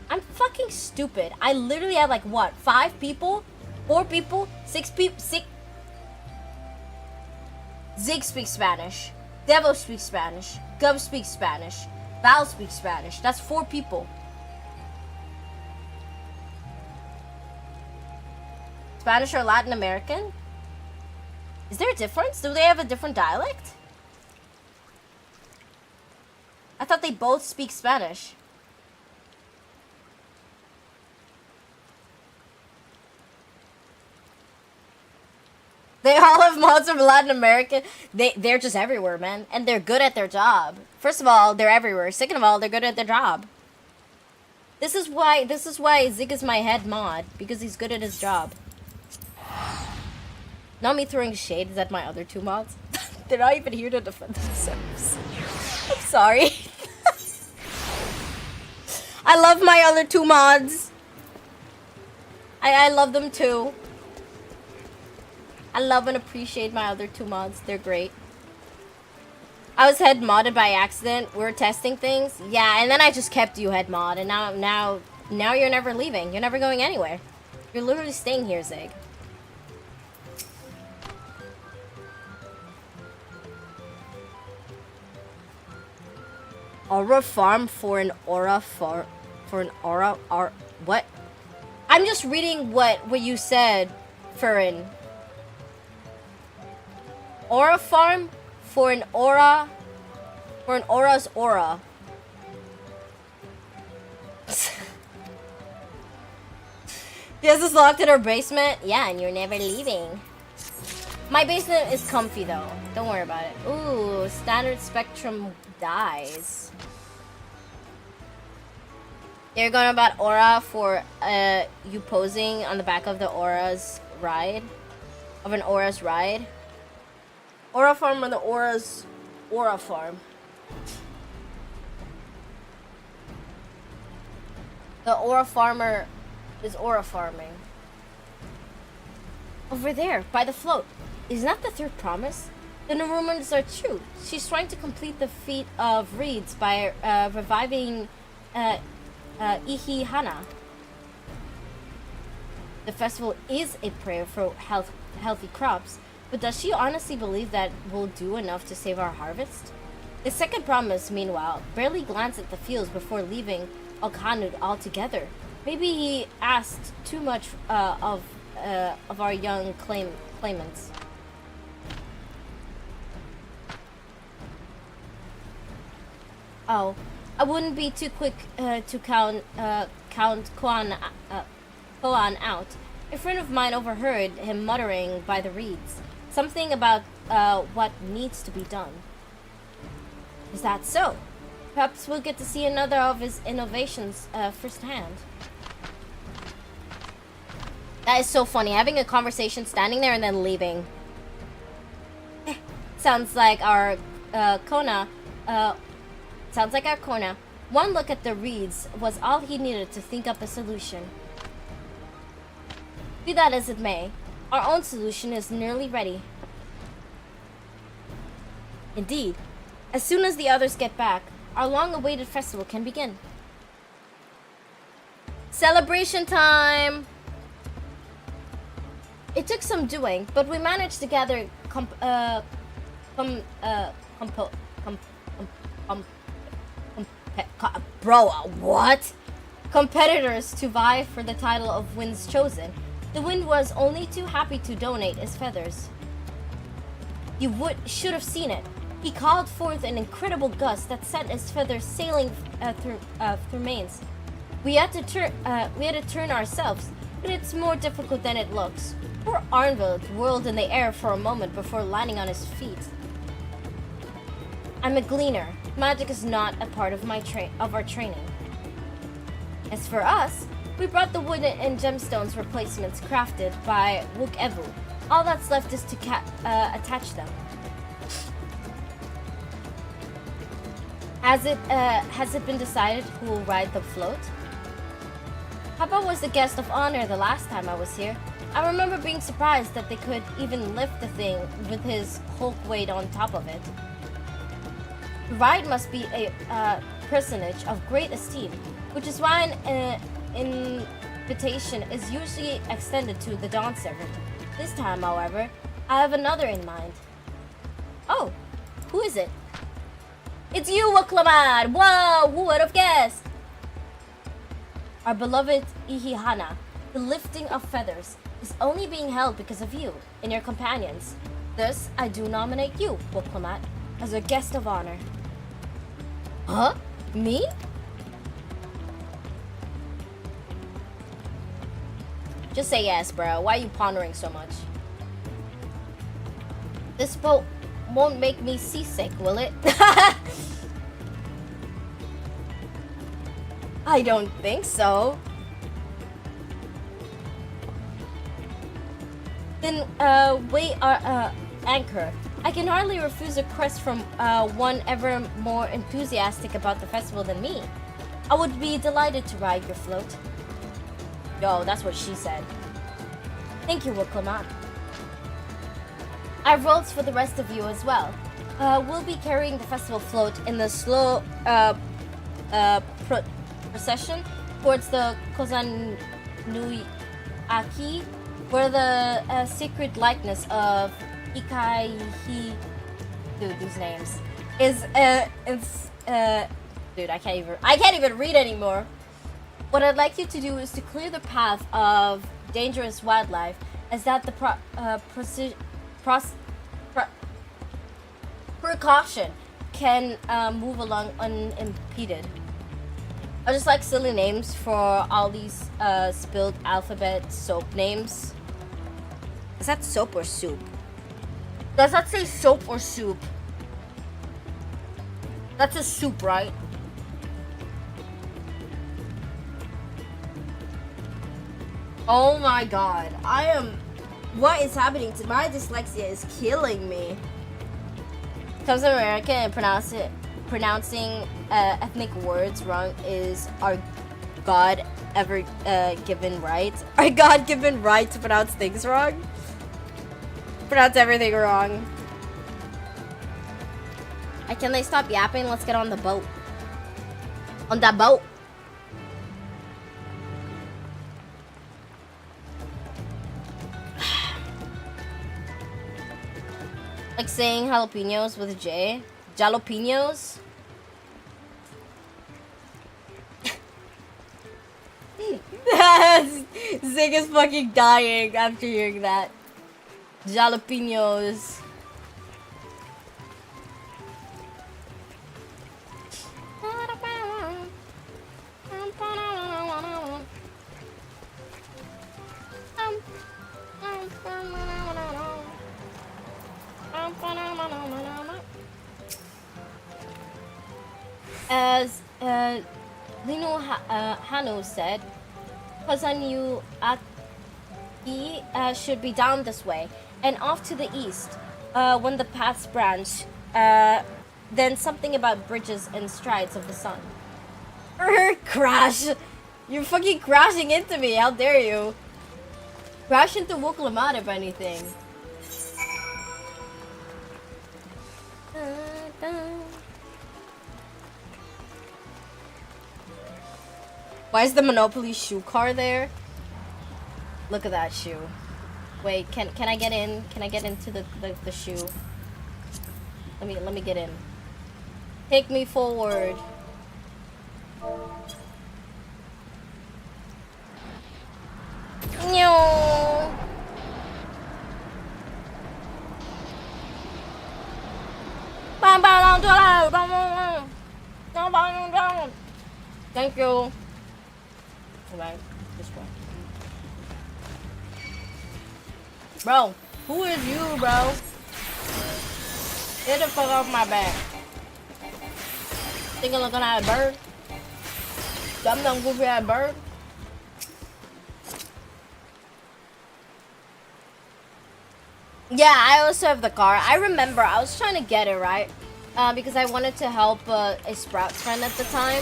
I'm fucking stupid. I literally have like what, 5 people, 4 people, 6 people, 6. Zig speaks Spanish. Devo speaks Spanish. Gov speaks Spanish. Val speaks Spanish. That's 4 people. Spanish or Latin American? Is there a difference? Do they have a different dialect? I thought they both speak Spanish. They all have mods from Latin America. They're just everywhere, man. And they're good at their job. First of all, they're everywhere. Second of all, they're good at their job. This is why Zig is my head mod. Because he's good at his job. Not me throwing shade at my other 2 mods. They're not even here to defend themselves. I'm sorry. I love my other 2 mods. I love them too. I love and appreciate my other 2 mods. They're great. I was head modded by accident. We were testing things. Yeah, and then I just kept you head mod. And now you're never leaving. You're never going anywhere. You're literally staying here, Zig. Aura farm for an aura what? I'm just reading what you said, Furin. Aura farm for an aura's aura. Yes, it's locked in her basement. Yeah, and you're never leaving. My basement is comfy though. Don't worry about it. Ooh, standard spectrum dies. You're going about aura for you posing on the back of the aura's ride, of an aura's ride. Aura farm on the aura's aura farm. The aura farmer is aura farming. Over there, by the float. Isn't that the 3rd promise? Then the rumors are true. She's trying to complete the feat of reeds by reviving Ihi Hana. The festival is a prayer for healthy crops, but does she honestly believe that we'll do enough to save our harvest? The 2nd promise, meanwhile, barely glanced at the fields before leaving Al-Kanud altogether. Maybe he asked too much of our young claimants. Oh, I wouldn't be too quick to count Koan out. A friend of mine overheard him muttering by the reeds. Something about what needs to be done. Is that so? Perhaps we'll get to see another of his innovations firsthand. That is so funny, having a conversation, standing there, and then leaving. Sounds like our Kona. Sounds like our Kona. One look at the reeds was all he needed to think up a solution. Be that as it may, our own solution is nearly ready. Indeed, as soon as the others get back, our long-awaited festival can begin. Celebration time! It took some doing, but we managed to gather what? Competitors to vie for the title of Wind's Chosen. The Wind was only too happy to donate his feathers. You should have seen it. He called forth an incredible gust that sent his feathers sailing through mains. We had to turn ourselves, but it's more difficult than it looks. Poor Arnveld whirled in the air for a moment before landing on his feet. I'm a gleaner. Magic is not a part of our training. As for us, we brought the wood and gemstones replacements crafted by Wook Evu. All that's left is to attach them. Has it been decided who will ride the float? Papa was the guest of honor the last time I was here. I remember being surprised that they could even lift the thing with his Hulk weight on top of it. The ride must be a personage of great esteem, which is why an invitation is usually extended to the Dawn servant. This time, however, I have another in mind. Oh, who is it? It's you, Waklamad! Whoa, who would have guessed? Our beloved Ihihana, the lifting of feathers, is only being held because of you and your companions. Thus, I do nominate you, Waklamad, as a guest of honor. Huh? Me? Just say yes, bro. Why are you pondering so much? This boat won't make me seasick, will it? I don't think so. Then, wait our anchor. I can hardly refuse a request from one ever more enthusiastic about the festival than me. I would be delighted to ride your float. Yo, that's what she said. Thank you, Waklamad. I have roles for the rest of you as well. We'll be carrying the festival float in the slow procession towards the Kozan Nui Aki, where the sacred likeness of Ikaihi, dude, these names is dude, I can't even read anymore. What I'd like you to do is to clear the path of dangerous wildlife, as that the precaution can move along unimpeded. I just like silly names for all these spilled alphabet soap names. Is that soap or soup? Does that say soap or soup? That's a soup, right? Oh my god. What is happening to my dyslexia is killing me. Comes from America and pronouncing ethnic words wrong is our God ever given right. Our God given right to pronounce things wrong. Pronounce everything wrong. Can they stop yapping? Let's get on the boat. On that boat. Like saying jalapenos with a J. Jalapenos? Zig is fucking dying after hearing that. Jalapenos. As Lino Hano said, Kozanyu Aki should be down this way and off to the east when the paths branch. Then something about bridges and strides of the sun. Crash! You're fucking crashing into me, how dare you? Crash into Wuklamad if anything. Why is the Monopoly shoe car there? Look at that shoe. Wait, can I get in? Can I get into the shoe? Let me get in. Take me forward. No. Thank you. Alright, this way. Bro, who is you, bro? Get the fuck off my back. Think I'm looking at a bird? Dumb goofy at a bird? Yeah, I also have the car. I remember, I was trying to get it, right? because I wanted to help a Sprouts friend at the time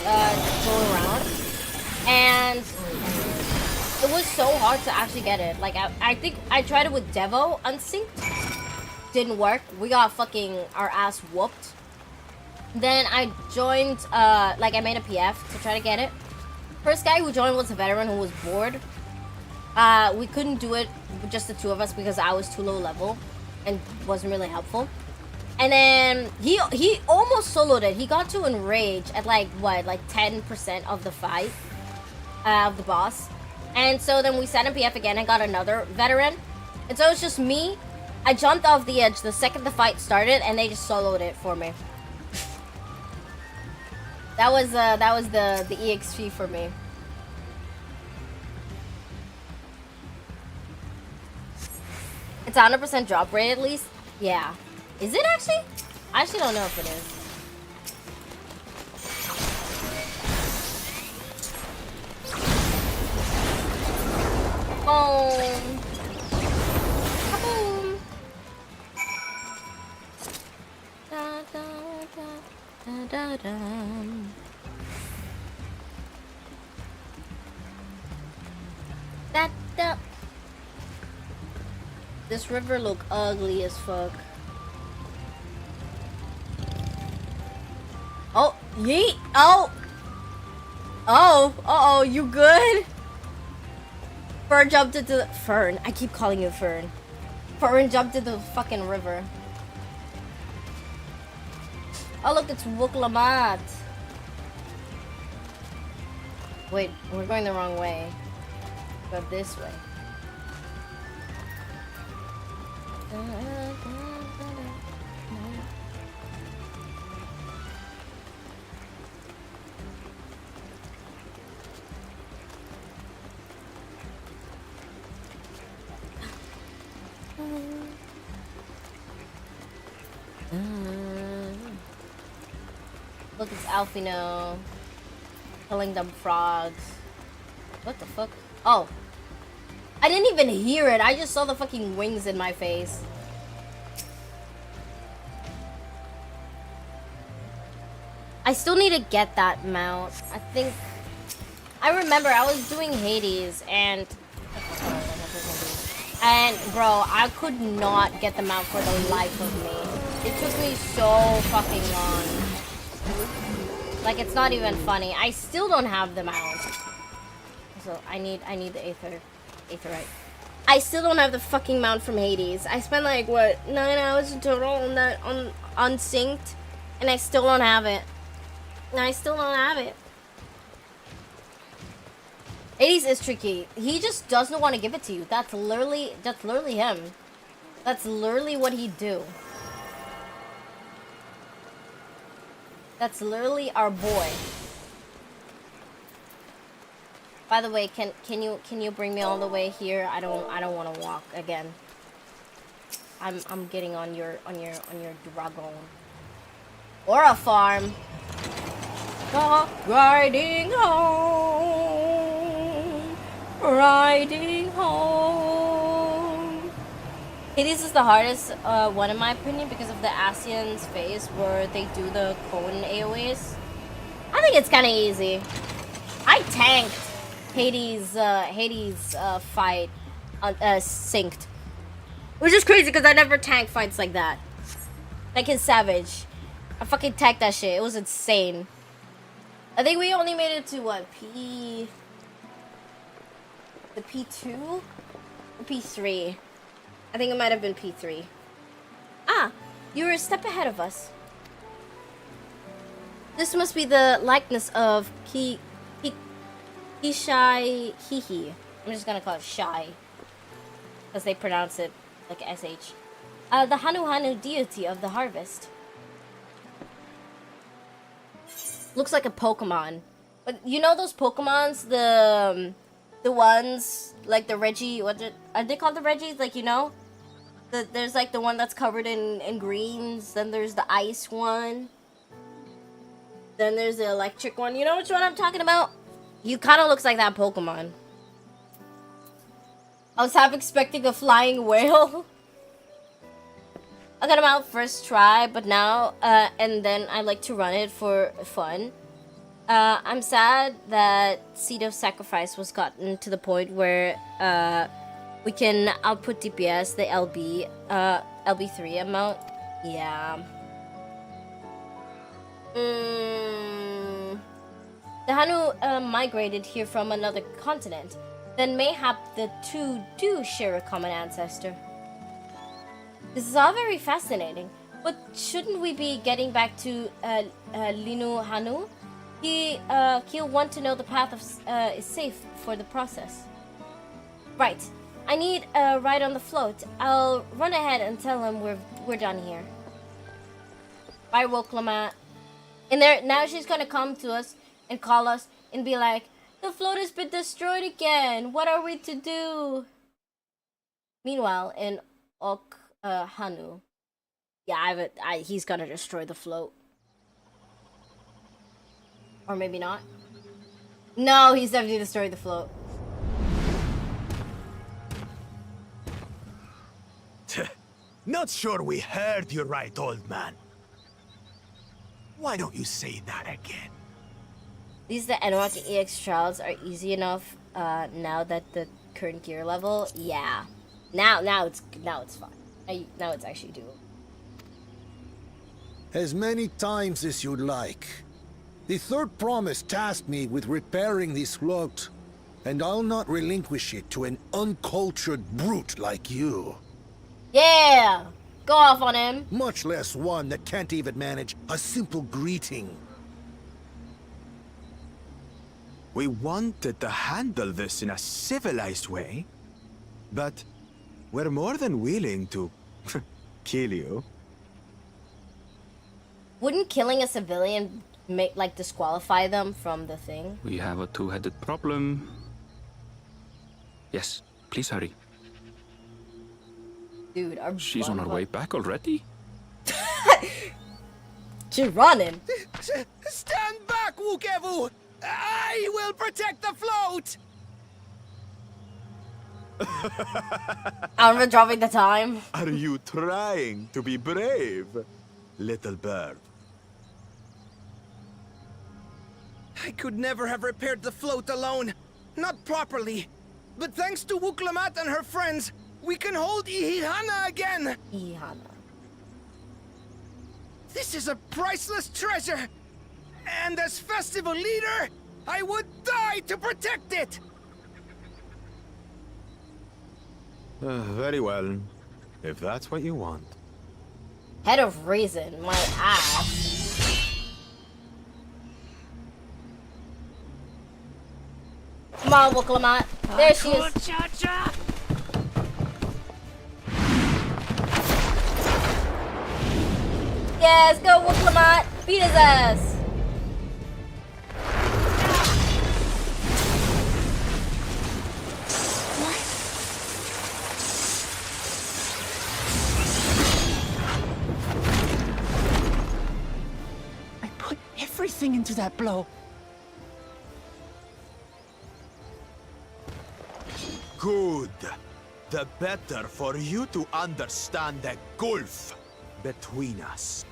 go around, and it was so hard to actually get it. Like I think I tried it with Devo unsynced, didn't work. We got fucking our ass whooped. Then I joined, like I made a PF to try to get it. First guy who joined was a veteran who was bored. We couldn't do it with just the two of us because I was too low level and wasn't really helpful. And then he almost soloed it. He got to enrage at like 10% of the fight of the boss. And so then we set a PF again and got another veteran. And so it's just me. I jumped off the edge the second the fight started, and they just soloed it for me. That was the EXP for me. It's 100% drop rate at least. Yeah. Is it actually? I actually don't know if it is. Boom. Kaboom. Da, da, da, da, da. Da, da. This river look ugly as fuck. Oh, yeet! Oh! Oh! Uh-oh, you good? Fern jumped into the... Fern. I keep calling you Fern. Fern jumped into the fucking river. Oh, look, it's Wuklamat. Wait, we're going the wrong way. Go this way. Look, it's Alfino killing them frogs. What the fuck? Oh, I didn't even hear it. I just saw the fucking wings in my face. I still need to get that mount. I think I remember I was doing Hades and bro, I could not get the mount for the life of me. It took me so fucking long. Like, it's not even funny. I still don't have the mount. So I need the Aetherite. I still don't have the fucking mount from Hades. I spent like what 9 hours in total on that on unsynced, and I still don't have it. Hades is tricky. He just doesn't want to give it to you. That's literally him. That's literally what he'd do. That's literally our boy. By the way, can you bring me all the way here? I don't want to walk again. I'm getting on your dragon or a farm. Riding home. Hades is the hardest one in my opinion because of the Asian's phase where they do the cone AoEs. I think it's kind of easy. I tanked Hades fight synced, which is crazy because I never tanked fights like that. Like in Savage, I fucking tanked that shit. It was insane. I think we only made it to what, the P2 or P3. I think it might have been P3. Ah, you were a step ahead of us. This must be the likeness of Ishai Hihi. I'm just gonna call it Shy, because they pronounce it like SH. The Hanu deity of the harvest. Looks like a Pokemon. But you know those Pokemons, the ones like the Reggie, are they called the Reggies? Like, you know? There's like the one that's covered in greens, then there's the ice one. Then there's the electric one. You know which one I'm talking about? You kind of looks like that Pokemon. I was half expecting a flying whale. I got him out first try, but now, and then I like to run it for fun. I'm sad that Seed of Sacrifice was gotten to the point where we can output DPS the LB3 amount. Yeah. The Hanu migrated here from another continent. Then mayhap the two do share a common ancestor. This is all very fascinating, but shouldn't we be getting back to Linu Hanu? He'll want to know the path is safe for the process. Right. I need a ride on the float. I'll run ahead and tell him we're done here. Bye, Woklamat. And there now she's gonna come to us and call us and be like, the float has been destroyed again. What are we to do? Meanwhile, in Hanu, yeah, he's gonna destroy the float. Or maybe not. No, he's definitely destroyed the float. Not sure we heard you right, old man. Why don't you say that again? These the Enoch EX trials are easy enough now that the current gear level. Yeah. Now it's fine. Now it's actually doable. As many times as you'd like. The third promise tasked me with repairing this float, and I'll not relinquish it to an uncultured brute like you. Yeah! Go off on him. Much less one that can't even manage a simple greeting. We wanted to handle this in a civilized way, but we're more than willing to kill you. Wouldn't killing a civilian disqualify them from the thing? We have a two-headed problem. Yes, please hurry. Dude, she's on her way back already? She's running. Stand back, Wukevu! I will protect the float! I'm dropping the time. Are you trying to be brave, little bird? I could never have repaired the float alone. Not properly. But thanks to Wuklamat and her friends, we can hold Ihihana again! Ihihana. This is a priceless treasure! And as festival leader, I would die to protect it! Very well, if that's what you want. Head of reason, my ass. Come on, Wuklamat. There she is. Yes, go Wuklamat. Beat his ass. I put everything into that blow. Good. The better for you to understand the gulf between us.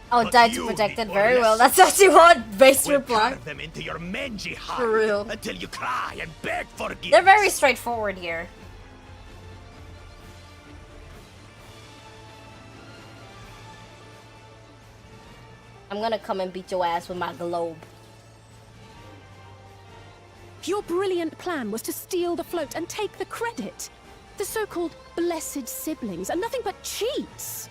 Oh, die to protect it. Very well. That's what you want. Base reply. Carve them into your mangy hide For real. until you cry and beg forgiveness. They're very straightforward here. I'm gonna come and beat your ass with my globe. Your brilliant plan was to steal the float and take the credit. The so-called blessed siblings are nothing but cheats.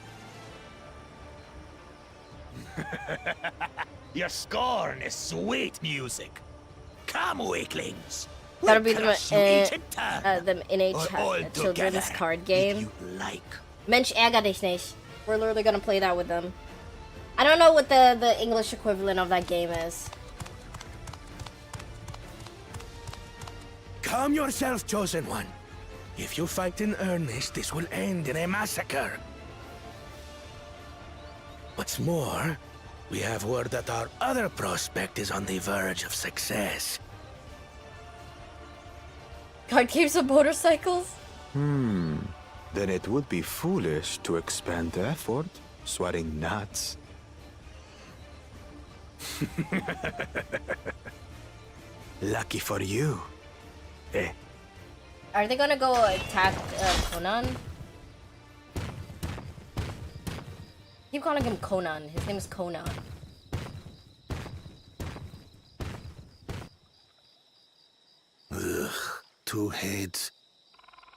Your scorn is sweet music. Come, weaklings. Gotta be them Crush you each in them in a or all children's together, card game. like. Mensch, ärger dich nicht. We're literally gonna play that with them. I don't know what the English equivalent of that game is. Calm yourself, Chosen One. If you fight in earnest, this will end in a massacre. What's more, we have word that our other prospect is on the verge of success. Card games of motorcycles? Then it would be foolish to expend effort sweating gnats. Lucky for you. Eh? Are they gonna go attack Conan? Keep calling him Conan. His name is Conan. Ugh, two heads.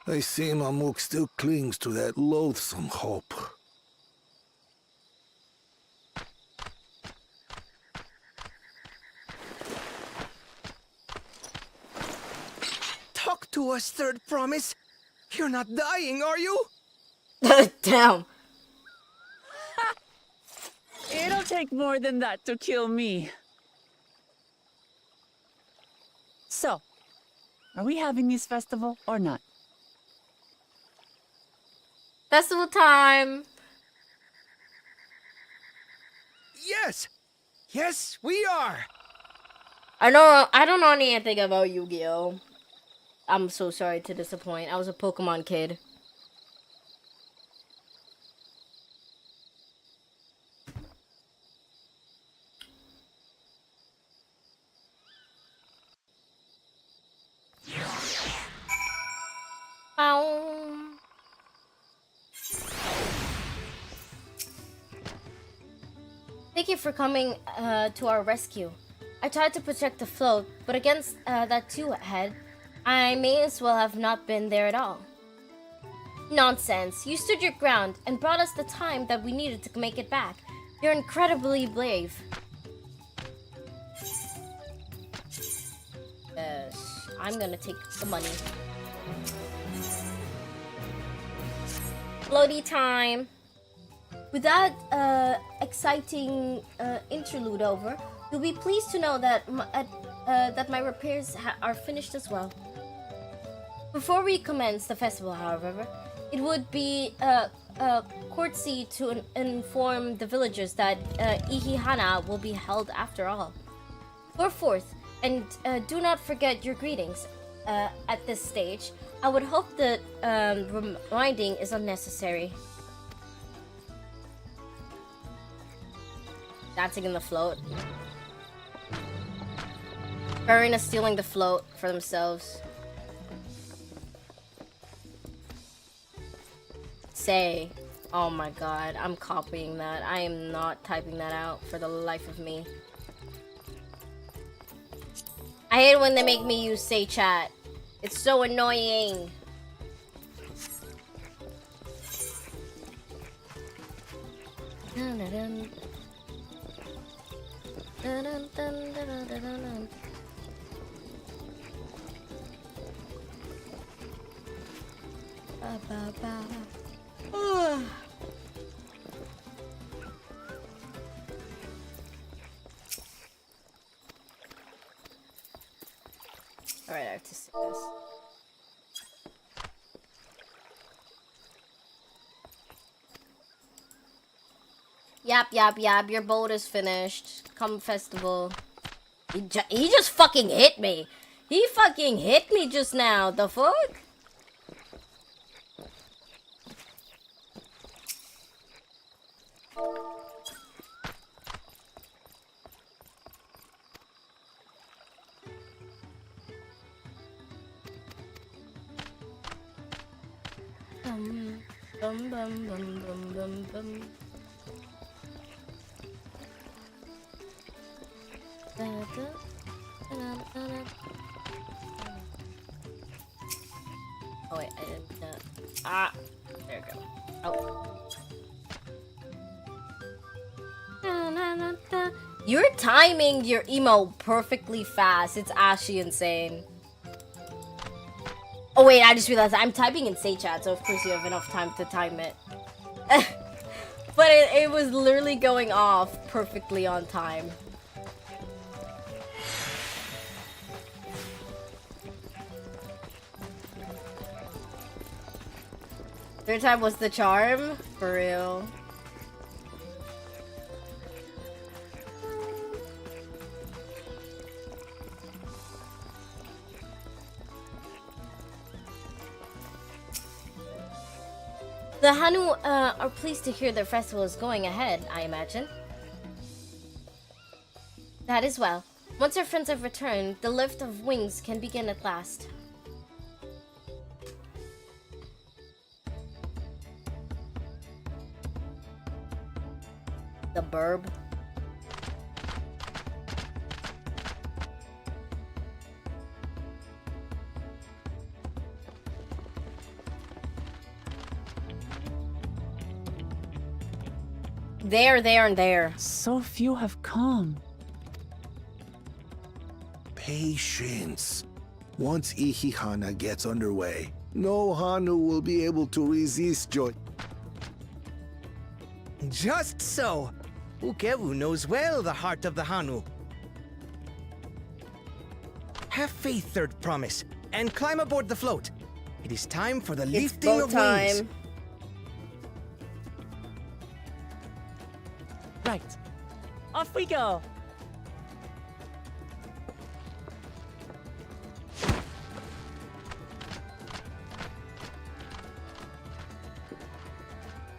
I see Mamuk still clings to that loathsome hope. Talk to us, Third Promise. You're not dying, are you? Damn. It'll take more than that to kill me. So, are we having this festival or not? Festival time. Yes! Yes, we are! I don't know anything about Yu-Gi-Oh! I'm so sorry to disappoint. I was a Pokemon kid. Ow. Thank you for coming to our rescue. I tried to protect the float, but against that two-head, I may as well have not been there at all. Nonsense. You stood your ground and brought us the time that we needed to make it back. You're incredibly brave. I'm gonna take the money. Floaty time. With that exciting interlude over, you'll be pleased to know that that my repairs are finished as well. Before we commence the festival, however, it would be courtesy to inform the villagers that Ihihana will be held after all. Go forth, and do not forget your greetings. At this stage, I would hope that reminding is unnecessary. Dancing in the float. Farina stealing the float for themselves. Say, oh my god, I'm copying that. I am not typing that out for the life of me. I hate when they make me use say chat. It's so annoying. Alright, I have to see this. Yap, your boat is finished. Come festival. He just fucking hit me. He fucking hit me just now. The fuck? Bum bum bum bum bum bum. Oh wait, I didn't. Ah, there we go. Oh. You're timing your emo perfectly fast. It's actually insane. Oh wait, I just realized I'm typing in say chat, so of course you have enough time to time it. But it was literally going off perfectly on time. Third time was the charm? For real. The Hanu are pleased to hear their festival is going ahead, I imagine. That is well. Once our friends have returned, the lift of wings can begin at last. The burb. There, and there. So few have come. Patience. Once Ihihana gets underway, no Hanu will be able to resist joy. Just so. Ukewu knows well the heart of the Hanu. Have faith, Third Promise, and climb aboard the float. It is time for the lifting of wings. Right. Off we go.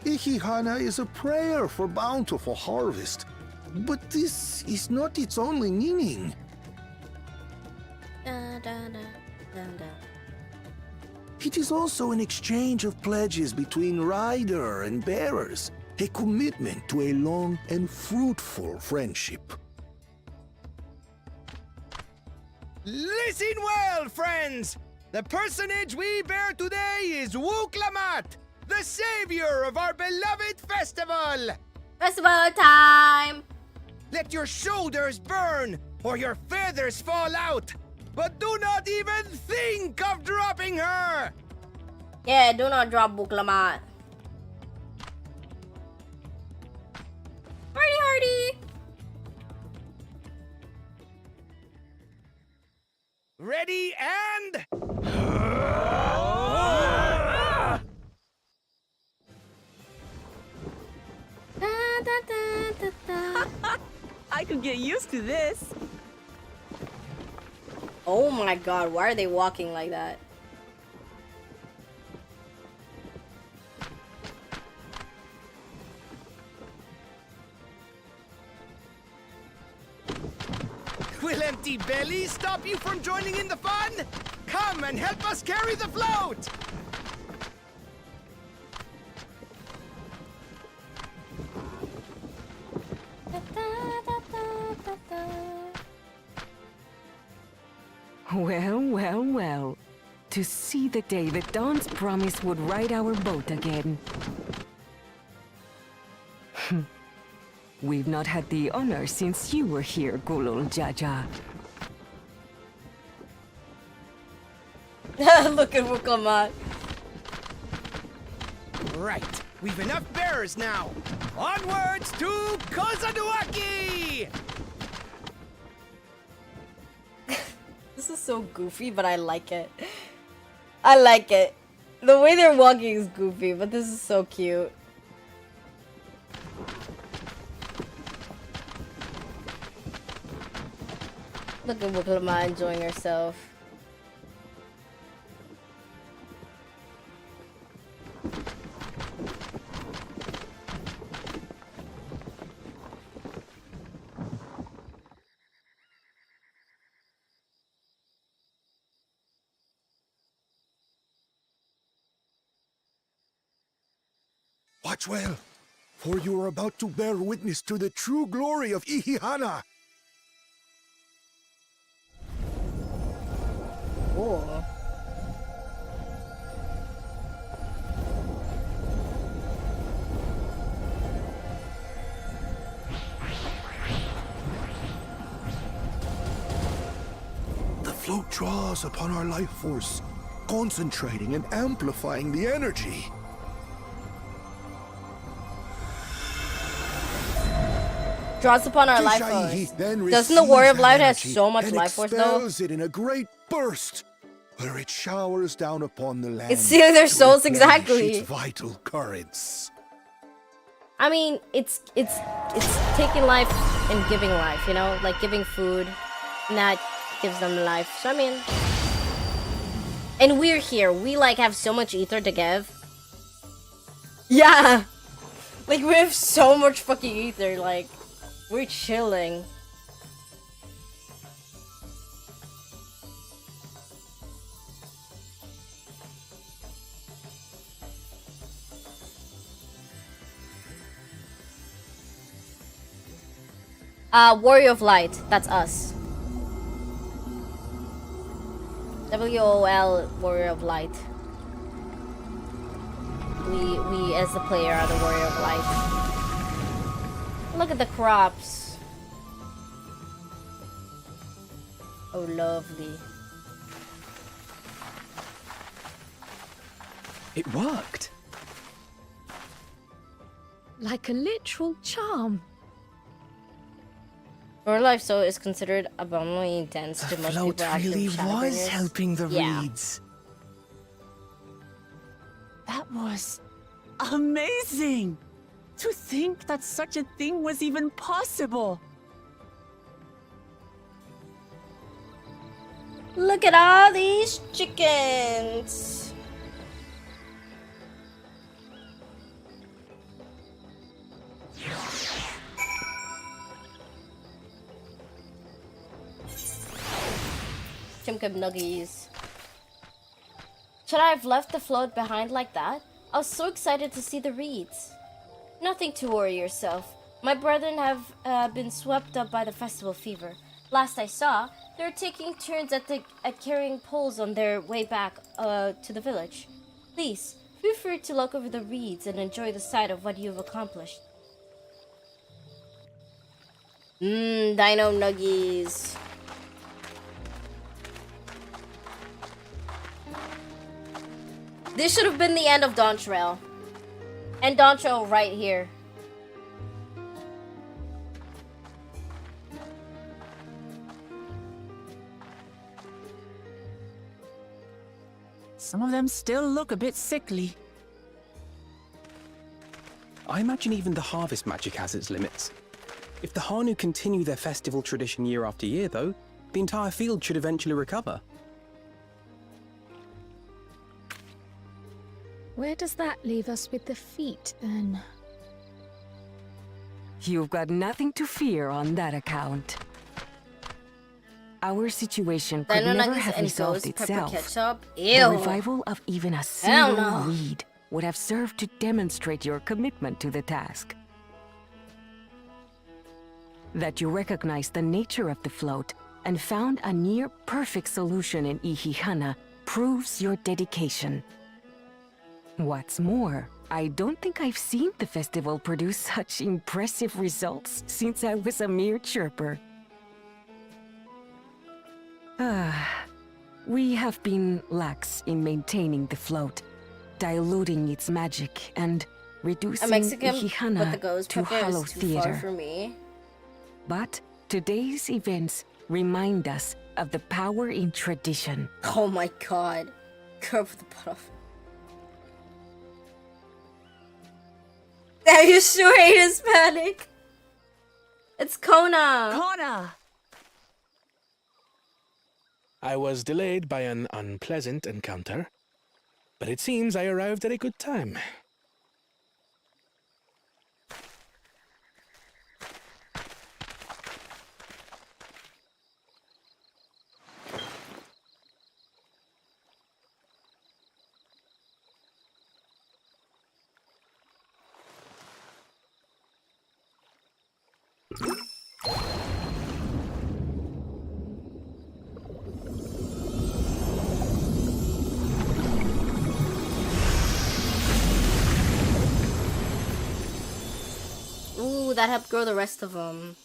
Ihihana is a prayer for bountiful harvest. But this is not its only meaning. It is also an exchange of pledges between rider and bearers, a commitment to a long and fruitful friendship. Listen well, friends! The personage we bear today is Wuklamat, the savior of our beloved festival! Festival time! Let your shoulders burn, or your feathers fall out! But do not even think of dropping her! Yeah, do not drop Wuklamat. Hardy! Ready and... I could get used to this. Oh my god, why are they walking like that? Will empty bellies stop you from joining in the fun? Come and help us carry the float! Well. To see the day that Dawn's promise would ride our boat again. We've not had the honor since you were here, Gulul Jaja. Look at Wuklamat. Right, we've enough bearers now. Onwards to Kozaduaki! This is so goofy, but I like it. I like it. The way they're walking is goofy, but this is so cute. Look at Wuklama enjoying herself. Watch well, for you are about to bear witness to the true glory of Ihihana. Oh. The float draws upon our life force, concentrating and amplifying the energy. Draws upon our life force. Doesn't the Warrior of Light have so much life force though? Expels it in a great burst, where it showers down upon the land. It's stealing their souls to replenish exactly. its vital currents. I mean, it's taking life and giving life, you know, like giving food, and that gives them life. So I mean, and we're here. We like have so much ether to give. Yeah! Like, we have so much fucking ether, like, we're chilling. Warrior of Light, that's us. WOL, Warrior of Light. We as the player are the Warrior of Light. Look at the crops. Oh, lovely. It worked. Like a literal charm. Rural life soil is considered abnormally dense to most people. Float really was shadowbringers. helping the Yeah. reeds. That was amazing! To think that such a thing was even possible! Look at all these chickens! Chimkib nuggies. Should I have left the float behind like that? I was so excited to see the reeds. Nothing to worry yourself. My brethren have been swept up by the festival fever. Last I saw, they were taking turns at carrying poles on their way back to the village. Please, feel free to look over the reeds and enjoy the sight of what you've accomplished. Dino nuggies. This should have been the end of Dawntrail. And Dawntrail right here. Some of them still look a bit sickly. I imagine even the harvest magic has its limits. If the Hanu continue their festival tradition year after year, though, the entire field should eventually recover. Where does that leave us with the feet, then? You've got nothing to fear on that account. Our situation could Dino never nuggets have and resolved ghost pepper itself. ketchup? The Ew. revival of even a Hell single no. reed would have served to demonstrate your commitment to the task. That you recognized the nature of the float and found a near-perfect solution in Ihihana proves your dedication. What's more, I don't think I've seen the festival produce such impressive results since I was a mere chirper. We have been lax in maintaining the float, diluting its magic and A reducing Mexican with the Ihihana ghost to pepper hollow is too theater. far for me. But today's events remind us of the power in tradition. Oh my god. Girl with the butt off. Damn, you sure hate Hispanic. It's Kona. Kona! I was delayed by an unpleasant encounter, but it seems I arrived at a good time. Ooh, that helped grow the rest of them.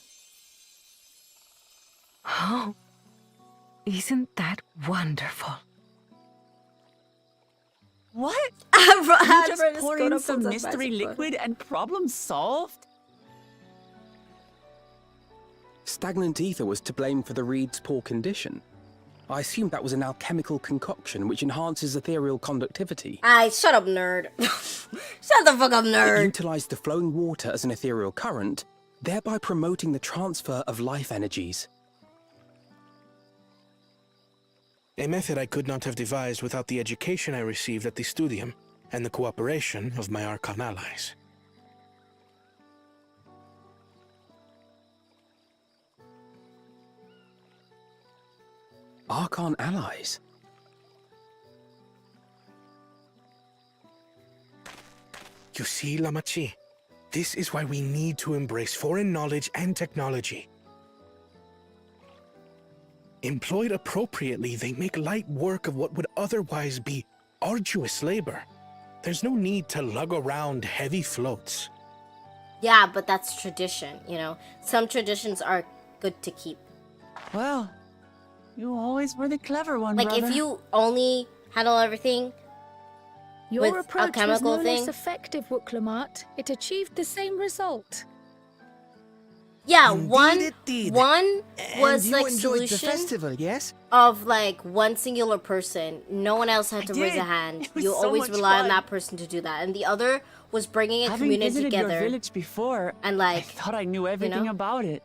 Oh, isn't that wonderful? What? You You just pour in some mystery liquid and problem solved? Stagnant ether was to blame for the reed's poor condition. I assumed that was an alchemical concoction which enhances ethereal conductivity. Aye, shut up, nerd. Shut the fuck up, It nerd. utilized the flowing water as an ethereal current, thereby promoting the transfer of life energies. A method I could not have devised without the education I received at the studium. and the cooperation of my Archon allies. Archon allies? You see, Lamachi, this is why we need to embrace foreign knowledge and technology. Employed appropriately, they make light work of what would otherwise be arduous labor. There's no need to lug around heavy floats. Yeah, but that's tradition, you know? Some traditions are good to keep. Well, you always were the clever one, Like, brother. if you only handle everything Your with a approach was chemical no thing... less effective, Wuklamat. It achieved the same result. Yeah, Indeed, one was and you like enjoyed the solution festival, yes? of like one singular person. No one else had to raise a did. hand. It was You so always much rely on fun. that person to do that. And the other was bringing a Having community visited together. your village before, and I like, thought I knew everything about it.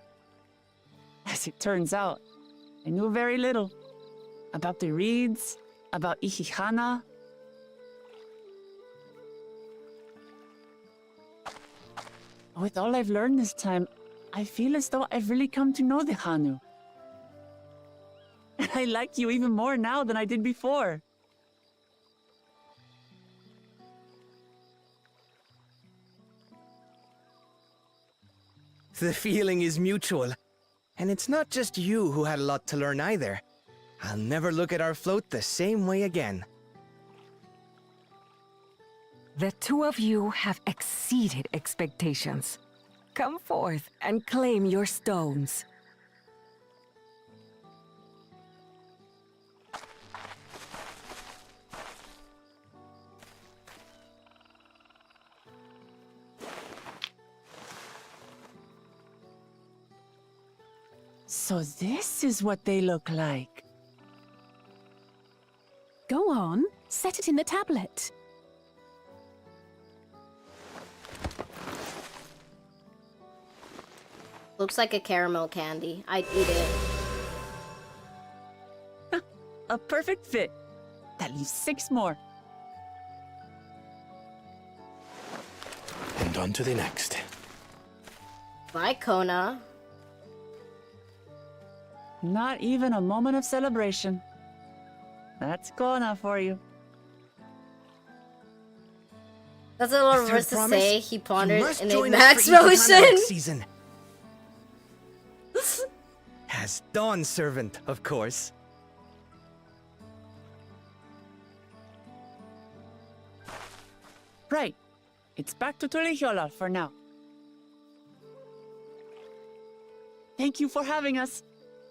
As it turns out, I knew very little. About the reeds, about Ihihana. With all I've learned this time, I feel as though I've really come to know the Hanu. And I like you even more now than I did before. The feeling is mutual. And it's not just you who had a lot to learn either. I'll never look at our float the same way again. The two of you have exceeded expectations. Come forth and claim your stones. So this is what they look like. Go on, set it in the tablet. looks like a caramel candy. I'd eat it. A perfect fit. That leaves 6 more. And on to the next. Bye, Kona. Not even a moment of celebration. That's Kona for you. That's a little Third worse to promise, say. He you pondered must in a join us max for Ihihana motion. next season. As Dawn servant, of course. Right. It's back to Tulihiola for now. Thank you for having us.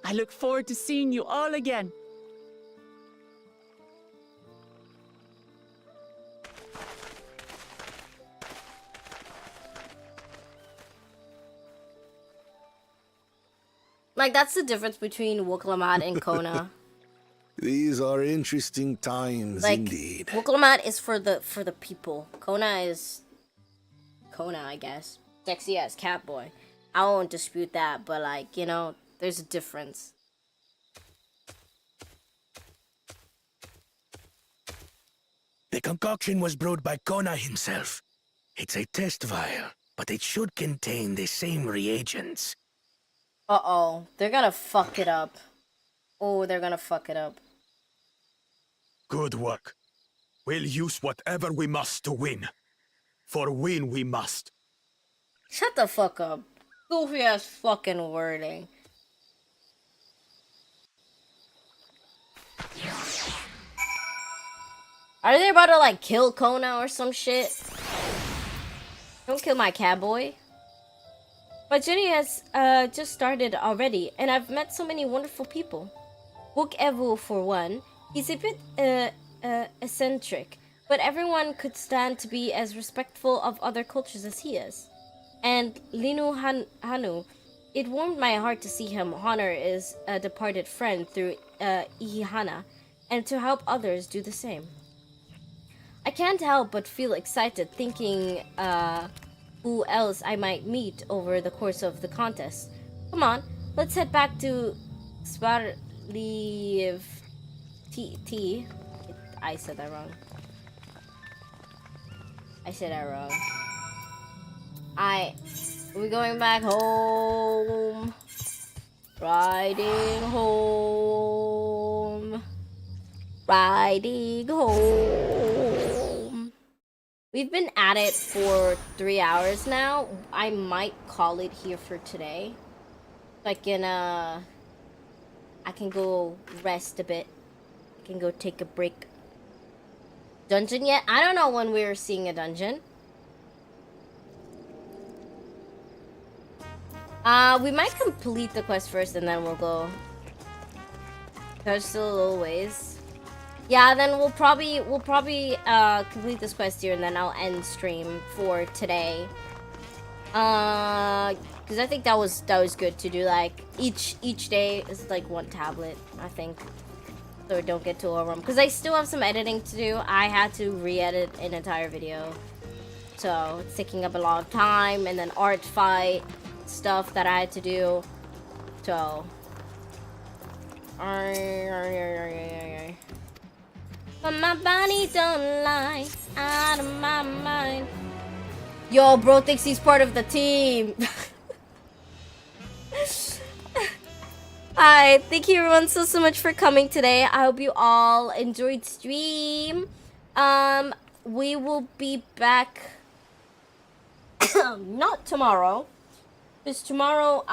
I look forward to seeing you all again. Like, that's the difference between Wuklamat and Kona. These are interesting times Like, indeed. Wuklamat is for the people. Kona is Kona, I guess. Sexy as Catboy. I won't dispute that, but like, you know, there's a difference. The concoction was brewed by Kona himself. It's a test vial, but it should contain the same reagents. Uh-oh. They're gonna fuck it up. Oh, they're gonna fuck it up. Good work. We'll use whatever we must to win. For win we must. Shut the fuck up. Goofy ass fucking wording. Are they about to like kill Kona or some shit? Don't kill my catboy. My journey has just started already, and I've met so many wonderful people. Book Evu, for one, he's a bit eccentric, but everyone could stand to be as respectful of other cultures as he is. And Linu Hanu, it warmed my heart to see him honor his departed friend through Ihihana, and to help others do the same. I can't help but feel excited thinking who else I might meet over the course of the contest. Come on, let's head back to Svarliv T. I said that wrong. I said that wrong. We're going back home. Riding home. Riding home. We've been at it for 3 hours now. I might call it here for today. So I can go rest a bit. I can go take a break. Dungeon yet? I don't know when we're seeing a dungeon. We might complete the quest first and then we'll go. There's still a little ways. Yeah, then we'll probably complete this quest here and then I'll end stream for today. Because I think that was good to do, like each day is like one tablet, I think. So we don't get too overwhelmed. Because I still have some editing to do. I had to re-edit an entire video. So it's taking up a long time, and then art fight stuff that I had to do. So but my body don't lie, out of my mind. Yo, bro thinks he's part of the team. Alright, thank you everyone so much for coming today. I hope you all enjoyed stream. We will be back not tomorrow. Because tomorrow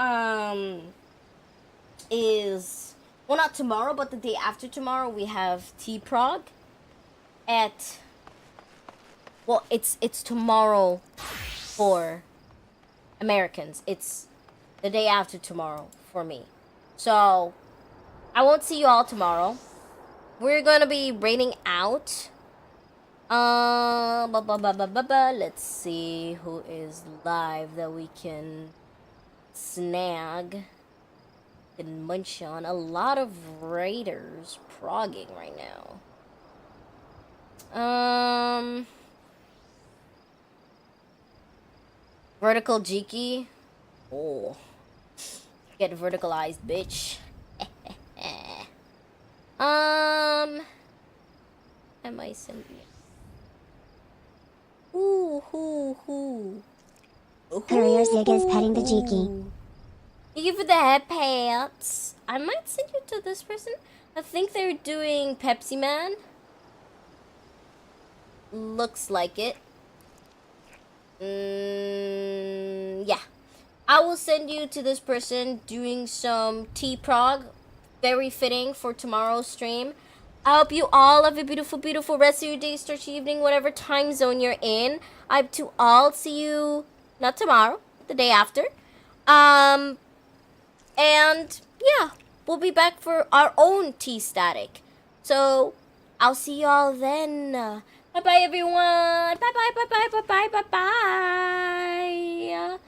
is, well, not tomorrow, but the day after tomorrow we have T-Prog at, well, it's tomorrow for Americans. It's the day after tomorrow for me. So I won't see you all tomorrow. We're gonna be raiding out. Let's see who is live that we can snag and munch on. A lot of raiders progging right now. Vertical Jiki. Oh. Get verticalized, bitch. Am I sending it? Courier Zig is petting the Jiki. Thank you for the head pats. I might send you to this person. I think they're doing Pepsi Man. Looks like it. Yeah. I will send you to this person doing some T-Prog. Very fitting for tomorrow's stream. I hope you all have a beautiful, beautiful rest of your day, start your evening, whatever time zone you're in. I hope to all see you, not tomorrow, the day after. And yeah, we'll be back for our own T-Static. So I'll see you all then. Bye-bye, everyone. Bye-bye, bye-bye, bye-bye, bye-bye.